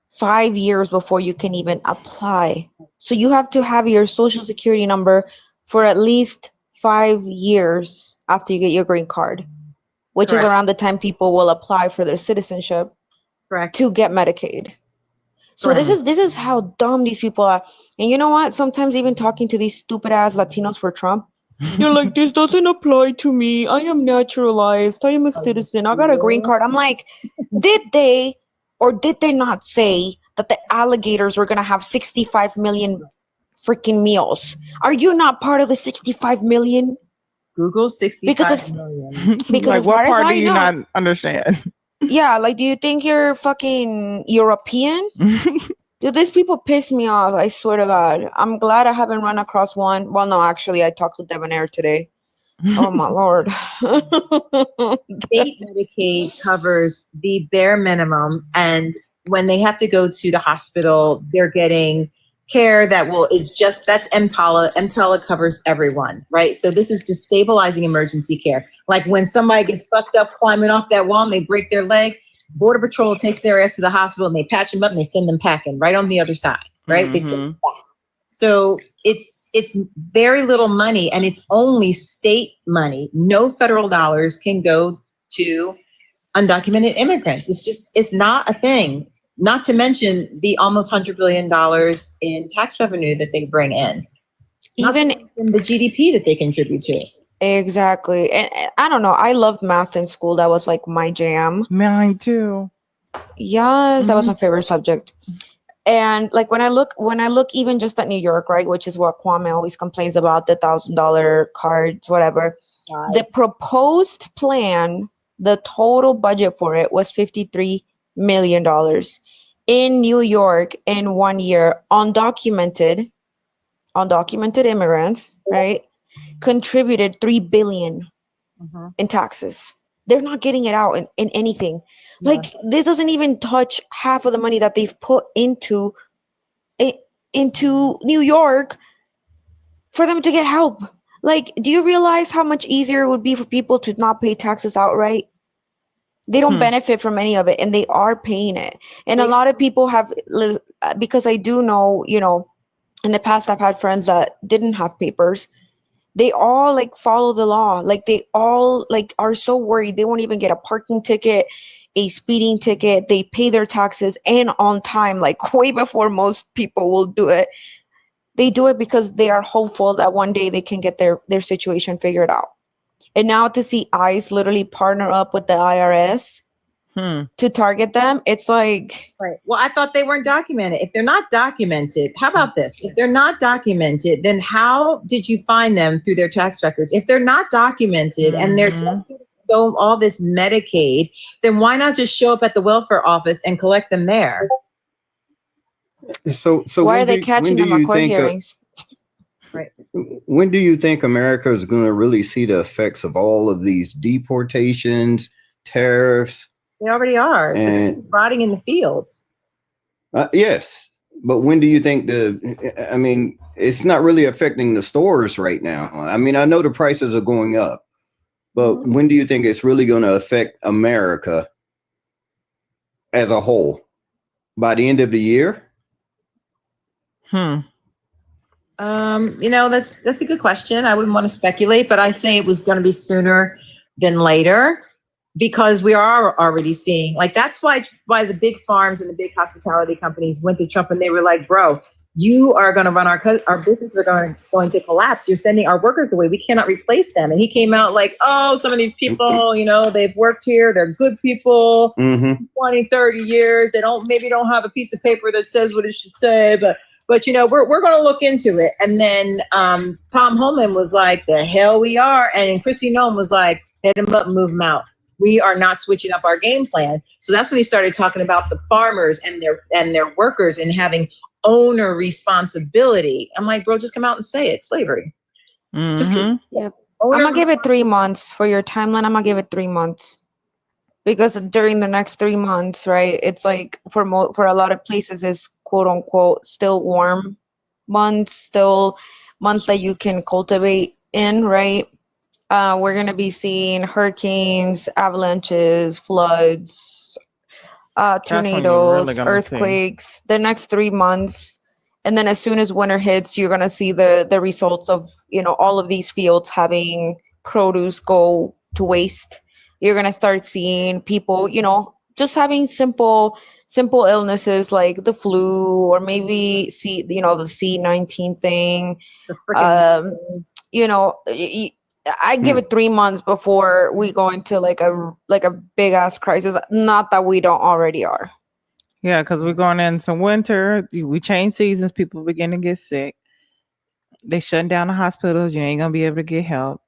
5 years before you can even apply. So you have to have your social security number for at least 5 years after you get your green card, which Correct. is around the time people will apply for their citizenship. Correct. To get Medicaid. So Correct. this is how dumb these people are. And you know what? Sometimes even talking to these stupid ass Latinos for Trump, you're like, this doesn't apply to me. I am naturalized. I am a citizen. I got a green card. I'm like, did they or did they not say that the alligators were gonna have 65 million freaking meals? Are you not part of the 65 million? Google 65 million. Because like, as what far as part I do you know- not understand? Yeah, like, do you think you're fucking European? Dude, these people piss me off. I swear to God. I'm glad I haven't run across one. Well, no, actually, I talked to Debonair today. Oh, my Lord. State Medicaid covers the bare minimum. And when they have to go to the hospital, they're getting care that's EMTALA. EMTALA covers everyone, right? So this is just stabilizing emergency care. Like when somebody gets fucked up climbing off that wall and they break their leg, Border Patrol takes their ass to the hospital and they patch them up and they send them packing right on the other side, right? They send them back. So it's very little money and it's only state money. No federal dollars can go to undocumented immigrants. It's not a thing. Not to mention the almost $100 billion in tax revenue that they bring in. Even in the GDP that they contribute to. Exactly. And I don't know. I loved math in school. That was like my jam. Mine too. Yes, that was my favorite subject. And like when I look even just at New York, right, which is what Kwame always complains about, the $1,000 cards, whatever. Nice. The proposed plan, the total budget for it was $53 million in New York in 1 year. Undocumented immigrants, right, contributed $3 billion in taxes. They're not getting it out in anything. Yeah. Like this doesn't even touch half of the money that they've put into New York for them to get help. Like, do you realize how much easier it would be for people to not pay taxes outright? They don't benefit from any of it, and they are paying it. And a lot of people have, because I do know, you know, in the past I've had friends that didn't have papers. They all like follow the law. Like they all like are so worried they won't even get a parking ticket, a speeding ticket. They pay their taxes and on time, like way before most people will do it. They do it because they are hopeful that one day they can get their situation figured out. And now to see ICE literally partner up with the IRS to target them, it's like... Right. Well, I thought they weren't documented. If they're not documented, how about this? If they're not documented, then how did you find them through their tax records? If they're not documented and they're just getting all this Medicaid, then why not just show up at the welfare office and collect them there? So why are they catching them at court hearings? Right. When do you think America is going to really see the effects of all of these deportations, tariffs? They already are. And they're rotting in the fields. Yes. But when do you think I mean, it's not really affecting the stores right now. I mean, I know the prices are going up, but when do you think it's really going to affect America as a whole? By the end of the year? You know, that's a good question. I wouldn't want to speculate, but I say it was going to be sooner than later because we are already seeing, like, that's why the big farms and the big hospitality companies went to Trump and they were like, bro, you are going to run our businesses are going to collapse. You're sending our workers away. We cannot replace them. And he came out like, oh, some of these people, you know, they've worked here. They're good people, 20, 30 years. They maybe don't have a piece of paper that says what it should say, but But we're going to look into it. And then Tom Holman was like, "The hell we are," and Christy Noem was like, "Hit him up, move him out. We are not switching up our game plan." So that's when he started talking about the farmers and their workers and having owner responsibility. I'm like, bro, just come out and say it. Slavery. Yep. I'm gonna give it 3 months for your timeline. I'm gonna give it 3 months because during the next 3 months, right? It's like for a lot of places, is quote unquote still warm months, still months that you can cultivate in, right? We're gonna be seeing hurricanes, avalanches, floods, tornadoes, earthquakes. The next 3 months. And then as soon as winter hits, you're going to see the results of, all of these fields having produce go to waste. You're going to start seeing people, just having simple illnesses like the flu or maybe the C-19 thing. I give it 3 months before we go into like a big ass crisis. Not that we don't already are. Yeah, because we're going into winter. We change seasons. People begin to get sick. They shutting down the hospitals. You ain't gonna be able to get help.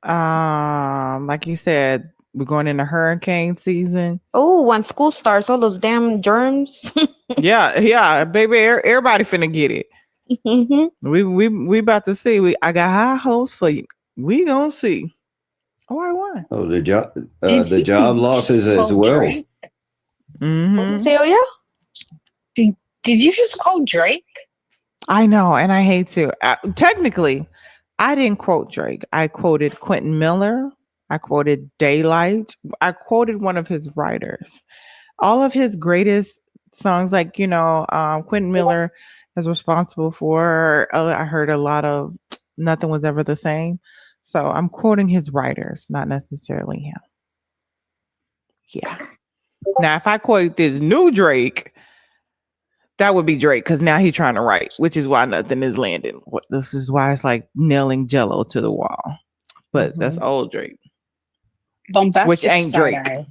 Like you said, we're going into hurricane season. Oh, when school starts, all those damn germs. yeah, baby. Everybody finna get it. Mm-hmm. We about to see. I got high hopes for you. We gonna see. Oh, I won. Oh, the job losses as well. Mm-hmm. Say, oh yeah. Did you just call Drake? I know, and I hate to. Technically, I didn't quote Drake. I quoted Quentin Miller. I quoted Daylight. I quoted one of his writers. All of his greatest songs, like Quentin Miller is responsible for. I heard a lot of Nothing Was Ever the Same. So I'm quoting his writers, not necessarily him. Yeah. Now, if I quote this new Drake, that would be Drake because now he's trying to write, which is why nothing is landing. This is why it's like nailing Jello to the wall. But that's old Drake, Bombastic which ain't Drake. Side-Eye.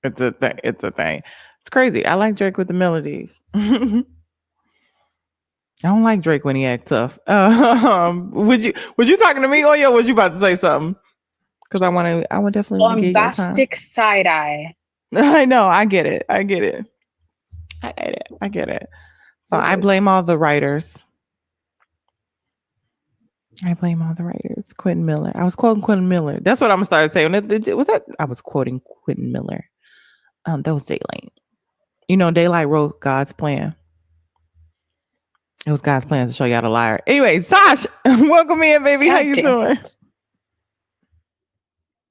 It's a thing. It's crazy. I like Drake with the melodies. I don't like Drake when he act tough. Was you talking to me, or was you about to say something? Because I would definitely want to get your time. Bombastic Side-Eye. I know. I get it. So I blame all the writers. Quentin Miller. I was quoting Quentin Miller. That's what I'm gonna start saying. Was that? I was quoting Quentin Miller. That was Daylight. Daylight wrote God's plan. It was God's plan to show y'all the liar. Anyway, Sash, welcome in, baby. How you doing?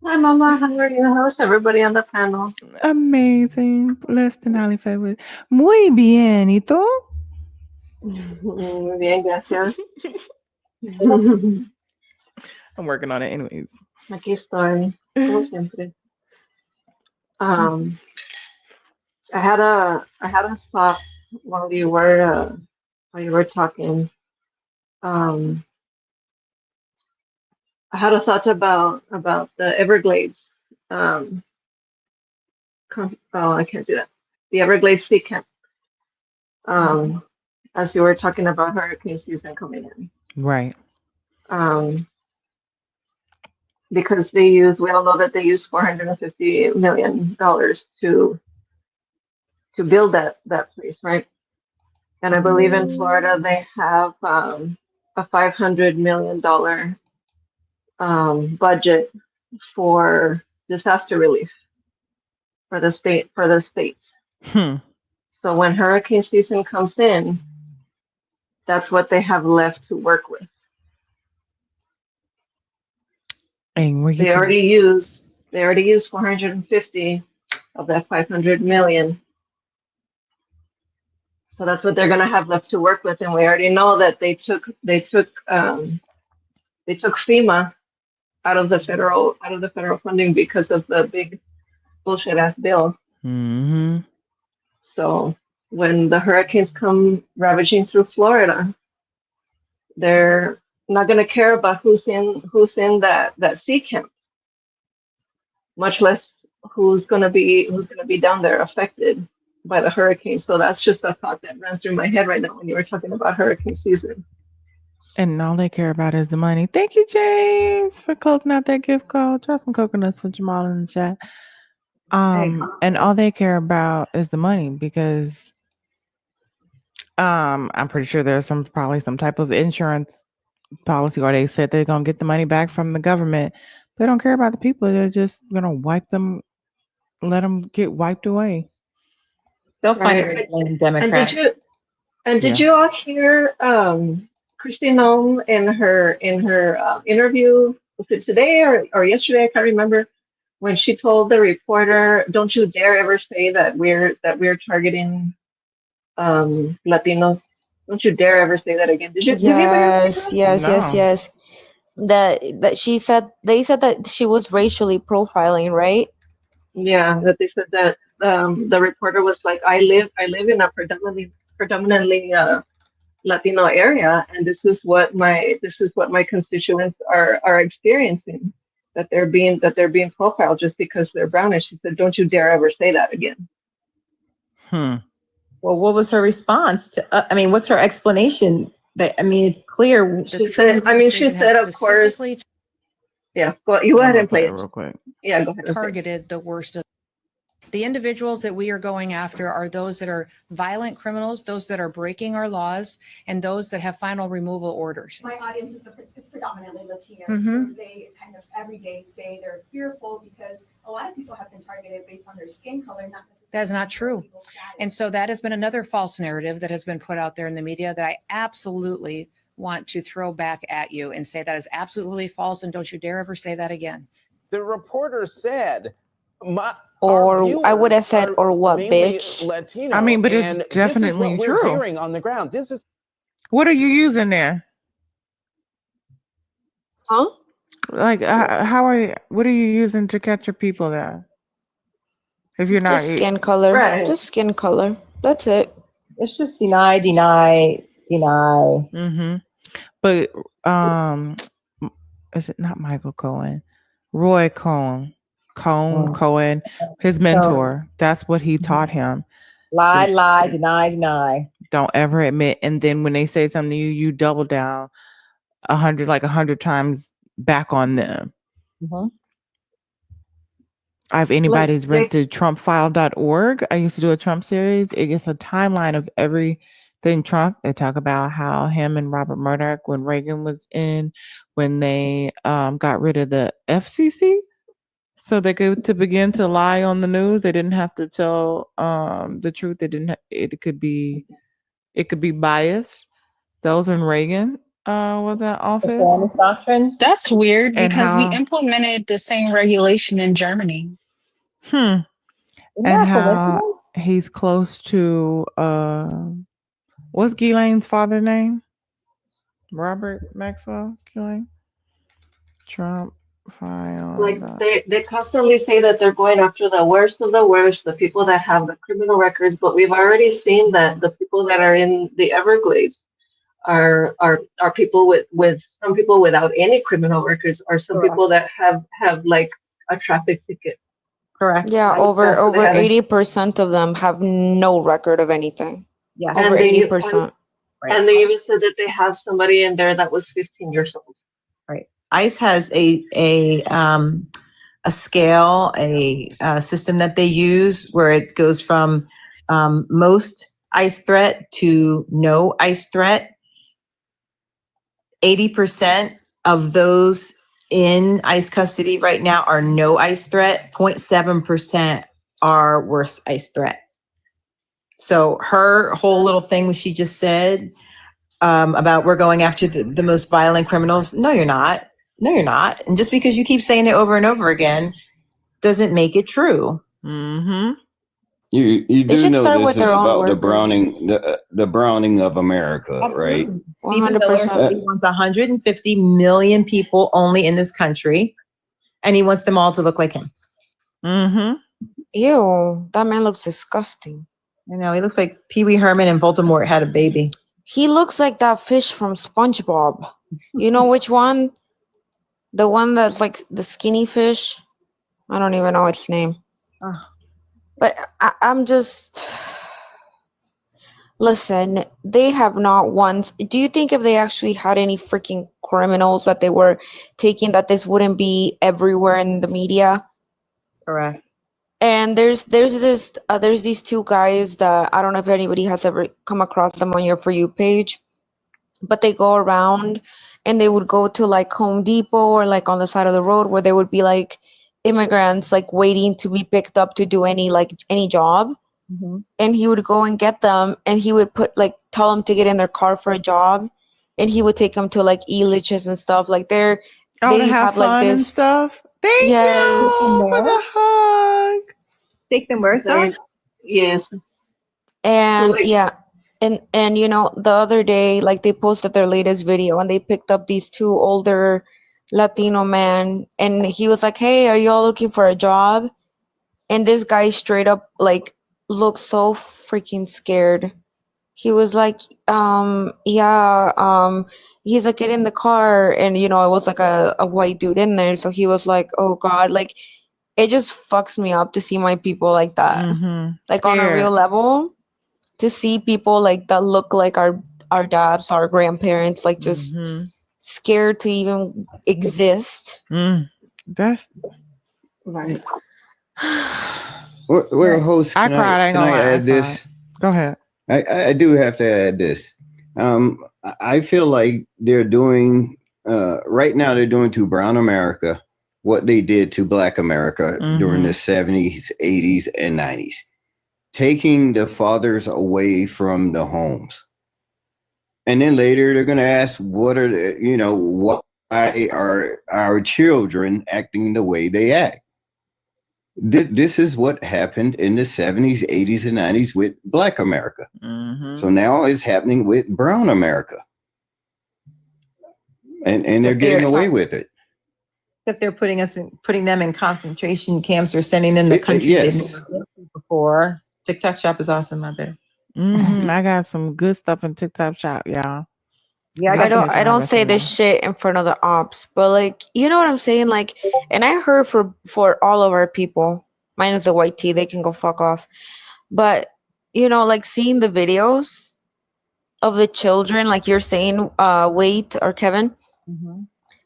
Hi, Mama. How are you? How's everybody on the panel? Amazing. Blessed and highly favored. Muy bien. ¿Y tú? Muy bien, gracias. I'm working on it anyways. Aquí estoy, como siempre. I had a thought while you were talking. I had a thought about the Everglades. I can't do that. The Everglades Sea Camp. As you were talking about hurricane season coming in. Right. Because we all know that they used $450 million to build that place, right? And I believe in Florida they have a $500 million budget for disaster relief for the state. So when hurricane season comes in, that's what they have left to work with. They already used 450 of that 500 million. So that's what they're gonna have left to work with, and we already know that they took FEMA out of the federal funding because of the big bullshit ass bill. Mm-hmm. So when the hurricanes come ravaging through Florida, they're not going to care about who's in that sea camp, much less who's going to be down there affected by the hurricane. So that's just a thought that ran through my head right now when you were talking about hurricane season. And all they care about is the money. Thank you, James, for closing out that gift card. Try some coconuts for Jamal in the chat. And all they care about is the money because I'm pretty sure there's probably some type of insurance policy, or they said they're gonna get the money back from the government. They don't care about the people. They're just gonna wipe them, let them get wiped away. They'll find a Right. way to blame And Democrats. did you all hear Kristi Noem in her interview? Was it today or yesterday? I can't remember. When she told the reporter, "Don't you dare ever say that we're targeting Latinos. Don't you dare ever say that again." Did anybody see that? Yes. That she said, they said that she was racially profiling, right? Yeah, that they said that the reporter was like, I live in a predominantly Latino area, and this is what my constituents are experiencing, that they're being profiled just because they're brown. And she said, "Don't you dare ever say that again." Well, what was her response to? What's her explanation? It's clear. She said, of course. Yeah, you go ahead and play it real quick. Yeah, go ahead. Targeted the worst of the individuals that we are going after are those that are violent criminals, those that are breaking our laws, and those that have final removal orders. My audience is predominantly Latino, Mhm. so they kind of every day say they're fearful because a lot of people have been targeted based on their skin color, not necessarily. That is not true. And so that has been another false narrative that has been put out there in the media that I absolutely want to throw back at you and say that is absolutely false, and don't you dare ever say that again. The reporter said, I would have said, or what, bitch? Latino, but it's definitely this is what true. we're hearing on the ground. This is What are you using there? Huh? Like, what are you using to catch your people there? If you're not Just skin color. Right. Just skin color. That's it. It's just deny. Mm-hmm. But is it not Michael Cohen? Roy Cohen, his mentor. That's what he taught him. Lie, deny. Don't ever admit. And then when they say something to you, you double down 100 times back on them. Mm-hmm. If anybody's read to trumpfile.org, I used to do a Trump series. It gets a timeline of everything Trump. They talk about how him and Robert Murdoch, when Reagan was in, when they got rid of the FCC, so they could to begin to lie on the news. They didn't have to tell the truth. It could be biased. Those when Reagan was in office. Fairness doctrine. That's weird And because we how- implemented the same regulation in Germany. Isn't And that how coincidence? he's close to what's Ghislaine's father's name? Robert Maxwell Ghislaine. Trump file. Like they constantly say that they're going after the worst of the worst, the people that have the criminal records, but we've already seen that the people that are in the Everglades are people with some people without any criminal records, or some Correct. people that have like a traffic ticket. Correct. Yeah, That's over what they have. 80% of them have no record of anything. Yes. Over And they- 80%. And they even said that they have somebody in there that was 15 years old. Right. ICE has a scale, a system that they use where it goes from most ICE threat to no ICE threat. 80% of those in ICE custody right now are no ICE threat. 0.7% are worse ICE threat. So her whole little thing she just said about we're going after the most violent criminals. No, you're not. No, you're not. And just because you keep saying it over and over again doesn't make it true. Mm-hmm. You They do should know start this with is their own about the workers. browning, the browning of America, right? Absolutely. Stephen Miller 100%. said he wants 150 million people only in this country, and he wants them all to look like him. Mm-hmm. Ew, that man looks disgusting. You know, he looks like Pee Wee Herman and Voldemort had a baby. He looks like that fish from SpongeBob. You know which one? The one that's like the skinny fish. I don't even know its name. Oh. But I'm just, Listen, they have not once. Do you think if they actually had any freaking criminals that they were taking, that this wouldn't be everywhere in the media? Correct. And there's these two guys that I don't know if anybody has ever come across them on your For You page, but they go around and they would go to like Home Depot or like on the side of the road where there would be like immigrants like waiting to be picked up to do any job. Mm-hmm. And he would go and get them, and he would tell them to get in their car for a job, and he would take them to like Elitch's and stuff. Like they have fun like and this stuff. Thank you for the hug. Take them where, sir? Yes. And Like- yeah, and you know, the other day, like they posted their latest video, and they picked up these two older Latino men, and he was like, "Hey, are you all looking for a job?" And this guy straight up like looked so freaking scared. He was like, yeah, he's like, get in the car. And, you know, it was like a white dude in there. So he was like, oh God, like, it just fucks me up to see my people like that. Like on a real level, to see people like that look like our dads, our grandparents, like just scared to even exist. That's right. Well, host, I can cried. I ain't can gonna I lie. add this? Go ahead. I do have to add this. I feel like they're doing right now. They're doing to Brown America what they did to Black America during the 70s, 80s, and 90s, taking the fathers away from the homes, and then later they're going to ask, "What are the, why are our children acting the way they act?" This is what happened in the 70s, 80s, and 90s with Black America. So now it's happening with Brown America. And they're getting away with it. Except they're putting them in concentration camps or sending them to countries they've never been to before. TikTok Shop is awesome, my babe. I got some good stuff in TikTok Shop, y'all. Yeah, I don't say this shit in front of the ops, but like, you know what I'm saying? Like, and I heard for all of our people, minus the white tea, they can go fuck off. But, you know, like seeing the videos of the children, like you're saying, Wade or Kevin,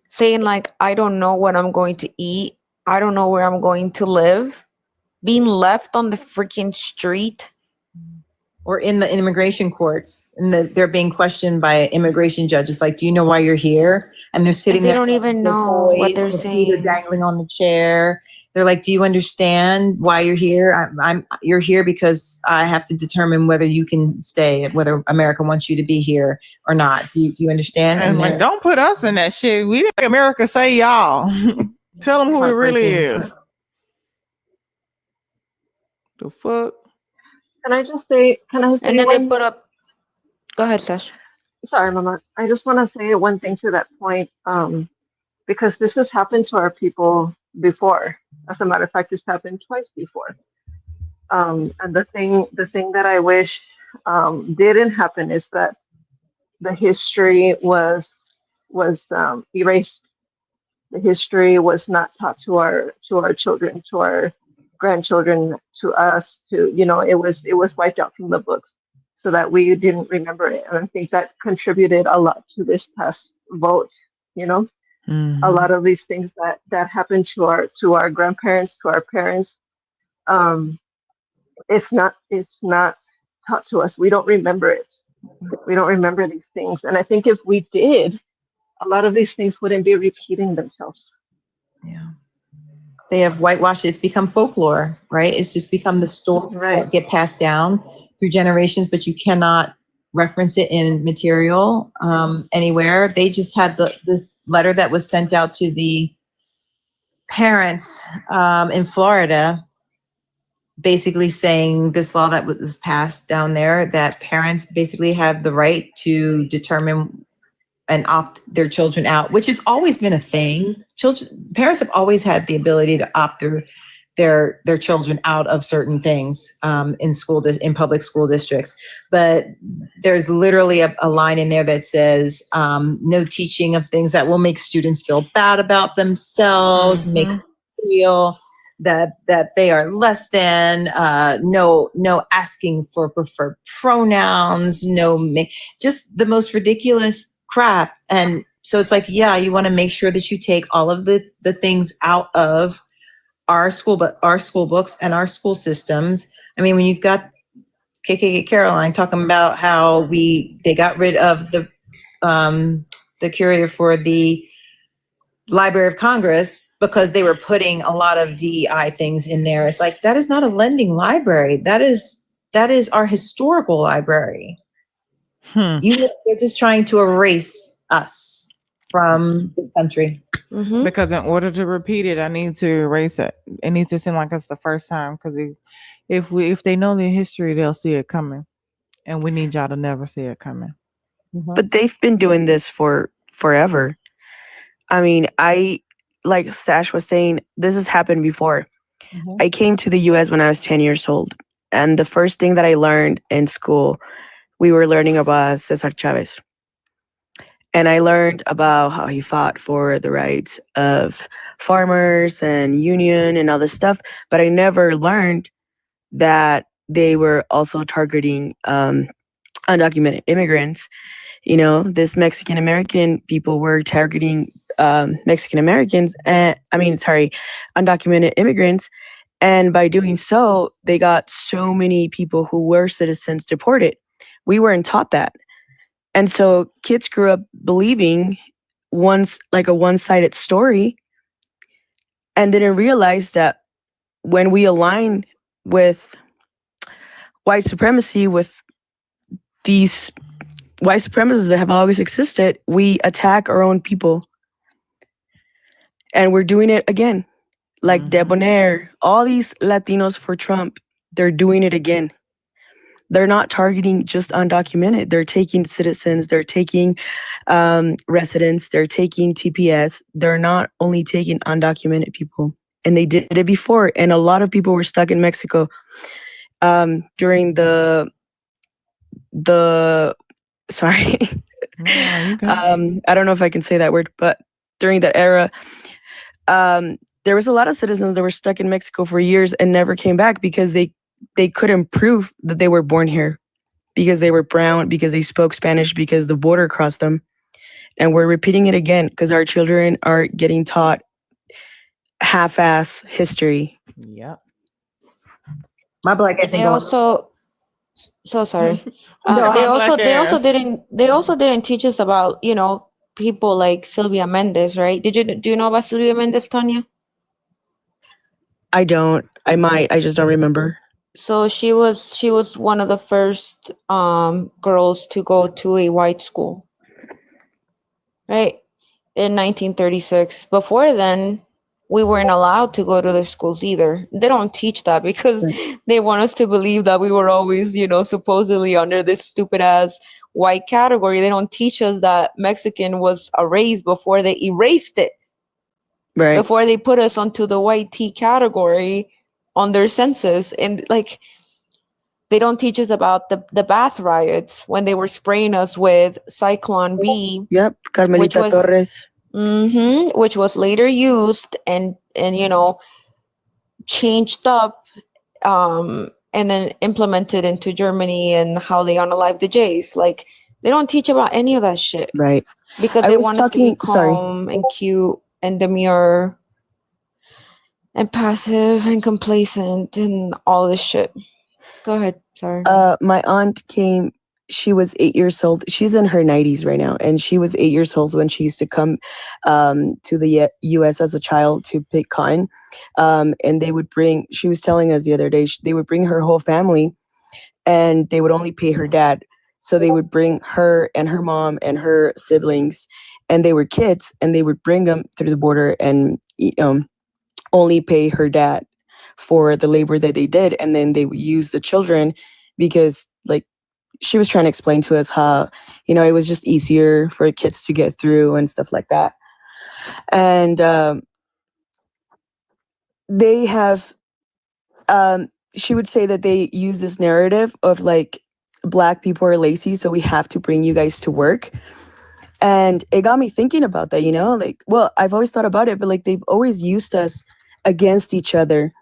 saying like, I don't know what I'm going to eat. I don't know where I'm going to live. Being left on the freaking street. Or in the immigration courts, and they're being questioned by immigration judges. Like, do you know why you're here? And they're sitting there. They don't even know what they're saying. They're dangling on the chair. They're like, do you understand why you're here? You're here because I have to determine whether you can stay, whether America wants you to be here or not. Do you understand? And like, don't put us in that shit. We make America say y'all. Tell them who it really is. The fuck? Can I say And then they put up, go ahead, Sash. Sorry, Mama. I just want to say one thing to that point, because this has happened to our people before. As a matter of fact, it's happened twice before. And the thing that I wish didn't happen is that the history was erased. The history was not taught to our children, to our grandchildren, to us, it was wiped out from the books so that we didn't remember it. And I think that contributed a lot to this past vote. A lot of these things that happened to our grandparents, to our parents, it's not taught to us. We don't remember it. We don't remember these things. And I think if we did, a lot of these things wouldn't be repeating themselves. Yeah. They have whitewashed it. It's become folklore, right? It's just become the story that get passed down through generations, but you cannot reference it in material anywhere. They just had the letter that was sent out to the parents in Florida, basically saying this law that was passed down there, that parents basically have the right to determine and opt their children out, which has always been a thing. Parents have always had the ability to opt their children out of certain things in public school districts. But there's literally a line in there that says no teaching of things that will make students feel bad about themselves, make them feel that they are less than, no asking for preferred pronouns, just the most ridiculous crap. And so it's like, yeah, you want to make sure that you take all of the things out of our school books and our school systems. I mean, when you've got KKK Caroline talking about how they got rid of the curator for the Library of Congress because they were putting a lot of DEI things in there. It's like, that is not a lending library. That is our historical library. They're just trying to erase us from this country. Mm-hmm. Because in order to repeat it, I need to erase it. It needs to seem like it's the first time. Because if they know the history, they'll see it coming, and we need y'all to never see it coming. But they've been doing this for forever. I mean, like Sash was saying, this has happened before. I came to the U.S. when I was 10 years old, and the first thing that I learned in school, we were learning about Cesar Chavez. And I learned about how he fought for the rights of farmers and union and all this stuff. But I never learned that they were also targeting undocumented immigrants. You know, this Mexican American people were targeting Mexican Americans, undocumented immigrants. And by doing so, they got so many people who were citizens deported. We weren't taught that. And so kids grew up believing a one-sided story and didn't realize that when we align with white supremacy, with these white supremacists that have always existed, we attack our own people. And we're doing it again. Like Debonair, all these Latinos for Trump, they're doing it again. They're not targeting just undocumented. They're taking citizens. They're taking residents. They're taking TPS. They're not only taking undocumented people. And they did it before. And a lot of people were stuck in Mexico during the sorry. I don't know if I can say that word, but during that era, there was a lot of citizens that were stuck in Mexico for years and never came back because they couldn't prove that they were born here, because they were brown, because they spoke Spanish, because the border crossed them. And we're repeating it again because our children are getting taught half-ass history. Yep. My black ass They also, so sorry. They also didn't teach us about, you know, people like Sylvia Mendez, right? Do you know about Sylvia Mendez, Tanya? I don't. I might. I just don't remember. So she was one of the first girls to go to a white school, right? In 1936. Before then, we weren't allowed to go to their schools either. They don't teach that because they want us to believe that we were always, you know, supposedly under this stupid ass white category. They don't teach us that Mexican was a race before they erased it. Right. Before they put us onto the white T category on their census. And like, they don't teach us about the bath riots when they were spraying us with Cyclone B. Yep, Carmelita Torres. Which was later used and you know, changed up and then implemented into Germany and how they unalive the Jays. Like, they don't teach about any of that shit. Right. Because they want us to be calm and cute and demure and passive and complacent and all this shit. Go ahead. Sorry. My aunt came, she was 8 years old. She's in her 90s right now. And she was 8 years old when she used to come to the US as a child to pick cotton. And they would bring, she was telling us the other day, they would bring her whole family and they would only pay her dad. So they would bring her and her mom and her siblings, and they were kids, and they would bring them through the border and only pay her dad for the labor that they did. And then they would use the children because, like, she was trying to explain to us how, you know, it was just easier for kids to get through and stuff like that. And they have, she would say that they use this narrative of like, Black people are lazy, so we have to bring you guys to work. And it got me thinking about that, you know, like, well, I've always thought about it, but like, they've always used us against each other.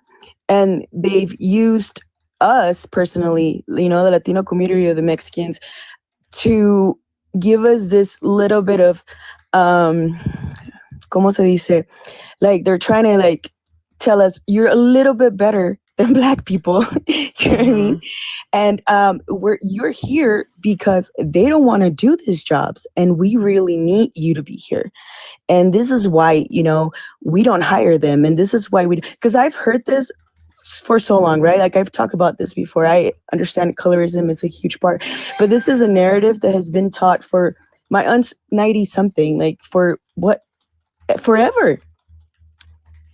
And they've used us personally, you know, the Latino community of the Mexicans, to give us this little bit of, ¿cómo se dice? Like they're trying to like tell us you're a little bit better than Black people. You know what I mean? And you're here because they don't want to do these jobs, and we really need you to be here. And this is why, you know, we don't hire them. And this is why because I've heard this for so long, right? Like I've talked about this before. I understand colorism is a huge part, but this is a narrative that has been taught for my aunt's 90 something, like for what, forever.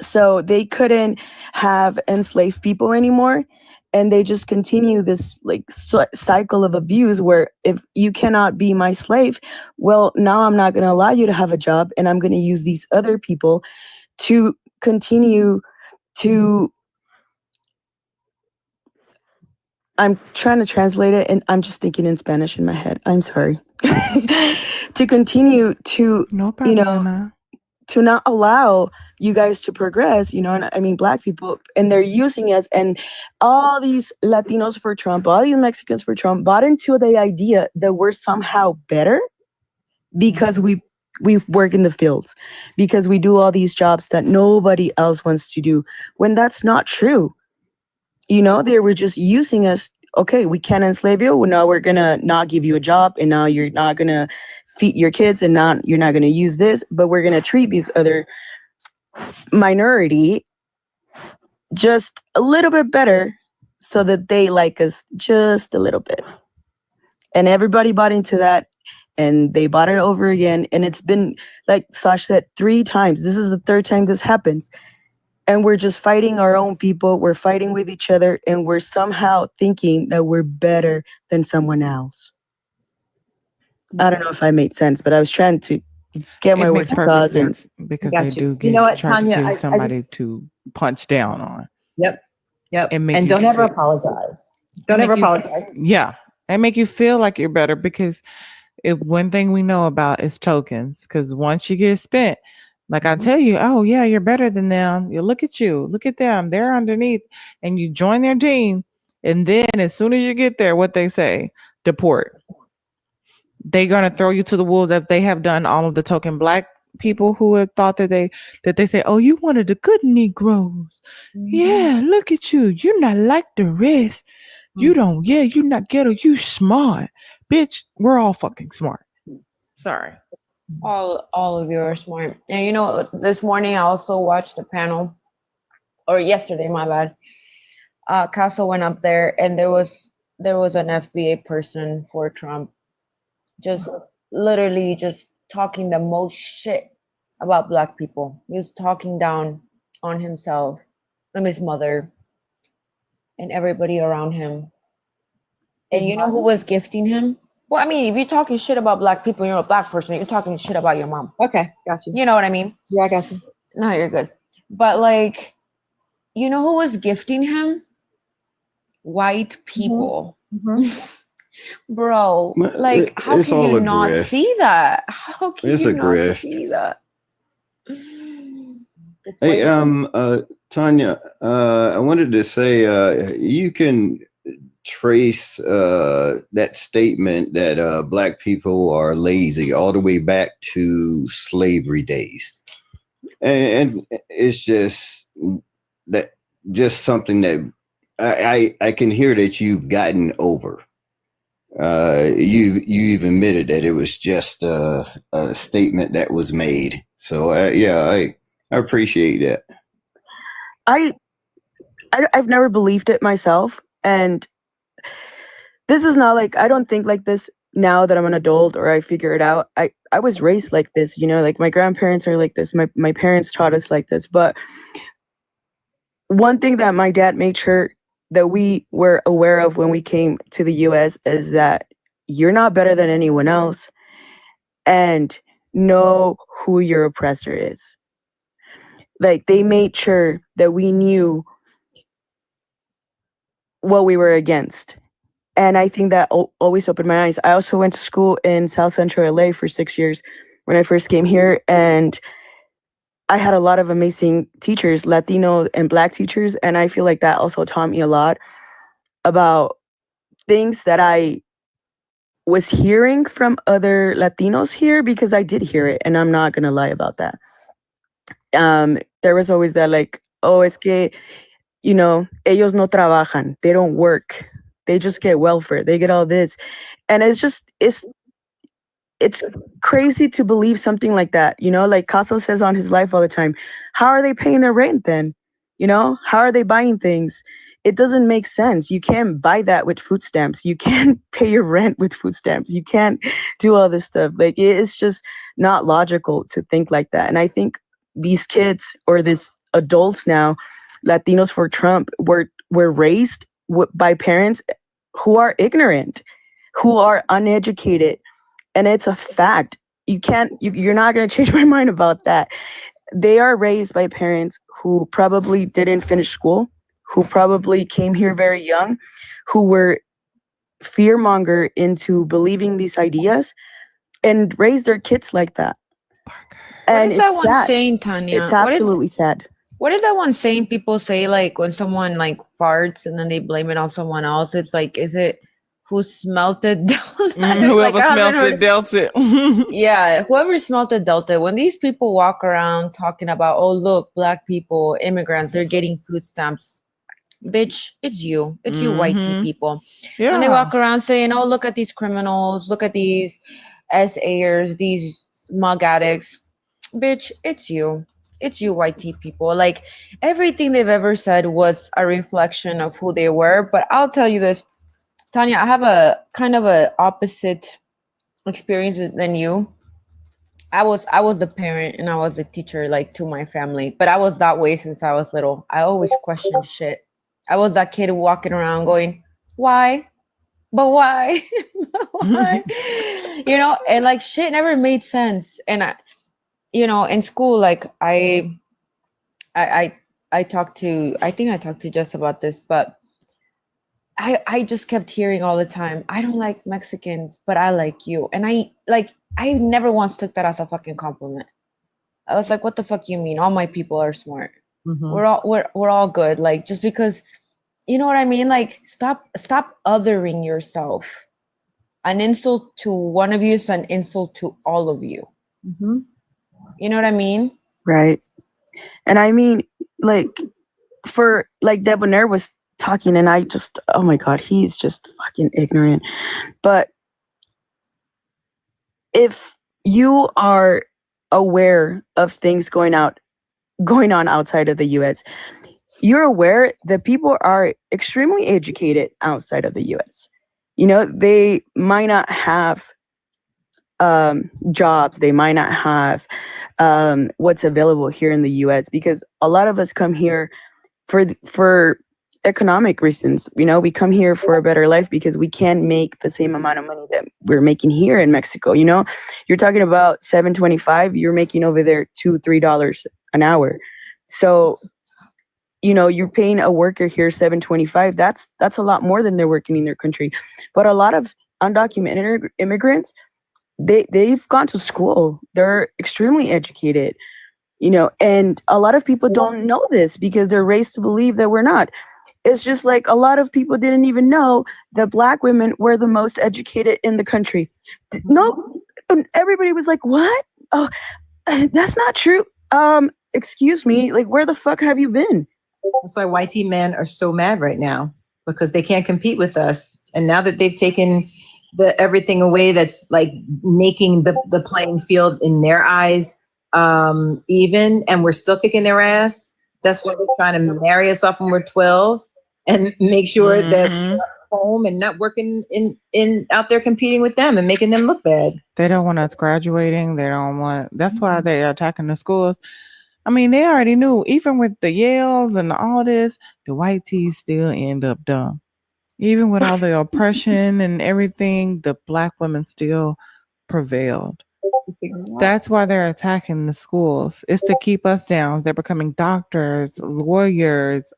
So they couldn't have enslaved people anymore. And they just continue this like cycle of abuse where if you cannot be my slave, well, now I'm not going to allow you to have a job, and I'm going to use these other people to continue to, I'm trying to translate it and I'm just thinking in Spanish in my head. I'm sorry. To continue to, you know, to not allow you guys to progress, you know, and I mean, Black people, and they're using us, and all these Latinos for Trump, all these Mexicans for Trump bought into the idea that we're somehow better because we work in the fields, because we do all these jobs that nobody else wants to do, when that's not true. You know, they were just using us. Okay, we can't enslave you. Well, now we're gonna not give you a job, and now you're not gonna feed your kids, and you're not gonna use this, but we're gonna treat these other minority just a little bit better so that they like us just a little bit. And everybody bought into that, and they bought it over again. And it's been, like Sash said, 3 times. This is the 3rd time this happens. And we're just fighting our own people. We're fighting with each other, and we're somehow thinking that we're better than someone else. I don't know if I made sense, but I was trying to get my words across. Sense because Got they you. do get You know what, try to Tanya, give I somebody just- to punch down on. Yep. And make And you don't ever feel- apologize. Don't make ever you- apologize. Yeah. And make you feel like you're better, because if one thing we know about is tokens, because once you get spent, like I tell you, oh yeah, you're better than them. You look at you, look at them, they're underneath, and you join their team. And then as soon as you get there, what they say, deport. They're gonna throw you to the wolves if they have done all of the token Black people who have thought that they say, oh, you one of the good Negroes. Yeah, look at you. You're not like the rest. You don't, yeah, you're not ghetto, you smart. Bitch, we're all fucking smart. Sorry. All of you are smart. And you know, this morning I also watched a panel, or yesterday, my bad. Castle went up there, and there was an FBA person for Trump, just literally just talking the most shit about Black people. He was talking down on himself and his mother and everybody around him. And you know who was gifting him? Well, I mean, if you're talking shit about Black people, you're a Black person, you're talking shit about your mom. Okay, got you. You know what I mean? Yeah, I got you. No, you're good. But like, you know who was gifting him? White people. Bro, like, how it's can all you a not grift. see that? How can It's you a not grift. see that? Hey, Tanya, I wanted to say, you can trace that statement that Black people are lazy all the way back to slavery days, and it's just something that I can hear that you've gotten over. You admitted that it was just a statement that was made. So I appreciate that. I've never believed it myself, and this is not like, I don't think like this now that I'm an adult or I figure it out. I was raised like this, you know, like my grandparents are like this, my parents taught us like this. But one thing that my dad made sure that we were aware of when we came to the US is that you're not better than anyone else, and know who your oppressor is. Like, they made sure that we knew what we were against. And I think that always opened my eyes. I also went to school in South Central LA for 6 years when I first came here. And I had a lot of amazing teachers, Latino and Black teachers, and I feel like that also taught me a lot about things that I was hearing from other Latinos here, because I did hear it, and I'm not gonna lie about that. There was always that, like, oh, es que, you know, ellos no trabajan, they don't work, they just get welfare, they get all this, and it's crazy to believe something like that, you know, like Caso says on his life all the time. How are they paying their rent then? You know, how are they buying things? It doesn't make sense. You can't buy that with food stamps. You can't pay your rent with food stamps. You can't do all this stuff. Like, it's just not logical to think like that. And I think these kids, or these adults now, Latinos for Trump, were raised by parents who are ignorant, who are uneducated. And it's a fact. You're not going to change my mind about that. They are raised by parents who probably didn't finish school, who probably came here very young, who were fearmonger into believing these ideas, and raised their kids like that. And What is that it's one sad. saying, Tanya? It's absolutely sad. What is that one saying people say, like, when someone like farts and then they blame it on someone else? It's like, is it who smelt it? Whoever smelt it dealt it. Yeah, whoever smelt it dealt it. When these people walk around talking about, oh, look, Black people, immigrants, they're getting food stamps. Bitch, it's you. It's you white tea people. When they walk around saying, oh, look at these criminals, look at these SAers, these smug addicts. Bitch, it's you. It's you white tea people. Like, everything they've ever said was a reflection of who they were. But I'll tell you this, Tanya, I have a kind of a opposite experience than you. I was the parent and I was the teacher, like, to my family, but I was that way since I was little. I always questioned shit. I was that kid walking around going, why? But why? Why? You know, and like shit never made sense. And I, you know, in school, like I talked to, I think I talked to Jess about this, but I just kept hearing all the time, I don't like Mexicans, but I like you. And I never once took that as a fucking compliment. I was like, what the fuck you mean? All my people are smart. Mhm. We're all good. Like, just because, you know what I mean? Like, stop othering yourself. An insult to one of you is an insult to all of you. Mhm. You know what I mean? Right. And I mean, like, for like Debonair was talking, and I just, oh my God, he's just fucking ignorant. But if you are aware of things going on outside of the US, you're aware that people are extremely educated outside of the US. You know, they might not have jobs, they might not have what's available here in the US, because a lot of us come here for economic reasons. You know, we come here for a better life because we can't make the same amount of money that we're making here in Mexico. You know, you're talking about $7.25, you're making over there $2-3 an hour. So, you know, you're paying a worker here $7.25. That's a lot more than they're working in their country. But a lot of undocumented immigrants, they've gone to school. They're extremely educated, you know, and a lot of people don't know this because they're raised to believe that we're not. It's just like a lot of people didn't even know that Black women were the most educated in the country. No, everybody was like, what? Oh, that's not true. Excuse me, like, where the fuck have you been? That's why YT men are so mad right now, because they can't compete with us. And now that they've taken everything away, that's like making the playing field in their eyes even, and we're still kicking their ass. That's why they're trying to marry us off when we're 12 and make sure that we're home and not working in out there competing with them and making them look bad. They don't want us graduating. They don't want. That's why they're attacking the schools. I mean, they already knew. Even with the Yales and all this, the white tees still end up dumb. Even with all the oppression and everything, the Black women still prevailed. That's why they're attacking the schools. It's to keep us down. They're becoming doctors, lawyers,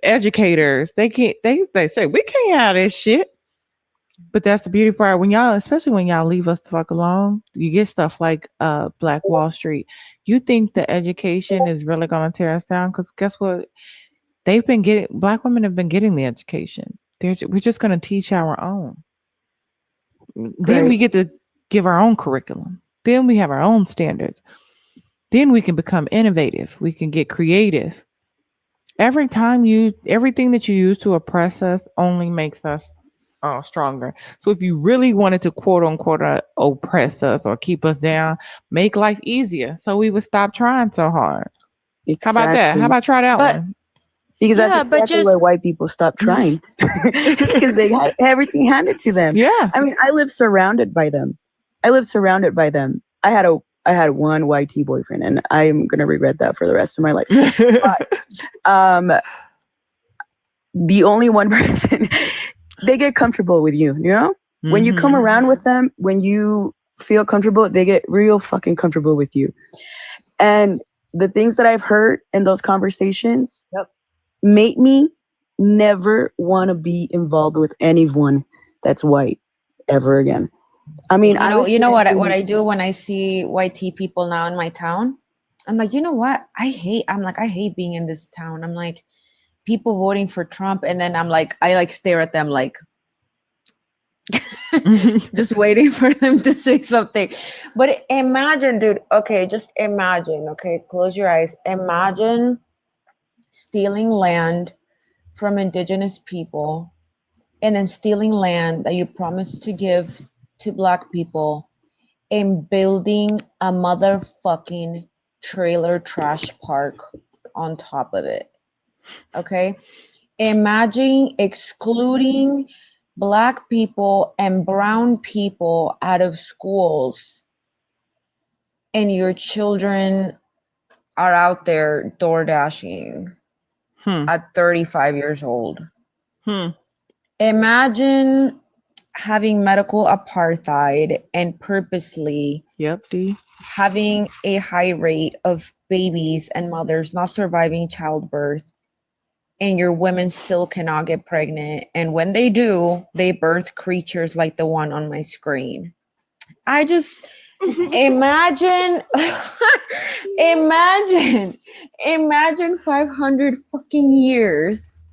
educators. They can't. They say we can't have this shit. But that's the beauty part. When y'all, especially when y'all leave us the fuck alone, you get stuff like Black Wall Street. You think the education is really gonna tear us down? Because guess what? Black women have been getting the education. We're just gonna teach our own. Then Right. we get to give our own curriculum. Then we have our own standards. Then we can become innovative. We can get creative. Everything that you use to oppress us only makes us stronger. So if you really wanted to quote unquote oppress us or keep us down, make life easier so we would stop trying so hard. How about that? How Exactly. about try that But one? Because yeah, that's but exactly just why white people stop trying. Because they had everything handed to them. Yeah. I mean, I live surrounded by them. I had one white tea boyfriend, and I'm gonna regret that for the rest of my life. But the only one person, they get comfortable with you, you know? When you come around with them, when you feel comfortable, they get real fucking comfortable with you. And the things that I've heard in those conversations made me never want to be involved with anyone that's white ever again. I mean, you know what I do when I see white tea people now in my town? I'm like, you know what? I hate being in this town. I'm like, people voting for Trump, and then I stare at them like just waiting for them to say something. But imagine, dude, just imagine, close your eyes. Imagine stealing land from indigenous people and then stealing land that you promised to give to Black people and building a motherfucking trailer trash park on top of it. Okay? Imagine excluding Black people and brown people out of schools, and your children are out there door dashing at 35 years old. Imagine having medical apartheid and purposely having a high rate of babies and mothers not surviving childbirth, and your women still cannot get pregnant, and when they do, they birth creatures like the one on my screen. I just imagine 500 fucking years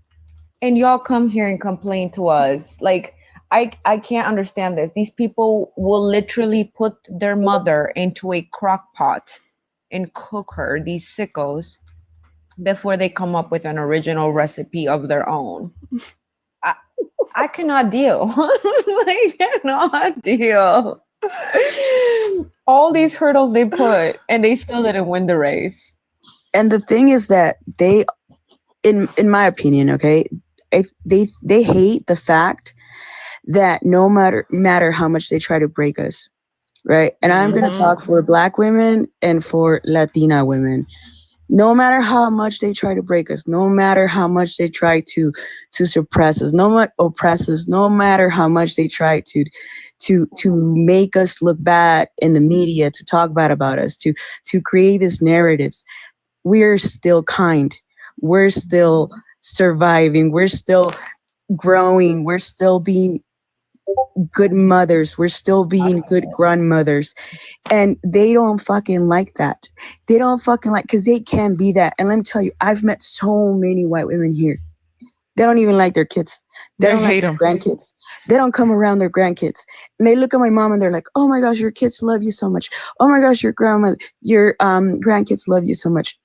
and y'all come here and complain to us. Like, I can't understand this. These people will literally put their mother into a crock pot and cook her, these sickos, before they come up with an original recipe of their own. I cannot deal. I cannot deal. All these hurdles they put, and they still didn't win the race. And the thing is that they, in my opinion, okay, they hate the fact that no matter how much they try to break us, right? And I'm going to talk for Black women and for Latina women. No matter how much they try to break us, no matter how much they try to suppress us, oppress us, no matter how much they try to make us look bad in the media, to talk bad about us, to create these narratives, we're still kind. We're still surviving. We're still growing. We're still being good mothers. We're still being good grandmothers. And they don't fucking like that. They don't fucking like, because they can't be that. And let me tell you, I've met so many white women here. They don't even like their kids. They don't like their grandkids. They don't come around their grandkids. And they look at my mom and they're like, oh my gosh, your kids love you so much. Oh my gosh, your grandkids love you so much.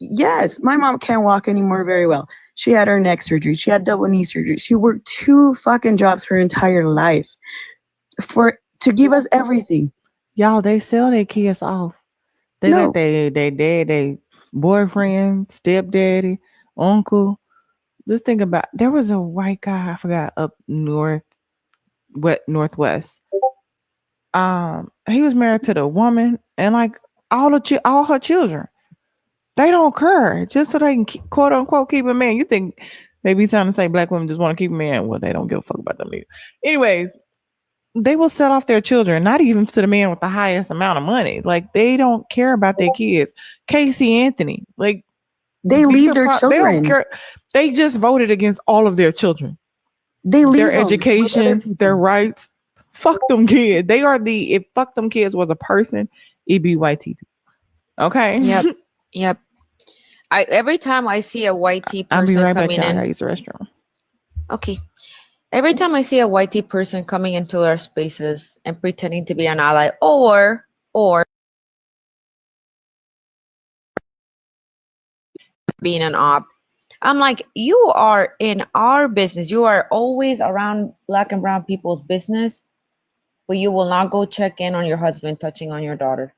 Yes, my mom can't walk anymore very well. She had her neck surgery. She had double knee surgery. She worked 2 fucking jobs her entire life to give us everything. Y'all, they sell their kids off. They let their dad, their boyfriend, stepdaddy, uncle. Just think about, there was a white guy, I forgot, up northwest. He was married to the woman and like all her children. They don't care just so they can quote unquote keep a man. You think they be trying to say Black women just want to keep a man? Well, they don't give a fuck about them either. Anyways, they will sell off their children, not even to the man with the highest amount of money. Like, they don't care about their kids. Casey Anthony, like, they leave their children. They don't care. They just voted against all of their children. They leave their them with other education, people. their rights. Fuck them kids. They are if fuck them kids was a person, it'd be white people. Okay. Yep. Yep. Every time I see a white tea I'll be person right back, coming y'all. I in. gotta use the restroom. Okay. Every time I see a white tea person coming into our spaces and pretending to be an ally or being an op, I'm like, you are in our business. You are always around Black and brown people's business, but you will not go check in on your husband touching on your daughter.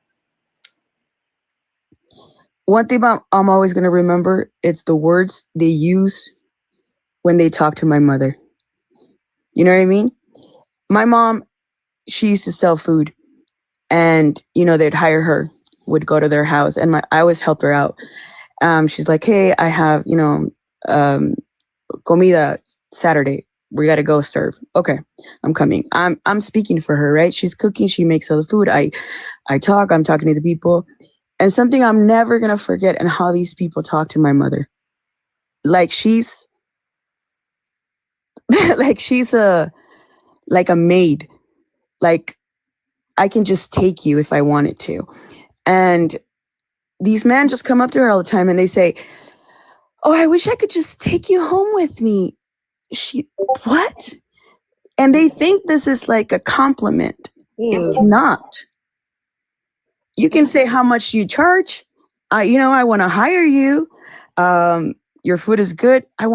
One thing I'm always going to remember, it's the words they use when they talk to my mother. You know what I mean? My mom, she used to sell food, and, you know, they'd hire her, would go to their house, and I always helped her out. She's like, hey, I have, you know, comida Saturday. We got to go serve. Okay, I'm coming. I'm speaking for her, right? She's cooking. She makes all the food. I'm talking to the people. And something I'm never going to forget and how these people talk to my mother. Like she's a maid. Like I can just take you if I wanted to. And these men just come up to her all the time and they say, oh, I wish I could just take you home with me. What? And they think this is like a compliment. It's not. You can say how much you charge. I want to hire you. Your food is good. I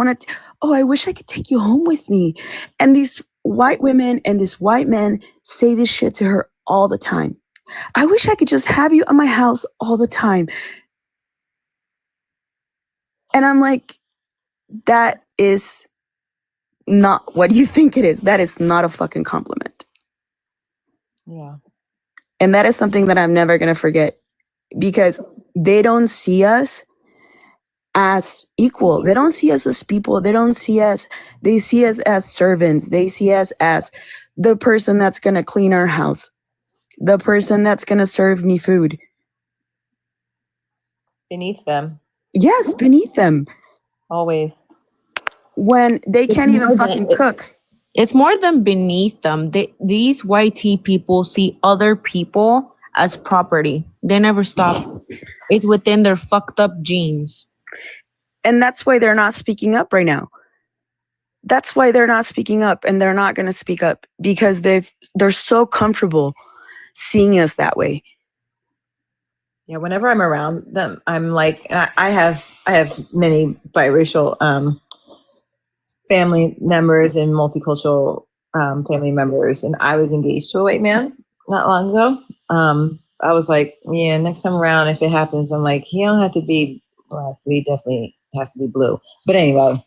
wish I could take you home with me. And these white women and this white men say this shit to her all the time. I wish I could just have you at my house all the time. And I'm like, that is not what you think it is. That is not a fucking compliment. Yeah. And that is something that I'm never going to forget, because they don't see us as equal. They don't see us as people. They see us as servants. They see us as the person that's going to clean our house, the person that's going to serve me food. Beneath them. Yes, beneath them. Always. When they can't even fucking cook. It's more than beneath them. These white tea people see other people as property. They never stop. It's within their fucked up genes. And that's why they're not speaking up right now. That's why they're not speaking up, and they're not going to speak up because they're so comfortable seeing us that way. Yeah, whenever I'm around them, I'm like, I have many biracial family members and multicultural family members, and I was engaged to a white man not long ago. I was like, yeah, next time around, if it happens, I'm like, he don't have to be black, but he definitely has to be blue. But anyway,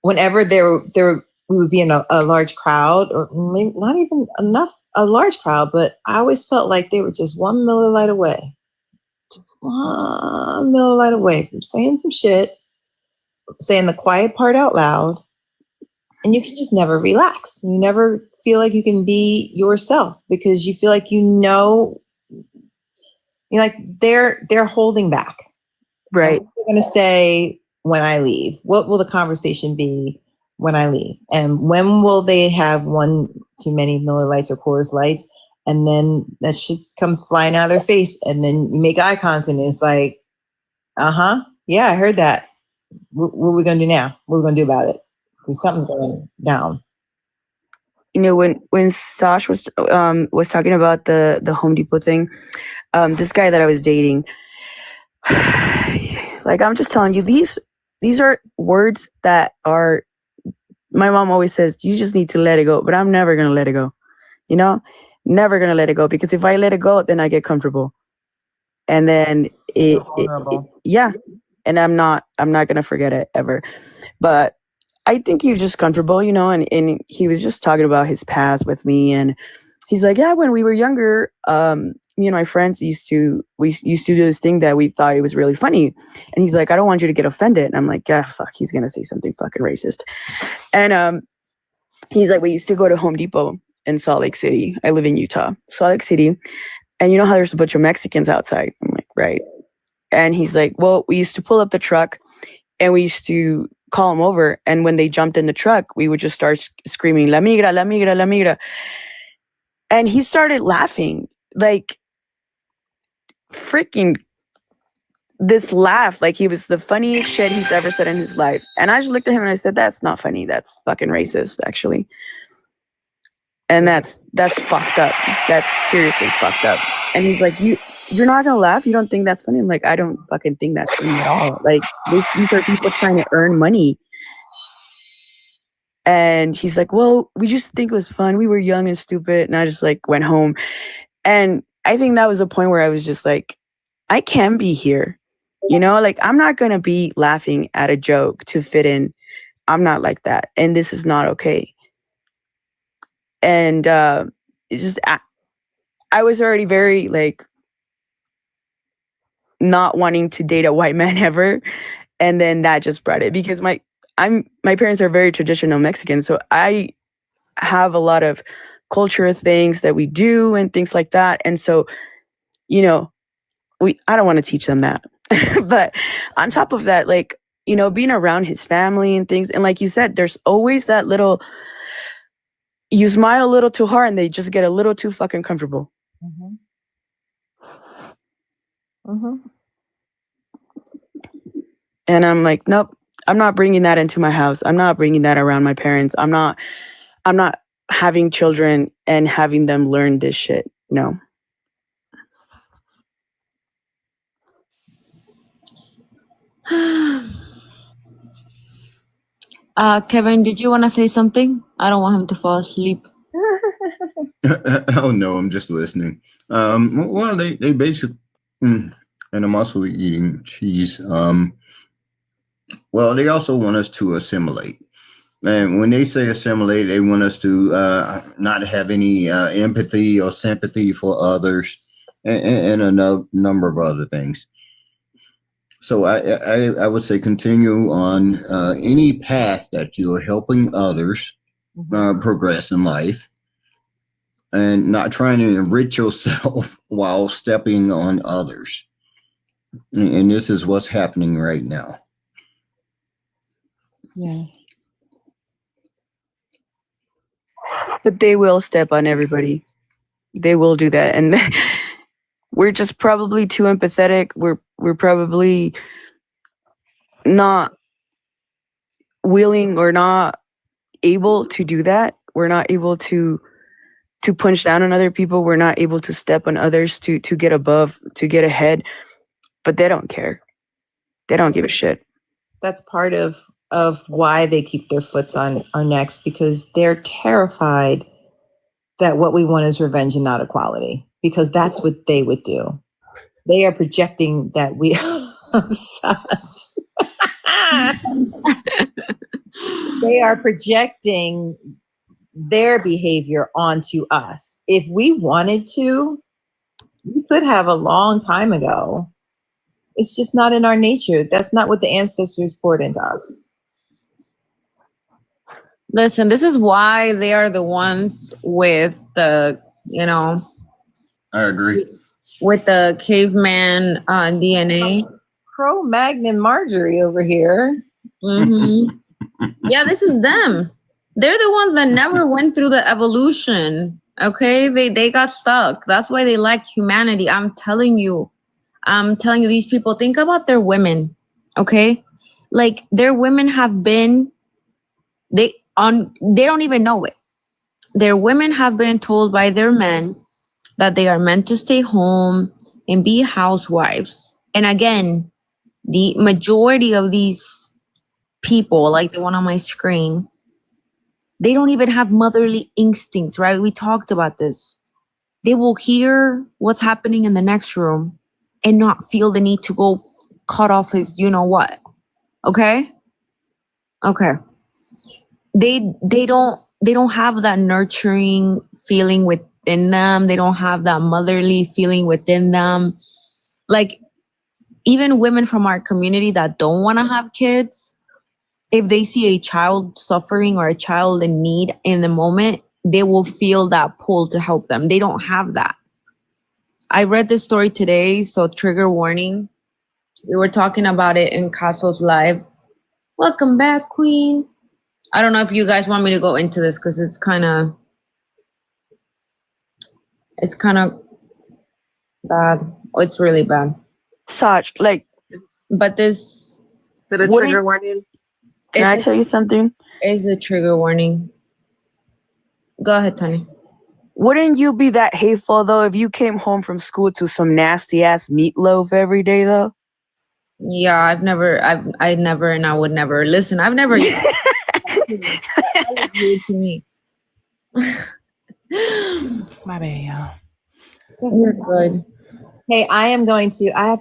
whenever we would be in a large crowd, or maybe not even a large crowd, but I always felt like they were just one Miller Lite away. Just 1 millilight away from saying some shit, saying the quiet part out loud, and you can just never relax. You never feel like you can be yourself because you feel like you're like they're holding back. Right. What are they going to say when I leave? What will the conversation be when I leave? And when will they have one too many Miller Lights or Coors Lights? And then that shit comes flying out of their face. And then you make eye contact and it's like, yeah, I heard that. What are we going to do now? What are we going to do about it? Because something's going down. You know, when Sash was talking about the Home Depot thing, this guy that I was dating, like, I'm just telling you, these are words that are, my mom always says, you just need to let it go, but I'm never going to let it go. You know, never going to let it go, because if I let it go, then I get comfortable. And then yeah. And I'm not going to forget it ever. But I think he was just comfortable, you know, and he was just talking about his past with me. And he's like, yeah, when we were younger, me and my friends used to do this thing that we thought it was really funny. And he's like, I don't want you to get offended. And I'm like, yeah, fuck, he's going to say something fucking racist. And he's like, we used to go to Home Depot in Salt Lake City. I live in Utah, Salt Lake City. And you know how there's a bunch of Mexicans outside? I'm like, right. And he's like, well, we used to pull up the truck and we used to call him over. And when they jumped in the truck, we would just start screaming, La migra, la migra, la migra. And he started laughing, like freaking this laugh, like he was the funniest shit he's ever said in his life. And I just looked at him and I said, that's not funny. That's fucking racist, actually. And that's fucked up. That's seriously fucked up. And he's like, you're not gonna laugh? You don't think that's funny? I'm like, I don't fucking think that's funny at all. Like, these are people trying to earn money. And he's like, well, we just think it was fun. We were young and stupid. And I just like went home. And I think that was the point where I was just like, I can be here. You know, like, I'm not going to be laughing at a joke to fit in. I'm not like that. And this is not okay. And it just, I was already very, like, not wanting to date a white man ever. And then that just brought it, because my parents are very traditional Mexican. So I have a lot of culture things that we do and things like that. And so, you know, I don't want to teach them that. But on top of that, like, you know, being around his family and things. And like you said, there's always that little, you smile a little too hard and they just get a little too fucking comfortable. Mm-hmm. Mm-hmm. And I'm like, nope, I'm not bringing that into my house. I'm not bringing that around my parents. I'm not having children and having them learn this shit. No. Kevin, did you want to say something? I don't want him to fall asleep. Oh no, I'm just listening. Well, they basically, and I'm also eating cheese. Well, they also want us to assimilate. And when they say assimilate, they want us to not have any empathy or sympathy for others, and a number of other things. So I would say continue on any path that you are helping others progress in life, and not trying to enrich yourself while stepping on others. And this is what's happening right now. Yeah. But they will step on everybody. They will do that. And we're just probably too empathetic. We're probably not willing or not able to do that. We're not able to punch down on other people. We're not able to step on others to get above, to get ahead. But they don't care. They don't give a shit. That's part of why they keep their foots on our necks, because they're terrified that what we want is revenge and not equality, because that's what they would do. They are projecting that we they are projecting their behavior onto us. If we wanted to, we could have a long time ago. It's just not in our nature. That's not what the ancestors poured into us. Listen, this is why they are the ones with the, you know, I agree. with the caveman DNA. Cro-Magnon Marjorie over here. Mm-hmm. Yeah, this is them. They're the ones that never went through the evolution. Okay, they got stuck. That's why they like humanity. I'm telling you, these people, think about their women. Okay, like their women have been, they don't even know it. Their women have been told by their men that they are meant to stay home and be housewives. And again, the majority of these people, like the one on my screen, they don't even have motherly instincts, right? We talked about this. They will hear what's happening in the next room and not feel the need to go cut off his you know what. Okay? Okay. They don't have that nurturing feeling within them. They don't have that motherly feeling within them. Like, even women from our community that don't want to have kids, if they see a child suffering or a child in need in the moment, they will feel that pull to help them. They don't have that. I read this story today, so trigger warning. We were talking about it in Caso's live. Welcome back, Queen. I don't know if you guys want me to go into this because it's kind of bad. Oh, it's really bad. Saj, like, but this. Is it a What do trigger you- warning? can I tell you something? Is a trigger warning. Go ahead, Tony. Wouldn't you be that hateful though if you came home from school to some nasty ass meatloaf every day though? Yeah, I never, and I would never. Listen, I've never. That was weird to me. My bad, y'all. You're good. Hey, I have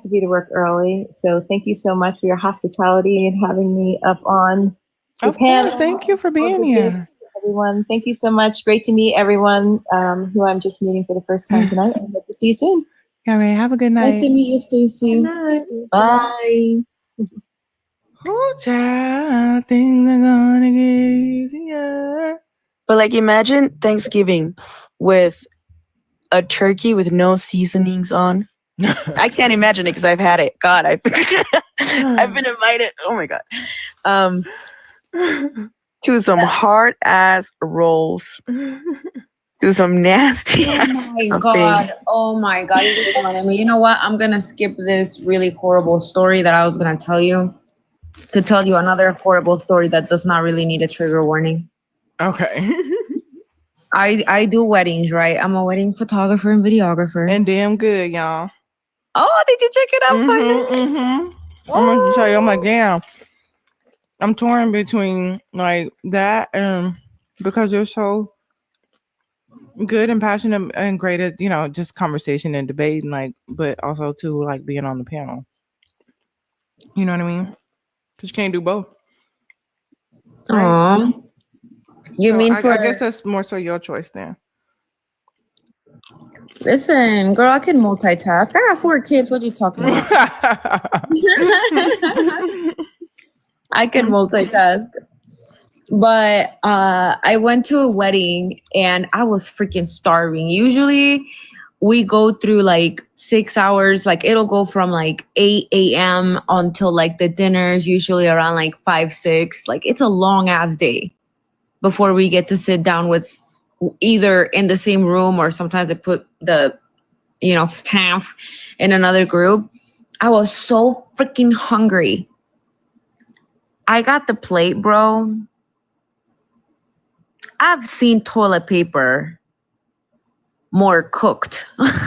to be to work early. So thank you so much for your hospitality and having me up on the Of panel. course, thank you for All being the here. gifts, everyone. Thank you so much. Great to meet everyone who I'm just meeting for the first time tonight. I hope to see you soon. All right, have a good Nice to night. meet you, Stacy. Bye. Oh, child, things are gonna get easier. But like, imagine Thanksgiving with a turkey with no seasonings on. I can't imagine it because I've had it. God, I've been invited. Oh my God. To some hard ass rolls. To some nasty ass stuffing. Oh my God. You just reminded me. You know what? I'm going to skip this really horrible story that I was going to tell you to tell you another horrible story that does not really need a trigger warning. Okay. I do weddings, right? I'm a wedding photographer and videographer. And damn good, y'all. Oh, did you check it out? I'm gonna tell you, I'm like, damn. I'm torn between like that and because you're so good and passionate and great at, just conversation and debate and like, but also too like being on the panel. You know what I mean? Because you can't do both. Right? You mean I guess that's more so your choice then. Listen, girl, I can multitask. I got 4 kids. What are you talking about? I can multitask. But I went to a wedding and I was freaking starving. Usually we go through like 6 hours. Like it'll go from like 8 a.m. until like the dinner's usually around like 5, 6. Like it's a long ass day before we get to sit down with either in the same room or sometimes they put the, staff in another group. I was so freaking hungry. I got the plate, bro. I've seen toilet paper more cooked. Wait.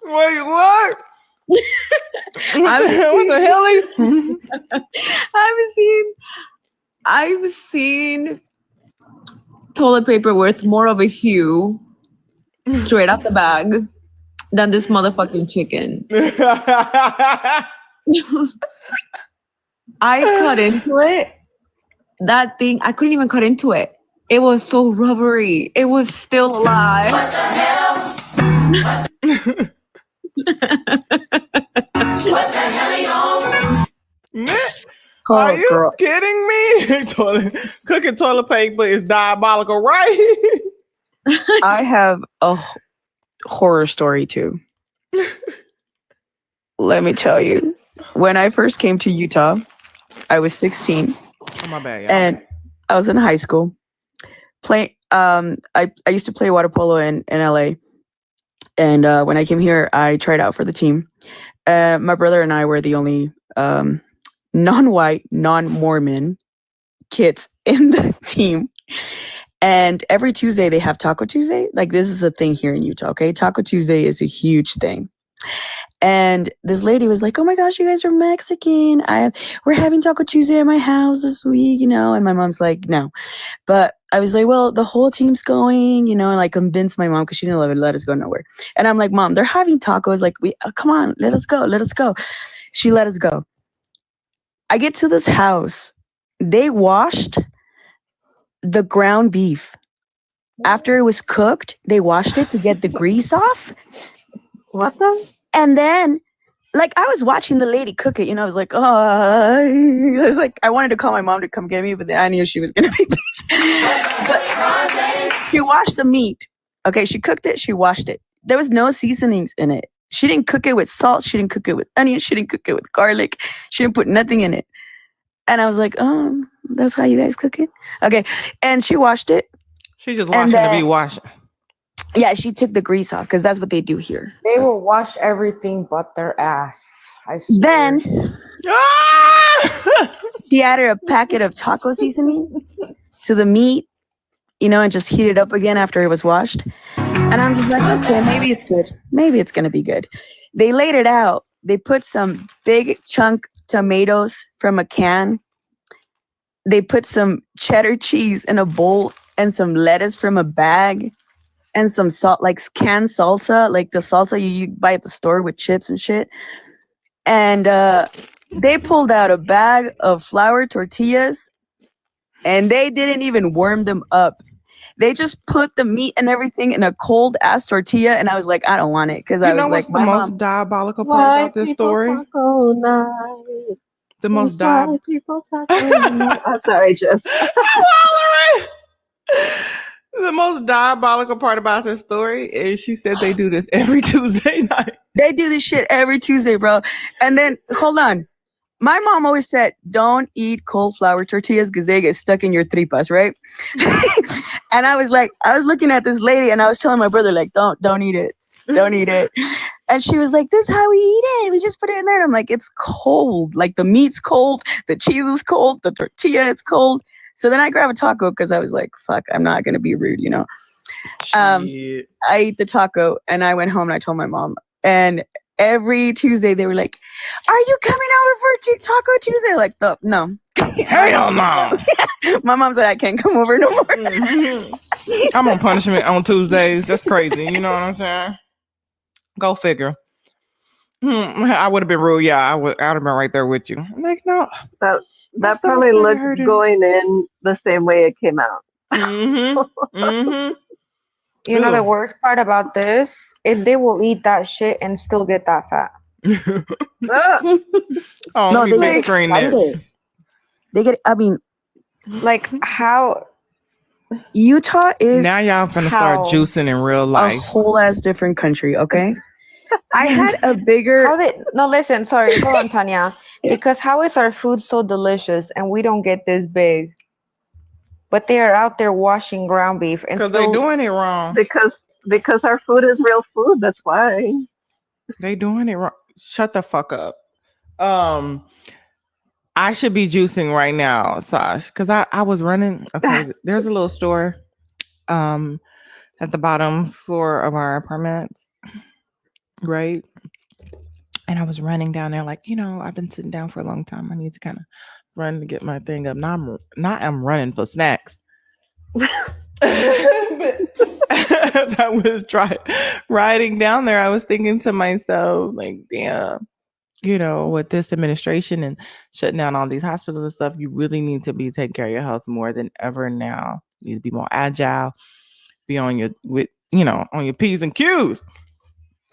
Wait, what? What the hell? I've seen toilet paper with more of a hue straight out the bag than this motherfucking chicken. I cut into it. That thing, I couldn't even cut into it. It was so rubbery. It was still alive. What the hell? What the hell are you on? Are you kidding me? Cooking toilet paper is diabolical, right? I have a horror story too. Let me tell you. When I first came to Utah, I was 16. Oh, my bad, y'all. And I was in high school. I used to play water polo in LA. And when I came here, I tried out for the team. My brother and I were the only non-white, non-Mormon kids in the team. And every Tuesday they have Taco Tuesday. Like this is a thing here in Utah, okay? Taco Tuesday is a huge thing. And this lady was like, "Oh my gosh, you guys are Mexican. We're having Taco Tuesday at my house this week, And my mom's like, "No." But I was like, "Well, the whole team's going, and like convinced my mom because she didn't let us go nowhere. And I'm like, "Mom, they're having tacos. Like, come on, let us go. She let us go. I get to this house. They washed the ground beef. After it was cooked, they washed it to get the grease off. What the? And then, like, I was watching the lady cook it, I was like, I was like, I wanted to call my mom to come get me, but then I knew she was going to be pissed. But she washed the meat. Okay, she cooked it, she washed it. There was no seasonings in it. She didn't cook it with salt. She didn't cook it with onion. She didn't cook it with garlic. She didn't put nothing in it. And I was like, oh, that's how you guys cook it? Okay. And she washed it. She just washing to be washing. Yeah, she took the grease off because that's what they do here. They will wash everything but their ass. I swear. Then she added a packet of taco seasoning to the meat, and just heat it up again after it was washed. And I'm just like, okay, maybe it's good. Maybe it's going to be good. They laid it out. They put some big chunk tomatoes from a can. They put some cheddar cheese in a bowl and some lettuce from a bag and some salt, like canned salsa, like the salsa you buy at the store with chips and shit. And they pulled out a bag of flour tortillas and they didn't even warm them up. They just put the meat and everything in a cold ass tortilla, and I was like, I don't want it because I was like, the most diabolical part about this story? The most diabolical. I'm sorry, Jess. The most diabolical part about this story is she said they do this every Tuesday night. They do this shit every Tuesday, bro. And then hold on. My mom always said, don't eat cold flour tortillas because they get stuck in your tripas, right? And I was looking at this lady and I was telling my brother, like, don't eat it. Don't eat it. And she was like, this is how we eat it. We just put it in there. And I'm like, it's cold. Like the meat's cold. The cheese is cold. The tortilla, it's cold. So then I grab a taco because I was like, fuck, I'm not going to be rude, I ate the taco and I went home and I told my mom. And every Tuesday they were like, are you coming over for Taco Tuesday? Like, no. Hell no. My mom said I can't come over no more. I'm on punishment on Tuesdays. That's crazy. You know what I'm saying? Go figure. I would have been rude. Yeah, I would have been right there with you. I'm like, no. That probably looked going in the same way it came out. You know the worst part about this? If they will eat that shit and still get that fat. No, they get excited. Like how Utah is now y'all finna start juicing in real life. A whole ass different country, okay? I had a bigger. Listen, sorry, hold on, Tanya. Because how is our food so delicious and we don't get this big? But they are out there washing ground beef and because they're doing it wrong. Because our food is real food. That's why they doing it wrong. Shut the fuck up. I should be juicing right now, Sash, because I was running. Okay, there's a little store, at the bottom floor of our apartments, right? And I was running down there, like, I've been sitting down for a long time. I need to kind of run to get my thing up. I'm running for snacks. But I was riding down there. I was thinking to myself, like, damn, with this administration and shutting down all these hospitals and stuff, you really need to be taking care of your health more than ever now. You need to be more agile, be on your P's and Q's.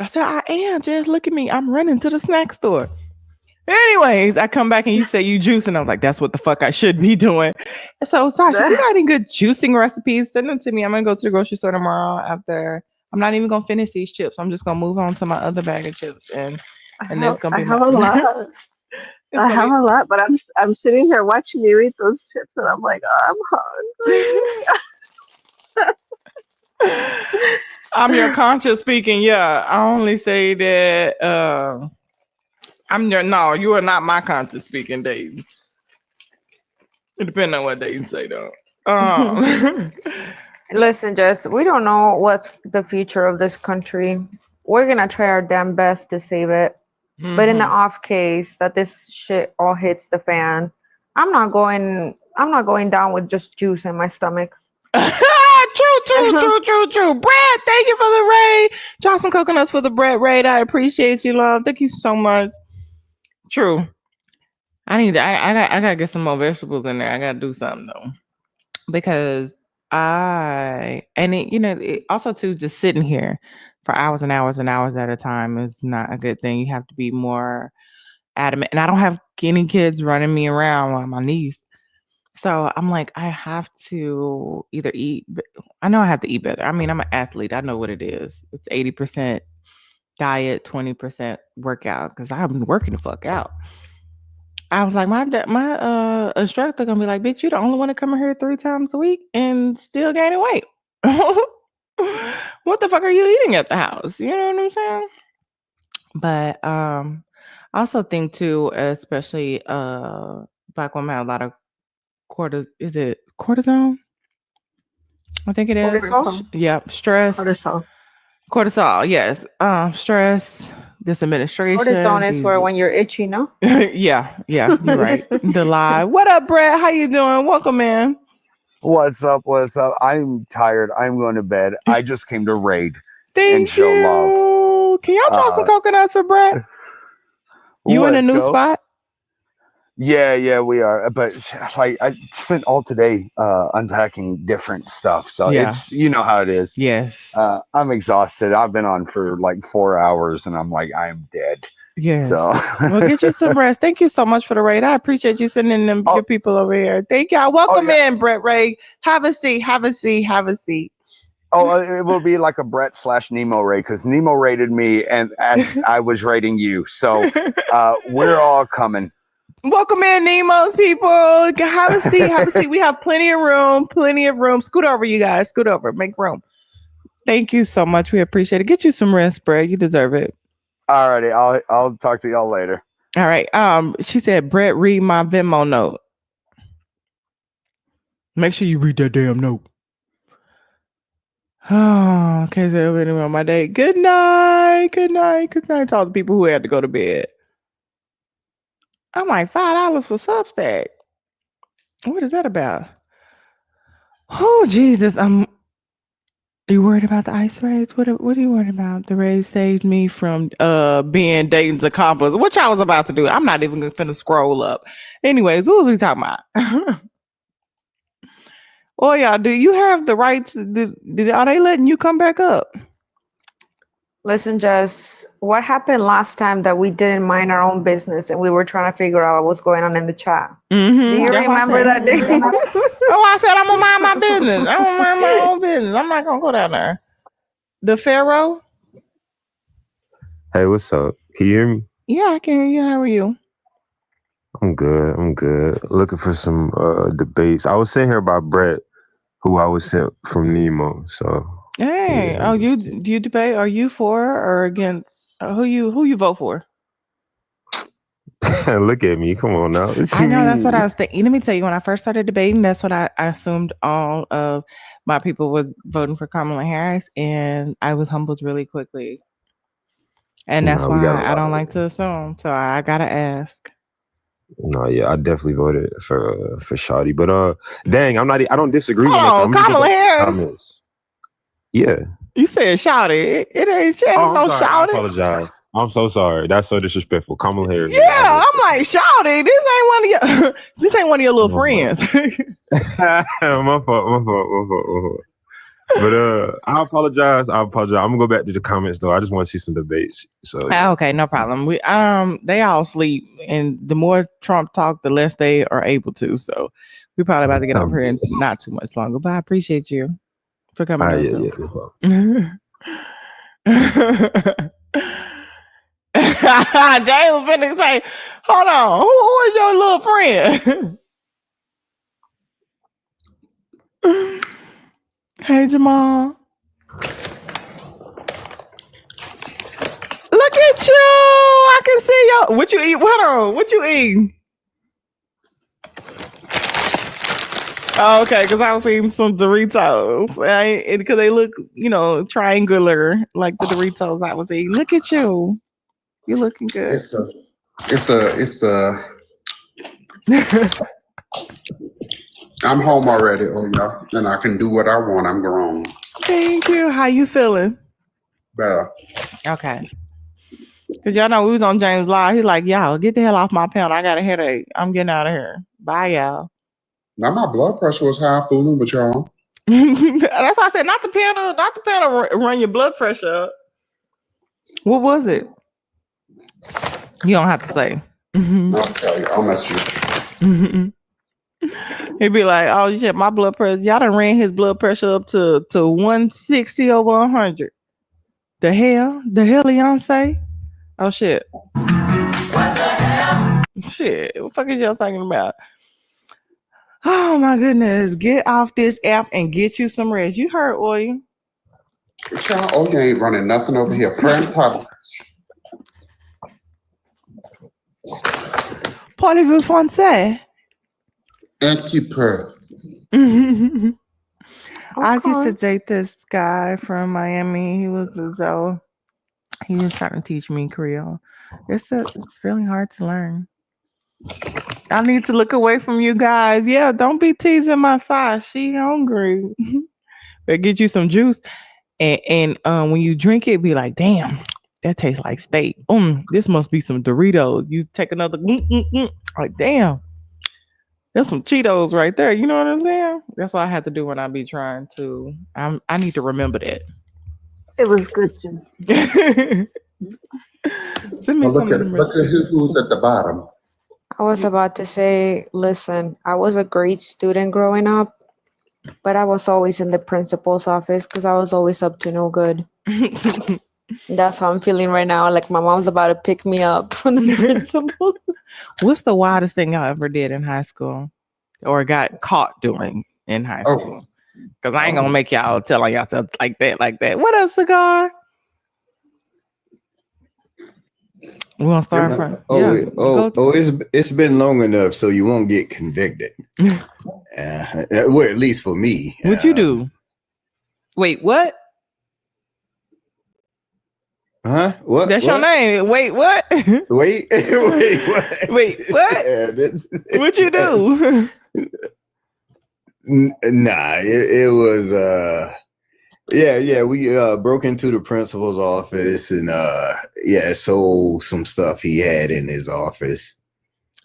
I said, I am. Just look at me. I'm running to the snack store. Anyways, I come back and you say you juice, and I was like, that's what the fuck I should be doing. So, Sasha, if you got any good juicing recipes, send them to me. I'm going to go to the grocery store tomorrow after. I'm not even going to finish these chips. I'm just going to move on to my other bag of chips. And that's going to be I have a lot. I have a lot, but I'm sitting here watching you eat those chips, and I'm like, oh, I'm hungry. I'm your conscience speaking. Yeah, I only say that you are not my conscience speaking, Dave. It depends on what they say, though. Listen, Jess, we don't know what's the future of this country. We're gonna try our damn best to save it. But in the off case that this shit all hits the fan, I'm not going down with just juice in my stomach. True. Brad, thank you for the raid. Drop some coconuts for the Brad raid. I appreciate you, love. Thank you so much. True. I gotta get some more vegetables in there. I gotta do something though. Because it also too, just sitting here for hours and hours and hours at a time is not a good thing. You have to be more adamant. And I don't have any kids running me around on my niece. So I'm like, I have to either eat. I know I have to eat better. I mean, I'm an athlete. I know what it is. It's 80% diet, 20% workout, because I've been working the fuck out. I was like, my instructor gonna be like, bitch, you the only one to come in here 3 times a week and still gaining weight. What the fuck are you eating at the house? You know what I'm saying? But I also think too, especially Black women have a lot of cortisone? I think it is. Cortisol. Yep, stress. Cortisol, yes. Stress, this administration. Cortisone is for when you're itchy, no? yeah, you're right. The lie. What up, Brett? How you doing? Welcome, man. What's up? What's up? I'm tired. I'm going to bed. I just came to raid and Thank show love. you. Can y'all draw some coconuts for Brett? You in a Let's new go. spot? Yeah, we are. But like, I spent all today unpacking different stuff. So Yeah. it's, you know how it is. Yes. I'm exhausted. I've been on for like 4 hours and I'm like, I'm dead. Yes. So Well, get you some rest. Thank you so much for the raid. I appreciate you sending them your people over here. Thank y'all. Welcome in, Brett Ray. Have a seat. Have a seat. Have a seat. Oh, it will be like a Brett/Nemo raid because Nemo raided me and as I was raiding you. So we're all coming. Welcome in, Nemo's people. Have a seat. Have a seat. We have plenty of room. Plenty of room. Scoot over, you guys. Scoot over. Make room. Thank you so much. We appreciate it. Get you some rest, Brett. You deserve it. Alrighty, I'll talk to y'all later. All right. She said, Brett, read my Venmo note. Make sure you read that damn note. Oh, okay. So anyway, on my day. Good night. Good night. Good night to all the people who had to go to bed. I'm like $5 for Substack. What is that about? Oh Jesus! You worried about the ice raids? What are you worried about? The raid saved me from being Dayton's accomplice, which I was about to do. I'm not even gonna scroll up. Anyways, what was we talking about? Oh y'all, do you have the right to? Are they letting you come back up? Listen, Jess, what happened last time that we didn't mind our own business and we were trying to figure out what's going on in the chat? Mm-hmm. Do you remember that day? Oh, I said I'm gonna mind my business. I'm gonna mind my own business. I'm not gonna go down there. The Pharaoh? Hey, what's up? Can you hear me? Yeah, I can hear you. How are you? I'm good. I'm good. Looking for some debates. I was sitting here by Brett, who I was sent from Nemo. So Hey, yeah. do you debate? Are you for or against? Who you vote for? Look at me. Come on now. What I you know that's what mean? I was thinking. Let me tell you, when I first started debating, that's what I assumed all of my people was voting for Kamala Harris, and I was humbled really quickly. And that's No, we got a why I lot don't of like to assume. So I gotta ask. No, yeah, I definitely voted for Shawty. But dang, I don't disagree with Hold nothing. on, I'm just Kamala going Harris. comments. Yeah. You said shout it. It ain't she ain't Oh, no I'm sorry. I shout it. apologize. I'm so sorry. That's so disrespectful. Kamala Harris. Yeah, I'm like shout it. This ain't one of your this ain't one of your little friends. My fault. But I apologize. I'm gonna go back to the comments though. I just want to see some debates. So Okay, no problem. We they all sleep, and the more Trump talk, the less they are able to. So we probably about to get over here in not too much longer. But I appreciate you for coming over. yeah, no problem. Jay was finna say, hold on, who is your little friend? Hey Jamal. Look at you. I can see y'all. What you eat? Hold on. What you eating? Oh, okay, because I was eating some Doritos. Because they look, triangular like the Doritos I was eating. Look at you. You looking good. It's the I'm home already, y'all, and I can do what I want. I'm grown. Thank you. How you feeling? Better. Okay. Because y'all know we was on James Live. He's like, y'all, get the hell off my panel. I got a headache. I'm getting out of here. Bye, y'all. Now my blood pressure was high fooling with y'all. That's why I said not the panel run your blood pressure up. What was it? You don't have to say. Okay, I'll mess you. He'd be like, oh shit, my blood pressure. Y'all done ran his blood pressure up to 160 over 100. The hell? The hell, Beyonce? Oh shit. Shit. What the fuck is y'all talking about? Oh my goodness. Get off this app and get you some rest. You heard Oil. Child, oh, you ain't running nothing over here. Friend public. Parlez-vous français? Un petit peu. I used to date this guy from Miami. He was trying to teach me Creole. It's really hard to learn. I need to look away from you guys. Yeah, don't be teasing my side. She hungry. Better get you some juice. And when you drink it, be like, damn, that tastes like steak. This must be some Doritos. You take another like, damn. There's some Cheetos right there. You know what I'm saying? That's what I have to do when I be trying to. I need to remember that. It was good juice. Send me Well, look at who's at the bottom. I was about to say, listen, I was a great student growing up, but I was always in the principal's office because I was always up to no good. That's how I'm feeling right now. Like my mom's about to pick me up from the principal. What's the wildest thing y'all ever did in high school or got caught doing in high school? Because I ain't going to make y'all telling yourself like that. What else, Cigar? We want to start from. It's been long enough so you won't get convicted. Well, at least for me. What you do? Wait, what? Huh? What? That's your name. Wait, what? Wait, what? Wait, what? What you do? Nah, it was we broke into the principal's office and sold some stuff he had in his office.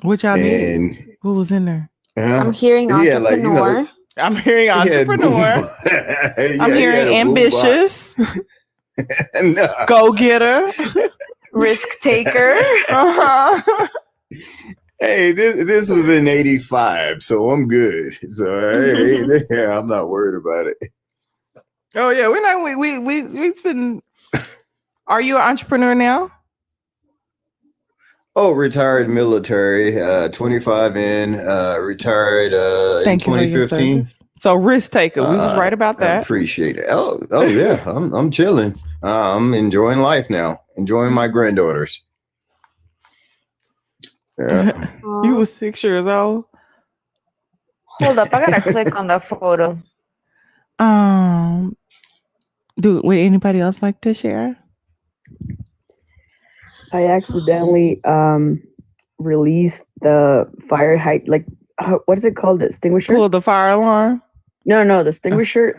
What y'all need? What was in there? I'm hearing entrepreneur. I'm hearing entrepreneur. I'm hearing ambitious. No. Go getter. Risk taker. Hey, this was in '85, so I'm good. So I'm not worried about it. Oh yeah, we've been. Are you an entrepreneur now? Oh, retired military, 25 in, retired in 2015. So risk taker, we was right about that. I appreciate it. Oh yeah, I'm chilling. I'm enjoying life now. Enjoying my granddaughters. Yeah. You were 6 years old. Hold up, I gotta click on the photo. Would anybody else like to share? I accidentally released the fire height, like what is it called? The extinguisher? Pull the fire alarm? No, the extinguisher.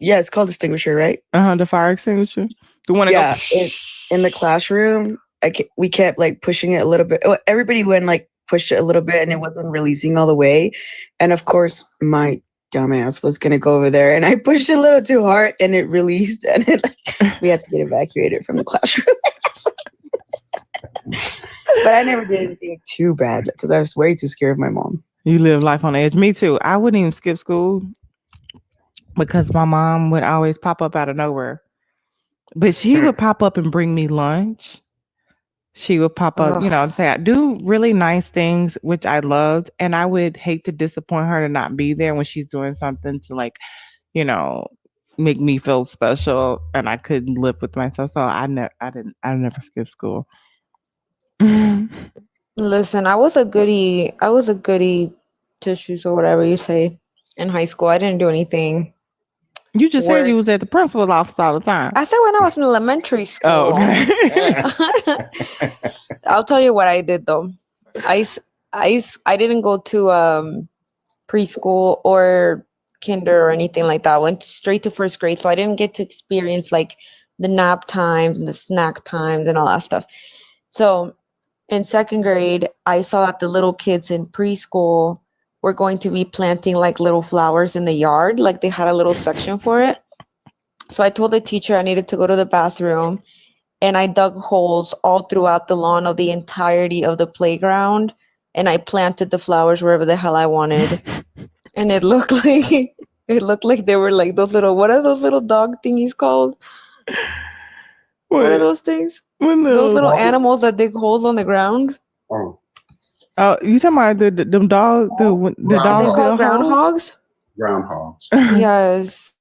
It's called extinguisher, right? The fire extinguisher. The one that goes in the classroom. We kept like pushing it a little bit. Everybody went like pushed it a little bit, and it wasn't releasing all the way. And of course, my dumbass was gonna go over there, and I pushed it a little too hard, and it released, and we had to get evacuated from the classroom. But I never did anything too bad because I was way too scared of my mom. You live life on the edge. Me too. I wouldn't even skip school because my mom would always pop up out of nowhere. But she would pop up and bring me lunch. She would pop up, and say, I do really nice things, which I loved. And I would hate to disappoint her to not be there when she's doing something to make me feel special. And I couldn't live with myself. So I never skipped school. Listen, I was a goody tissues or whatever you say in high school. I didn't do anything. You just said you was at the principal's office all the time. I said when I was in elementary school. Oh, okay. I'll tell you what I did though. I didn't go to preschool or kinder or anything like that. I went straight to first grade, so I didn't get to experience like the nap times and the snack times and all that stuff. So in second grade, I saw that the little kids in preschool were going to be planting like little flowers in the yard. Like they had a little section for it. So I told the teacher I needed to go to the bathroom, and I dug holes all throughout the lawn of the entirety of the playground. And I planted the flowers wherever the hell I wanted. And it looked like they were like those little, what are those little dog thingies called? What are those things? Those little animals that dig holes on the ground. Oh, you talking about them dog the Are they dog called groundhogs? groundhogs. Yes.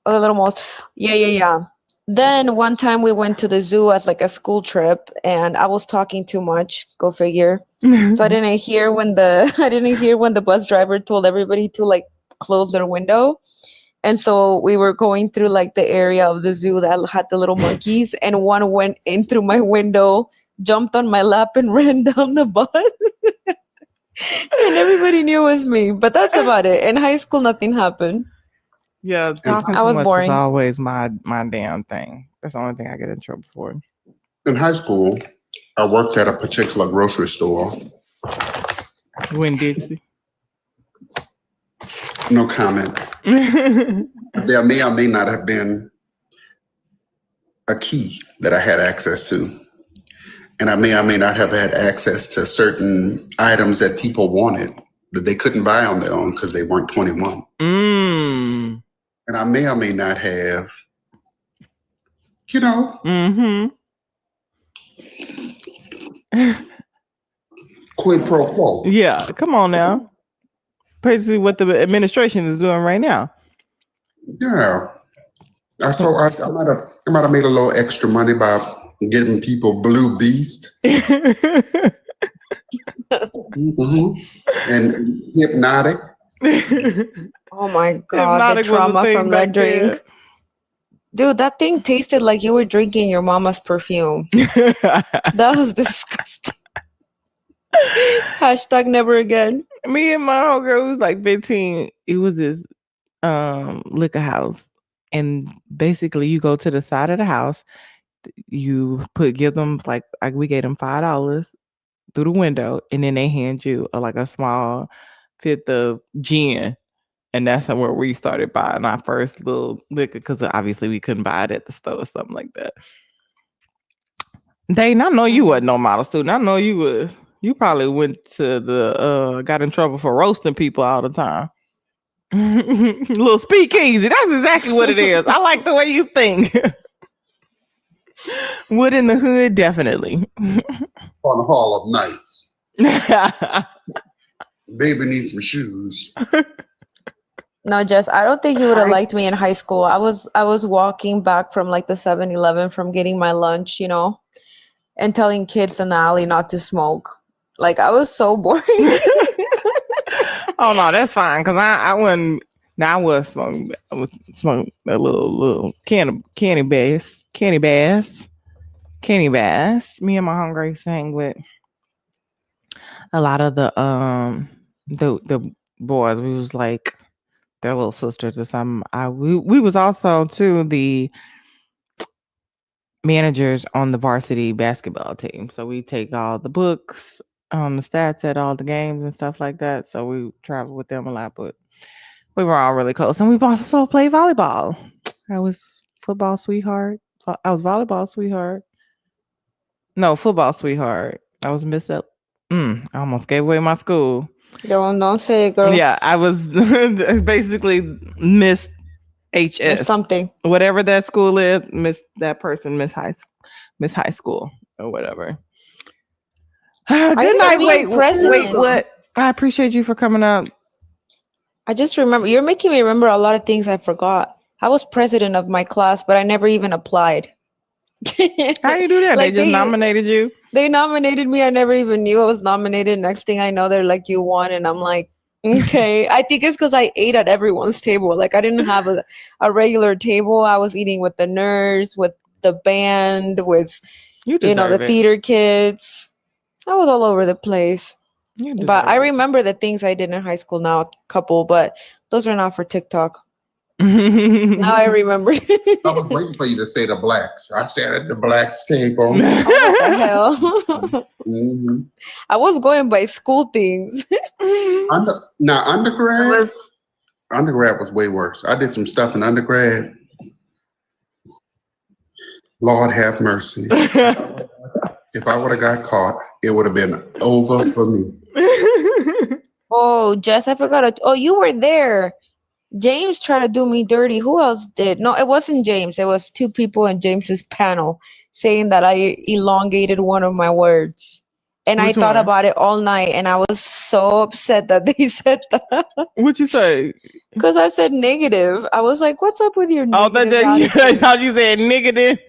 Oh, the little moles. Yeah. Then one time we went to the zoo as like a school trip, and I was talking too much. Go figure. So I didn't hear when the bus driver told everybody to like close their window. And so we were going through like the area of the zoo that had the little monkeys, and one went in through my window, jumped on my lap, and ran down the bus. And everybody knew it was me. But that's about it. In high school, nothing happened. Yeah, talking I too was much boring. was always my damn thing. That's the only thing I get in trouble for. In high school, I worked at a particular grocery store. Win Dixie. No comment. There may or may not have been a key that I had access to. And I may or may not have had access to certain items that people wanted that they couldn't buy on their own because they weren't 21. And I may or may not have, quid pro quo. Yeah, come on now. Basically what the administration is doing right now. Yeah. So I might have made a little extra money by giving people Blue Beast. And Hypnotic. Oh my God, Hypnotic the was a trauma thing from back that drink. then. Dude, that thing tasted like you were drinking your mama's perfume. That was disgusting. Hashtag never again. Me and my whole girl was like 15. It was this liquor house. And basically you go to the side of the house, you give them like we gave them $5 through the window, and then they hand you a small fifth of gin. And that's where we started buying our first little liquor, because obviously we couldn't buy it at the store or something like that. Dane, I know you wasn't no model student. I know you would. You probably went to got in trouble for roasting people all the time. Little speakeasy. That's exactly what it is. I like the way you think. Wood in the hood, definitely. On the Hall of Nights. Baby needs some shoes. No, Jess, I don't think you would have liked me in high school. I was walking back from like the 7-Eleven from getting my lunch, and telling kids in the alley not to smoke. Like, I was so boring. Oh no, that's fine, because I wouldn't. Now I was smoking a little candy bass. Me and my homegirl sang with a lot of the boys. We was like their little sisters or something. We was also too the managers on the varsity basketball team. So we take all the books, the stats at all the games and stuff like that. So we traveled with them a lot, but we were all really close. And we also played volleyball. I was football sweetheart. I was volleyball sweetheart. No, football sweetheart. I was Miss I almost gave away my school. Don't say it, girl. Yeah, I was basically Miss HS. Miss something. Whatever that school is, Miss High School or whatever. Good night. Wait, what? I appreciate you for coming up. I just remember, you're making me remember a lot of things I forgot. I was president of my class, but I never even applied. How you do that? Like they just nominated you? They nominated me. I never even knew I was nominated. Next thing I know, they're like, you won. And I'm like, okay. I think it's because I ate at everyone's table. Like, I didn't have a regular table. I was eating with the nerds, with the band, with, the theater kids. I was all over the place. But I remember the things I did in high school now, a couple, but those are not for TikTok. Now I remember. I was waiting for you to say the blacks. I sat at the blacks table. What the hell? I was going by school things. Undergrad was way worse. I did some stuff in undergrad. Lord have mercy. If I would have got caught, it would have been over for me. Oh, Jess, I forgot. Oh, you were there. James tried to do me dirty. Who else did? No, it wasn't James. It was two people in James's panel saying that I elongated one of my words. And I Which thought one? about it all night, and I was so upset that they said that. What'd you say? Because I said negative. I was like, what's up with your Oh, negative I attitude? thought you said nigga.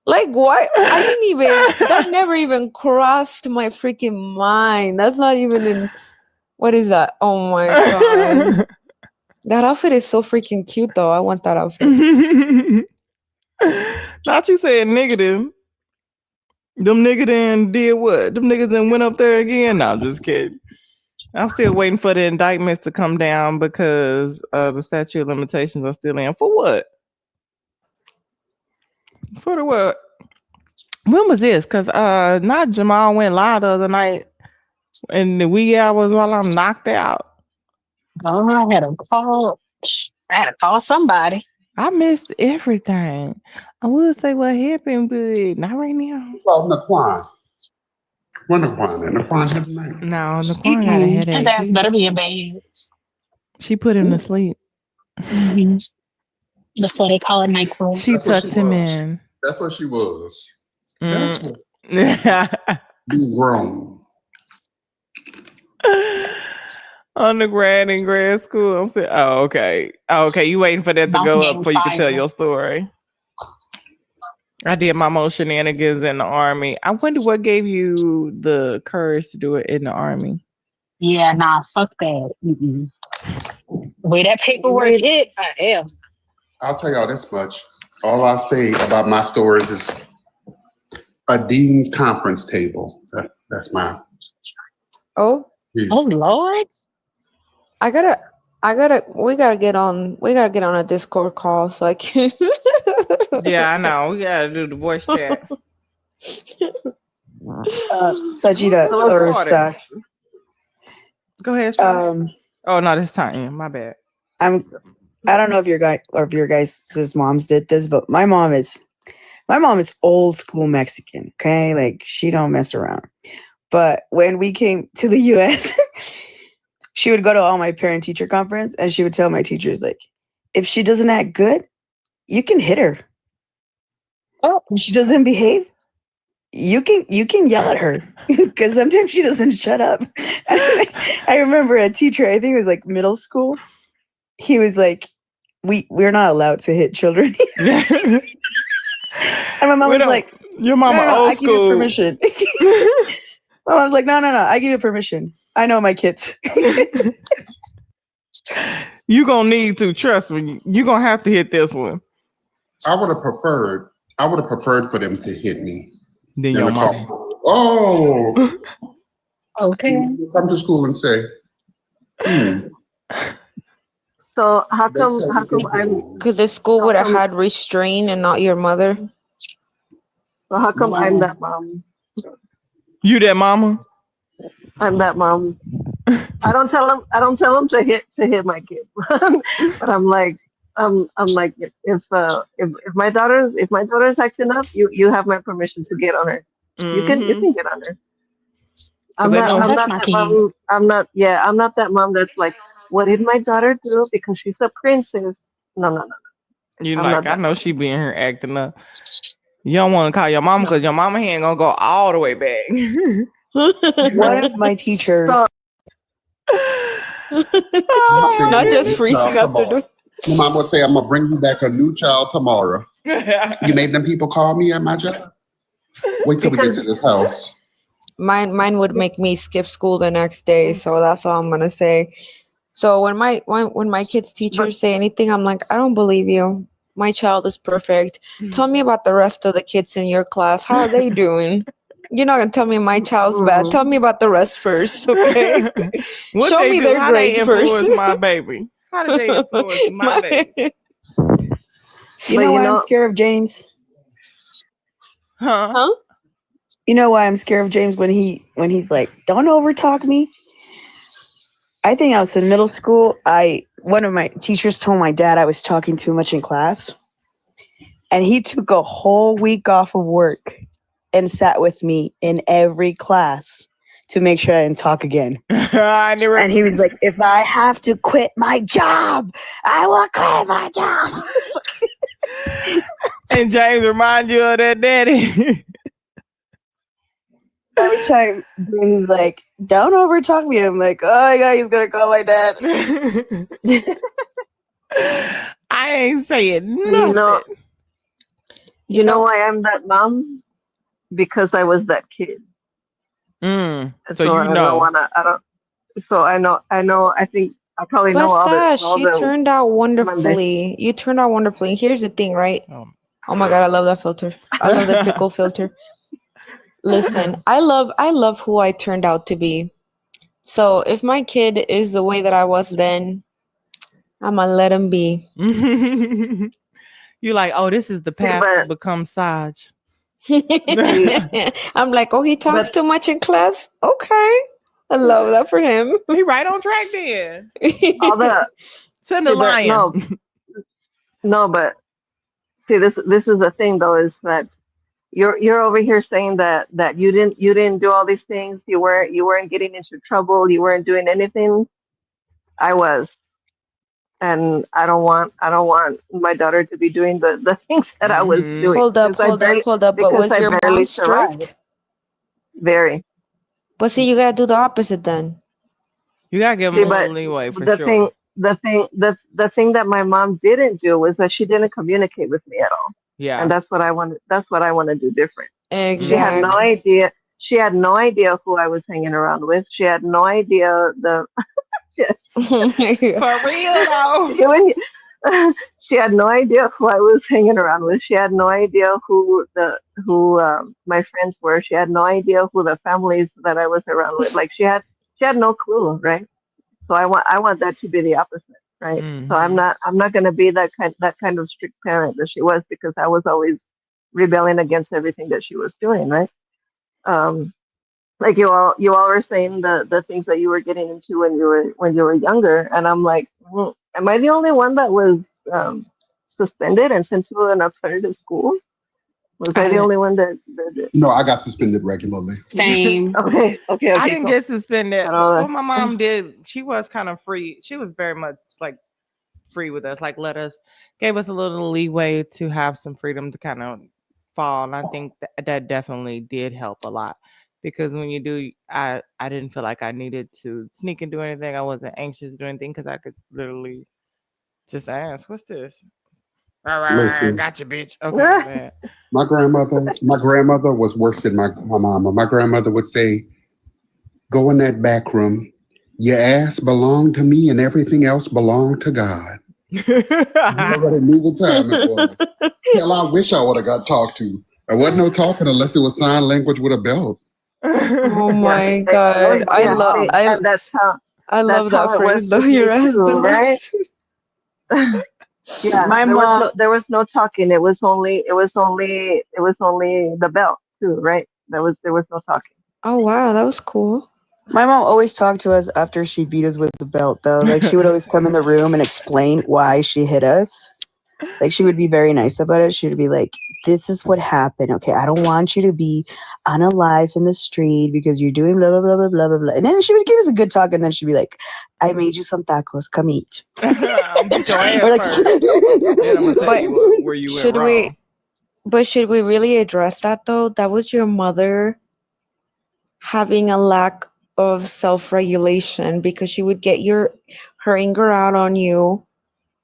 Like, what? I didn't even, that never even crossed my freaking mind. That's not even in, what is that? Oh my God. That outfit is so freaking cute, though. I want that outfit. Not you said nigga. Them nigga then did what? Them niggas then went up there again? No, I'm just kidding. I'm still waiting for the indictments to come down because the statute of limitations are still in. For what? For the what? When was this? Because not Jamal went live the other night in the wee hours while I'm knocked out. Oh, I had to call somebody. I missed everything. I would say what happened, but not right now. Well, Naquan. When Naquan has a name. No, Naquan got a headache. His ass better be a babe. She put him to sleep. Mm-hmm. That's why they call it NyQuil. She tucked him in. That's what she was. Mm. That's what being grown. Undergrad in grad school. I'm saying, oh, okay. Oh, okay. You waiting for that to go up before you can tell your story. I did my most shenanigans in the Army. I wonder what gave you the courage to do it in the Army. Yeah, nah, fuck that. Mm-mm. The way that paperwork hit, hell. I'll tell y'all this much. All I'll say about my story is a dean's conference table. That's my. Oh, oh Lord! we gotta get on a Discord call so I can. Yeah, I know. We gotta do the voice chat. Sajida or Stash. Go ahead. Stash. Oh no, this time. My bad. I don't know if your guys' moms did this, but my mom is old school Mexican. Okay, like she don't mess around. But when we came to the U.S., she would go to all my parent-teacher conference, and she would tell my teachers, like, if she doesn't act good, you can hit her. Oh, if she doesn't behave, you can yell at her because sometimes she doesn't shut up. I remember a teacher, I think it was like middle school. He was like, we're not allowed to hit children. And my mom was like, your mama no, old I give you school. permission. My mom was like, no, I give you permission. I know my kids. You gonna need to trust me. You gonna have to hit this one. I would have preferred for them to hit me. Then in your the mom. car. Oh. Okay. Come to school and say. So how come I'm? Because the school would have had restraint and not your mother. So how come I'm that mom? You that mama? I'm that mom. I don't tell them to hit my kid, but I'm like if my daughter's acting up, you have my permission to get on her. You can get on her. I'm not that mom that's like, what did my daughter do because she's a princess? No. You like, I know she be in here acting up. You don't want to call your mama because your mama ain't gonna go all the way back. One of my teachers. Not just freezing up the door. My mom would say, I'm gonna bring you back a new child tomorrow. You made them people call me at my job. Wait till we get to this house. Mine would make me skip school the next day, so that's all I'm gonna say. So when my kids' teachers say anything, I'm like, I don't believe you. My child is perfect. Tell me about the rest of the kids in your class. How are they doing? You're not gonna tell me my child's bad. Tell me about the rest first, okay? Show me their grades first. My baby. How did they influence my baby? You know why I'm scared of James? Huh? You know why I'm scared of James when he's like, don't overtalk me. I think I was in middle school. One of my teachers told my dad I was talking too much in class. And he took a whole week off of work and sat with me in every class to make sure I didn't talk again. I never. And he was like, if I have to quit my job, I will quit my job. And James remind you of that, daddy. Every time James is like, don't over talk me. I'm like, oh my God, he's gonna call my dad. I ain't saying nothing. You know why I'm that mom? Because I was that kid. So So you I know. don't wanna. I don't. So I know. I think I probably know But all Sash, the you turned out Monday. wonderfully. You turned out wonderfully. Here's the thing, right? Oh my God, I love that filter. I love the pickle filter. Listen, I love who I turned out to be. So if my kid is the way that I was then, I'm gonna let him be. You like, oh, this is the path to become Saj. I'm like, oh, he talks too much in class. Okay, I love that for him. He right on track then. All the Send the lion. No, but see, this is the thing though, is that you're over here saying that you didn't do all these things. You weren't getting into trouble. You weren't doing anything. I was, and I don't want my daughter to be doing the things that I was doing. Hold up. But was your mom survived. strict? Very. But see, you gotta do the opposite then. You gotta give See, him a but little leeway for the sure. the thing that my mom didn't do was that she didn't communicate with me at all. Yeah. And that's what I want to do different. Exactly. She had no idea. She had no idea who I was hanging around with. She had no idea For real though. She had no idea who I was hanging around with. She had no idea who my friends were. She had no idea who the families that I was around with. Like she had no clue, right? So I want that to be the opposite, right? So I'm not going to be that kind of strict parent that she was, because I was always rebelling against everything that she was doing, right? Like you all were saying the things that you were getting into when you were younger, and I'm like, am I the only one that was suspended and sent to an alternative school? Was I the only one that No, I got suspended regularly. Same. Okay. I didn't cool. get suspended. I don't know. What my mom did, she was kind of free. She was very much like free with us, like gave us a little leeway to have some freedom to kind of fall. And I think that definitely did help a lot, because when you do, I didn't feel like I needed to sneak and do anything. I wasn't anxious to do anything because I could literally just ask, "What's this?" Listen. Gotcha, bitch. Okay, man. My grandmother was worse than my mama. My grandmother would say, "Go in that back room. Your ass belonged to me and everything else belonged to God." You already knew what time it was. Hell, I wish I would have got talked to. There wasn't no talking unless it was sign language with a belt. Oh my God, I love that's how that it phrase was though. with me Your ass too, belongs. right? Yeah, My mom. there was no talking. It was only the belt too, right? There was no talking. Oh wow, that was cool. My mom always talked to us after she beat us with the belt, though. Like, she would always come in the room and explain why she hit us. Like, she would be very nice about it. She would be like, this is what happened. Okay, I don't want you to be unalive in the street because you're doing blah, blah, blah, blah, blah, blah, blah. And then she would give us a good talk, and then she'd be like, I made you some tacos. Come eat. Get your ass We're like, first. Then I'm gonna tell you where you went wrong. Should we really address that, though? That was your mother having a lack of self-regulation, because she would get her anger out on you,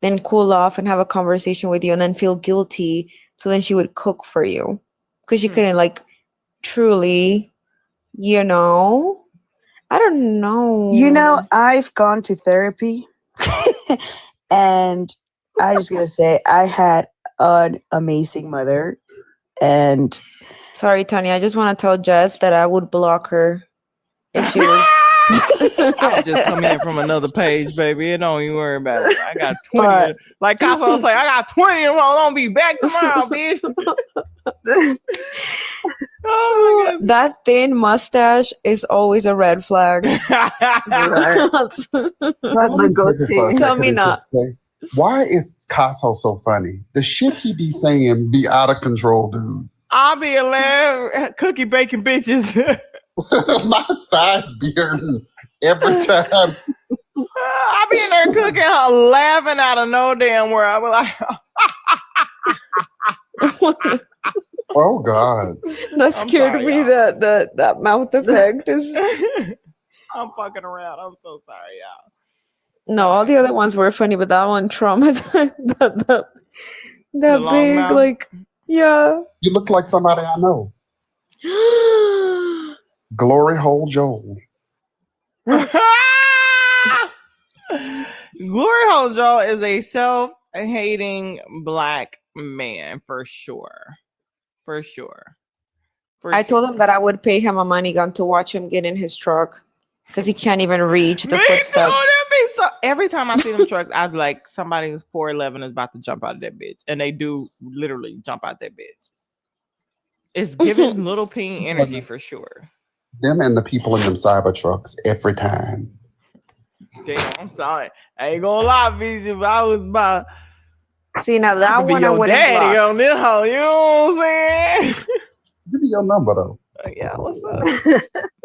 then cool off and have a conversation with you, and then feel guilty, so then she would cook for you, because she couldn't, like, truly, I don't know. I've gone to therapy and I just gotta say, I had an amazing mother. And sorry, Tanya, I just want to tell Jess that I would block her if she was. I was just coming in from another page, baby. You don't even worry about it. I got 20. Like Cosmo say, I got 20 and I'm gonna be back tomorrow, bitch. Oh my God. That thin mustache is always a red flag. That's the goatee. Tell me not. Why is Casso so funny? The shit he be saying be out of control, dude. I'll be a cookie baking bitches. My sides be hurting every time. I be in there cooking, her laughing out of no damn where I was like, Oh God. That scared me. That mouth effect is. I'm fucking around. I'm so sorry, y'all. No, all the other ones were funny, but that one traumatized. The long big, mouth? like, yeah. You look like somebody I know. Glory hole Joel. Glory Hole Joel is a self-hating black man for sure. For sure. I told him that I would pay him a money gun to watch him get in his truck because he can't even reach the Me footstep. too. Be so, every time I see them trucks, I'd be like, somebody who's 4'11" is about to jump out of that bitch. And they do literally jump out that bitch. It's giving little peen energy for sure. Them and the people in them cyber trucks every time. Damn, I'm sorry. I ain't gonna lie, bitch. If I was about See, now that to be one I your wouldn't daddy block. on this hoe, you know what I'm saying? Give me your number though. Yeah, what's up?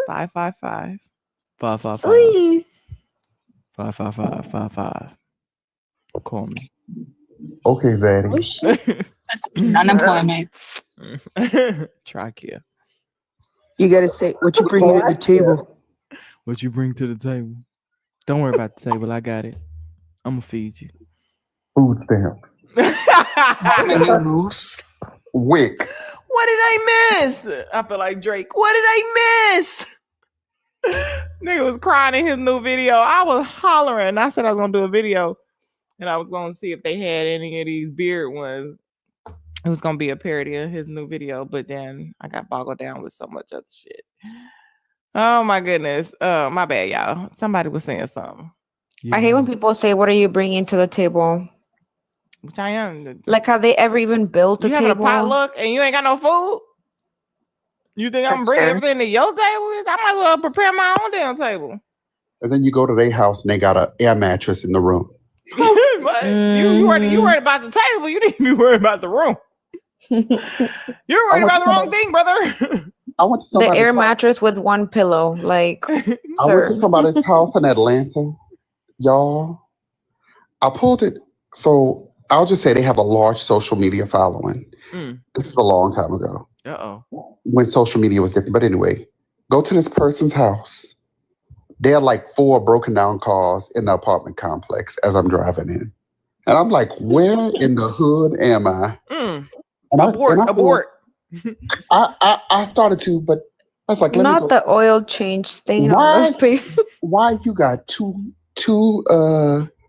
555 555 Ooh. 555 Call me. Okay, Zaddy. Oh shit. That's unemployment. Trachea. You gotta say what you bring to the table. What you bring to the table? Don't worry about the table. I got it. I'm gonna feed you. Food stamps. Wick. What did I miss? I feel like Drake. What did I miss? Nigga was crying in his new video. I was hollering. I said I was gonna do a video, and I was gonna see if they had any of these beard ones. It was gonna be a parody of his new video, but then I got boggled down with so much other shit. Oh my goodness. My bad, y'all. Somebody was saying something. I hate when people say, "What are you bringing to the table?" Which I am. Like, have they ever even built a You having a table? potluck and you ain't got no food? You think I'm gonna bring everything to your table? I might as well prepare my own damn table. And then you go to their house and they got an air mattress in the room. But you worried about the table. You need to be worried about the room. You're worried about the wrong thing, brother. I went to The somebody's air house. mattress with one pillow. Like, I went sir. to somebody's house in Atlanta, y'all. I pulled it. So I'll just say they have a large social media following. This is a long time ago when social media was different. But anyway, go to this person's house. There are like 4 broken down cars in the apartment complex as I'm driving in. And I'm like, where in the hood am I? And abort. I started to, but I was like, let me Not go. the oil change stain on the paper. Why you got two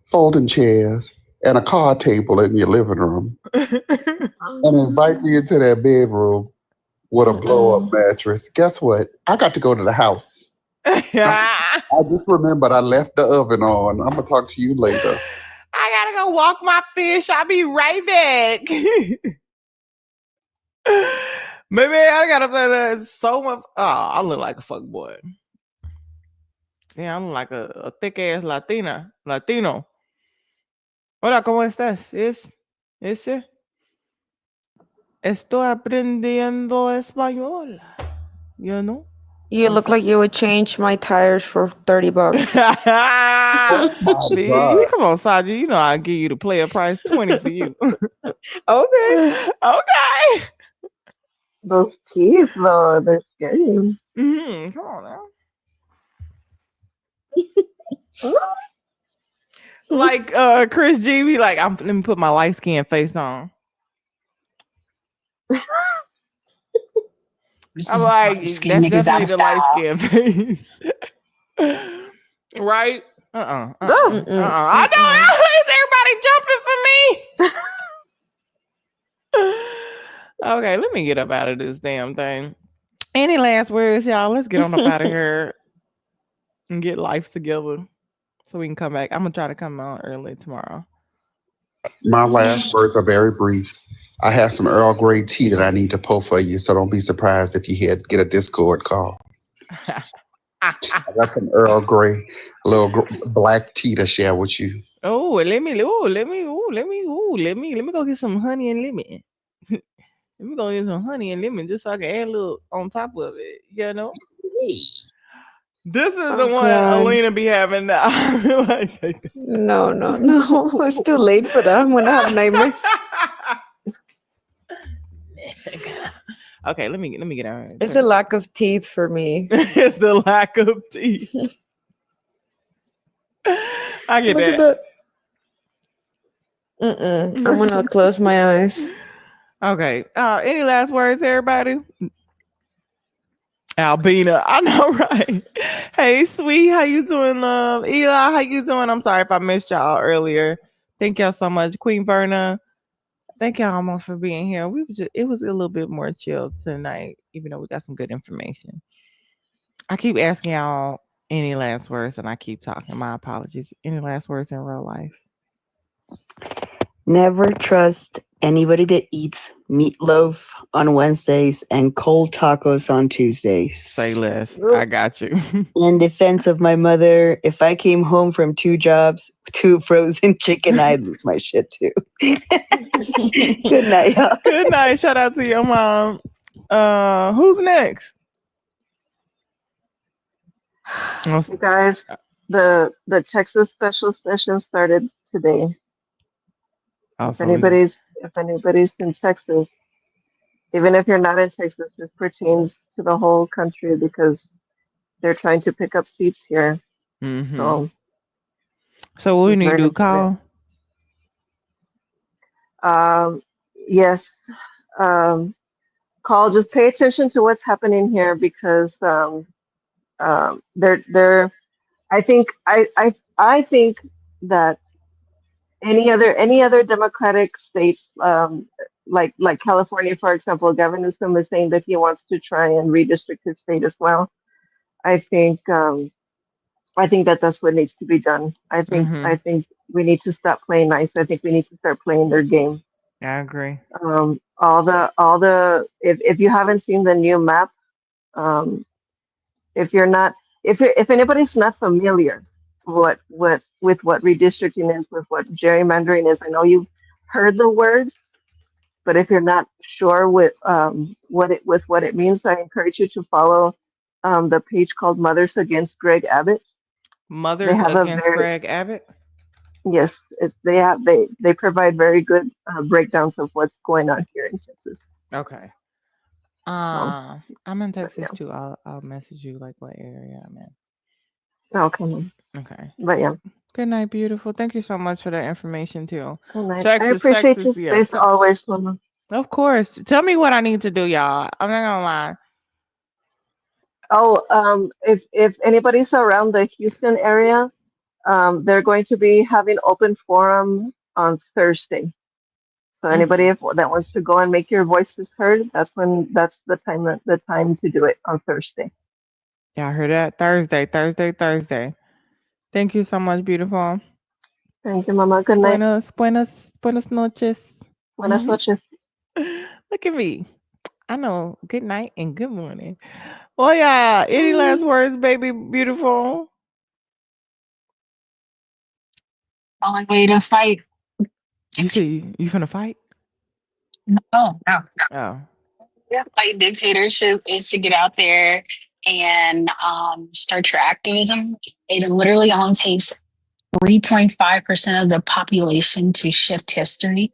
folding chairs and a card table in your living room and invite me into that bedroom with a blow-up mattress? Guess what? I got to go to the house. I just remembered I left the oven on. I'm gonna talk to you later. I gotta go walk my fish. I'll be right back. Maybe I gotta play so much. Oh, I look like a fuck boy. Yeah, I'm like a thick ass Latino. Hola, ¿cómo estás? Ese. Estoy aprendiendo español. You know? You look like you would change my tires for $30. You come on, Saji. You know I'll give you the player price 20 for you. Okay. Okay. Those teeth, though, they're scary. Come on now. Like Chris G be like, let me put my light skin face on. I'm like, that's definitely the light skin face. Right? I know. Is everybody jumping for me? Okay, let me get up out of this damn thing. Any last words, y'all? Let's get on up out of here and get life together so we can come back. I'm gonna try to come out early tomorrow. My last words are very brief. I have some Earl Grey tea that I need to pull for you, so don't be surprised if you get a Discord call. I got some Earl Grey, a little black tea to share with you. Oh, let me go get some honey and lemon. Let me go get some honey and lemon just so I can add a little on top of it, you know? This is the Oh, one God. Alina be having now. Like, No, no, no. It's too late for that. I'm gonna have nightmares. okay, let me get on. It's a lack of teeth for me. It's the lack of teeth. I get Look at that. I'm gonna close my eyes. Okay. Any last words, everybody? Albina, I know, right? Hey, sweet, how you doing, love? Eli, how you doing? I'm sorry if I missed y'all earlier. Thank y'all so much, Queen Verna. Thank y'all almost for being here. It was a little bit more chill tonight, even though we got some good information. I keep asking y'all any last words, and I keep talking. My apologies. Any last words in real life? Never trust anybody that eats meatloaf on Wednesdays and cold tacos on Tuesdays. Say less. I got you. In defense of my mother, if I came home from 2 jobs, 2 frozen chicken, I'd lose my shit too. Good night, y'all. Good night. Shout out to your mom. Who's next? You guys, the Texas special session started today. If anybody's in Texas, even if you're not in Texas, this pertains to the whole country because they're trying to pick up seats here. So what we it's need to very do? Call. Yes. Call. Just pay attention to what's happening here because they're. I think that any other Democratic states, like California, for example, Gavin Newsom is saying that he wants to try and redistrict his state as well. I think that that's what needs to be done. I think we need to stop playing nice. I think we need to start playing their game. I agree. If you haven't seen the new map, if anybody's not familiar with what redistricting is, with what gerrymandering is, I know you've heard the words, but if you're not sure what it means, I encourage you to follow the page called Mothers Against Greg Abbott. Mothers Against Greg Abbott. Yes, they provide very good breakdowns of what's going on here in Texas. Okay. I'm in Texas too. I'll message you like what area I'm in. Okay. Okay. But yeah. Good night, beautiful. Thank you so much for that information too. Good night. Texas, I appreciate Texas, your space always, Mama. Of course. Tell me what I need to do, y'all. I'm not gonna lie. Oh, if anybody's around the Houston area, they're going to be having open forum on Thursday. So anybody that wants to go and make your voices heard, that's the time to do it on Thursday. Y'all heard that? Thursday. Thank you so much, beautiful. Thank you, Mama. Good night. Buenas noches. Buenas noches. Look at me. I know. Good night and good morning. Well, yeah. Any last words, baby, beautiful? Only way to fight. You see, you finna fight? No. Oh. Yeah, fight dictatorship is to get out there and start your activism. It literally only takes 3.5% of the population to shift history.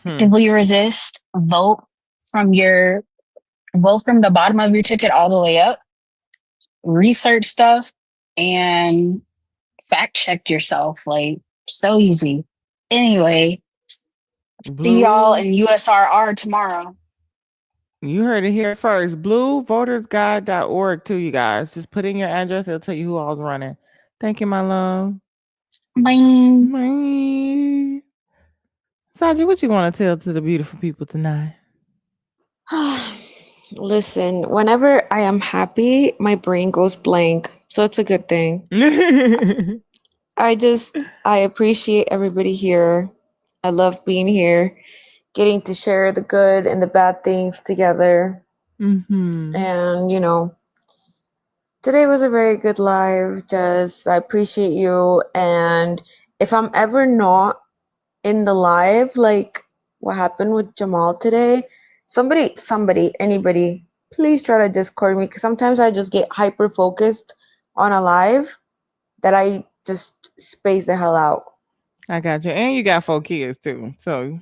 Actively resist, vote from the bottom of your ticket all the way up, research stuff, and fact check yourself. Like, so easy. Anyway, see y'all in USRR tomorrow. You heard it here first. BlueVotersGuide.org too, you guys. Just put in your address. It'll tell you who all's running. Thank you, my love. Bye. Saji, what you want to tell to the beautiful people tonight? Listen, whenever I am happy, my brain goes blank. So it's a good thing. I appreciate everybody here. I love being here, getting to share the good and the bad things together. And, today was a very good live. I appreciate you. And if I'm ever not in the live, like what happened with Jamal today, anybody, please try to Discord me, because sometimes I just get hyper focused on a live that I just space the hell out. I got you. And you got 4 kids too. So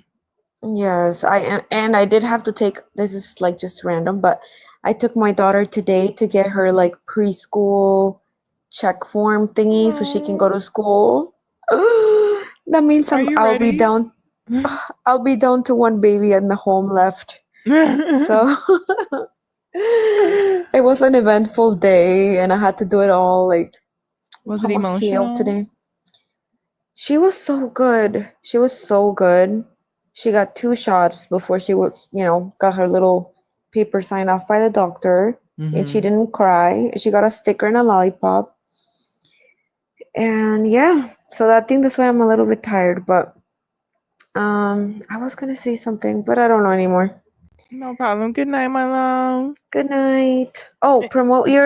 Yes, and I did have to take, this is like just random, but I took my daughter today to get her like preschool check form thingy so she can go to school. That means Are you I'll be ready? down. I'll be down to one baby and the home left. So it was an eventful day, and I had to do it all like Was it almost CL emotional? today. She was so good. She was so good. She got 2 shots before she was, got her little paper signed off by the doctor, and she Mhm. didn't cry. She got a sticker and a lollipop. And yeah, so I think that's why I'm a little bit tired, but I was gonna say something, but I don't know anymore. No problem. Good night, my love. Good night. Oh, promote We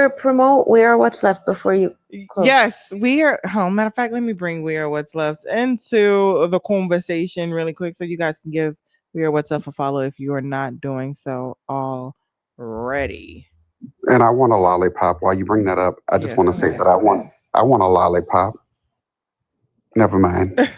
Are What's Left before you close. Yes, we are. Oh, matter of fact, let me bring We Are What's Left into the conversation really quick so you guys can give We Are What's Left a follow if you are not doing so already. And I want a lollipop. While you bring that up, I just Yes, want go to say ahead. that I want a lollipop. Never mind.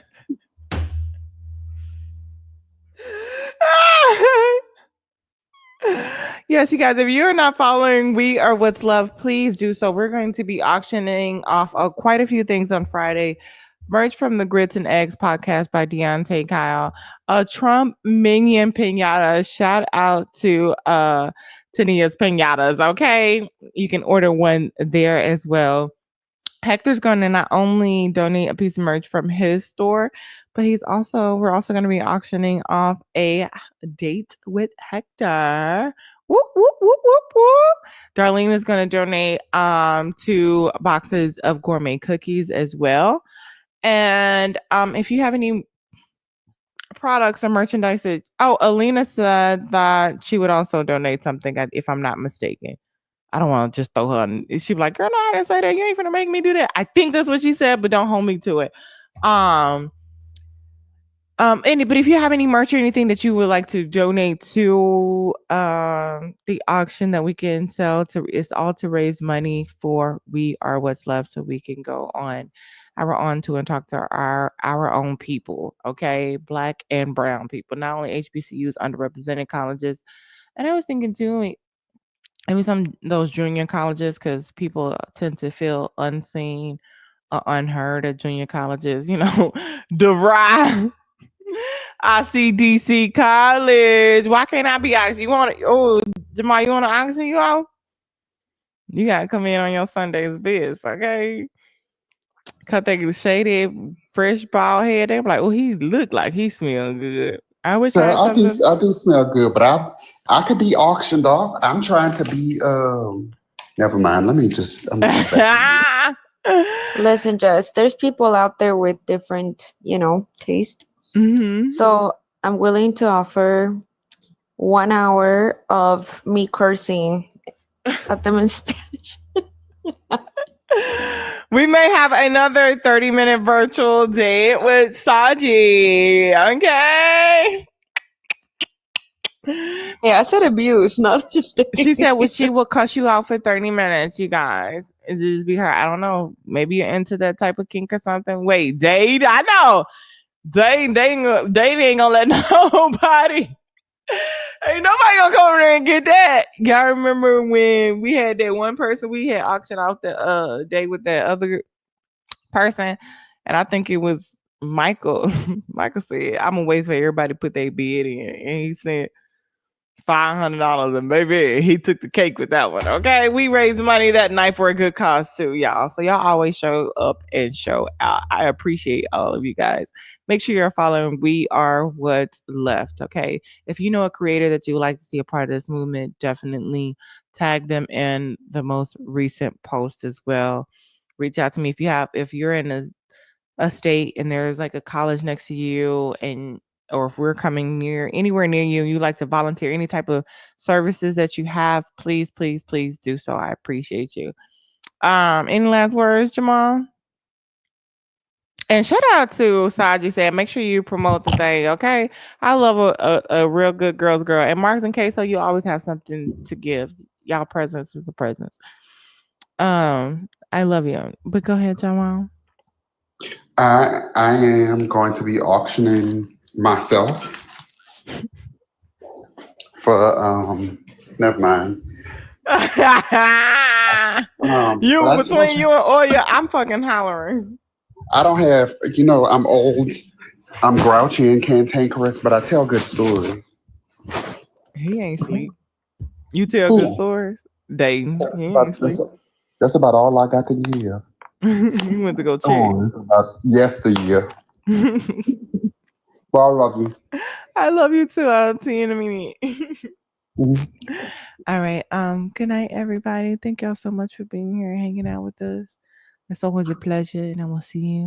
Yes, you guys, if you're not following We Are What's Love, please do so. We're going to be auctioning off quite a few things on Friday. Merch from the Grits and Eggs podcast by Deontay Kyle. A Trump minion pinata. Shout out to Tania's Pinatas, okay? You can order one there as well. Hector's going to not only donate a piece of merch from his store, but we're also going to be auctioning off a date with Hector. Whoop, whoop, whoop, whoop, whoop. Darlene is going to donate 2 boxes of gourmet cookies as well. And if you have any products or merchandise Alina said that she would also donate something, if I'm not mistaken. I don't want to just throw her on. She'd be like, girl, no, I didn't say that. You ain't gonna make me do that. I think that's what she said, but don't hold me to it. But if you have any merch or anything that you would like to donate to the auction that we can sell, it's all to raise money for We Are What's Left, so we can go on our own to and talk to our own people, okay? Black and brown people, not only HBCUs, underrepresented colleges. And I was thinking too, maybe some those junior colleges, because people tend to feel unseen or unheard at junior colleges. DeVry, ICDC College. Why can't I be auction? You want to? Oh, Jamal, you want to auction you out? You gotta come in on your Sunday's biz, okay? Cut that shady, fresh bald head. They're like, oh, he looked like he smelled good. I wish I had something. I do smell good, but I could be auctioned off. I'm trying to be. Never mind. Let me just. I'm going back to you. Listen, Jess, there's people out there with different, taste. Mm-hmm. So I'm willing to offer 1 hour of me cursing at them in Spanish. We may have another 30-minute virtual date with Saji. Okay. Yeah, I said abuse, not just. She said she will cuss you out for 30 minutes, you guys. It just be her. I don't know. Maybe you're into that type of kink or something. Wait, Dade? I know. Dade ain't gonna let nobody. Ain't nobody gonna come over there and get that. Y'all remember when we had that one person we had auctioned off the day with that other person, and I think it was Michael. Michael said, "I'm gonna wait for everybody to put their bid in," and he said $500, and baby, he took the cake with that one. Okay, we raised money that night for a good cause too, y'all. So y'all always show up and show out. I appreciate all of you guys. Make sure you're following We Are What's Left. Okay, if you know a creator that you would like to see a part of this movement, definitely tag them in the most recent post as well. Reach out to me if you're in a state and there's like a college next to you, or if we're coming anywhere near you, and you like to volunteer any type of services that you have, please do so. I appreciate you. Any last words, Jamal? And shout out to Saji said, make sure you promote the thing, okay? I love a real good girl's girl. And Marks and Queso, you always have something to give. y'all presence is a presence. I love you. But go ahead, Jamal. I am going to be auctioning myself for never mind. You but I just want between you and Oya, I'm fucking hollering. I don't have, I'm old, I'm grouchy and cantankerous, but I tell good stories. He ain't sleep. You tell good stories. Dayton, he ain't sleep. That's about all I got to give. You went to go check. About yesteryear. Well, I love you. I love you too. I'll see you in a minute. Mhm. All right. Good night, everybody. Thank y'all so much for being here and hanging out with us. It's always a pleasure, and I will see you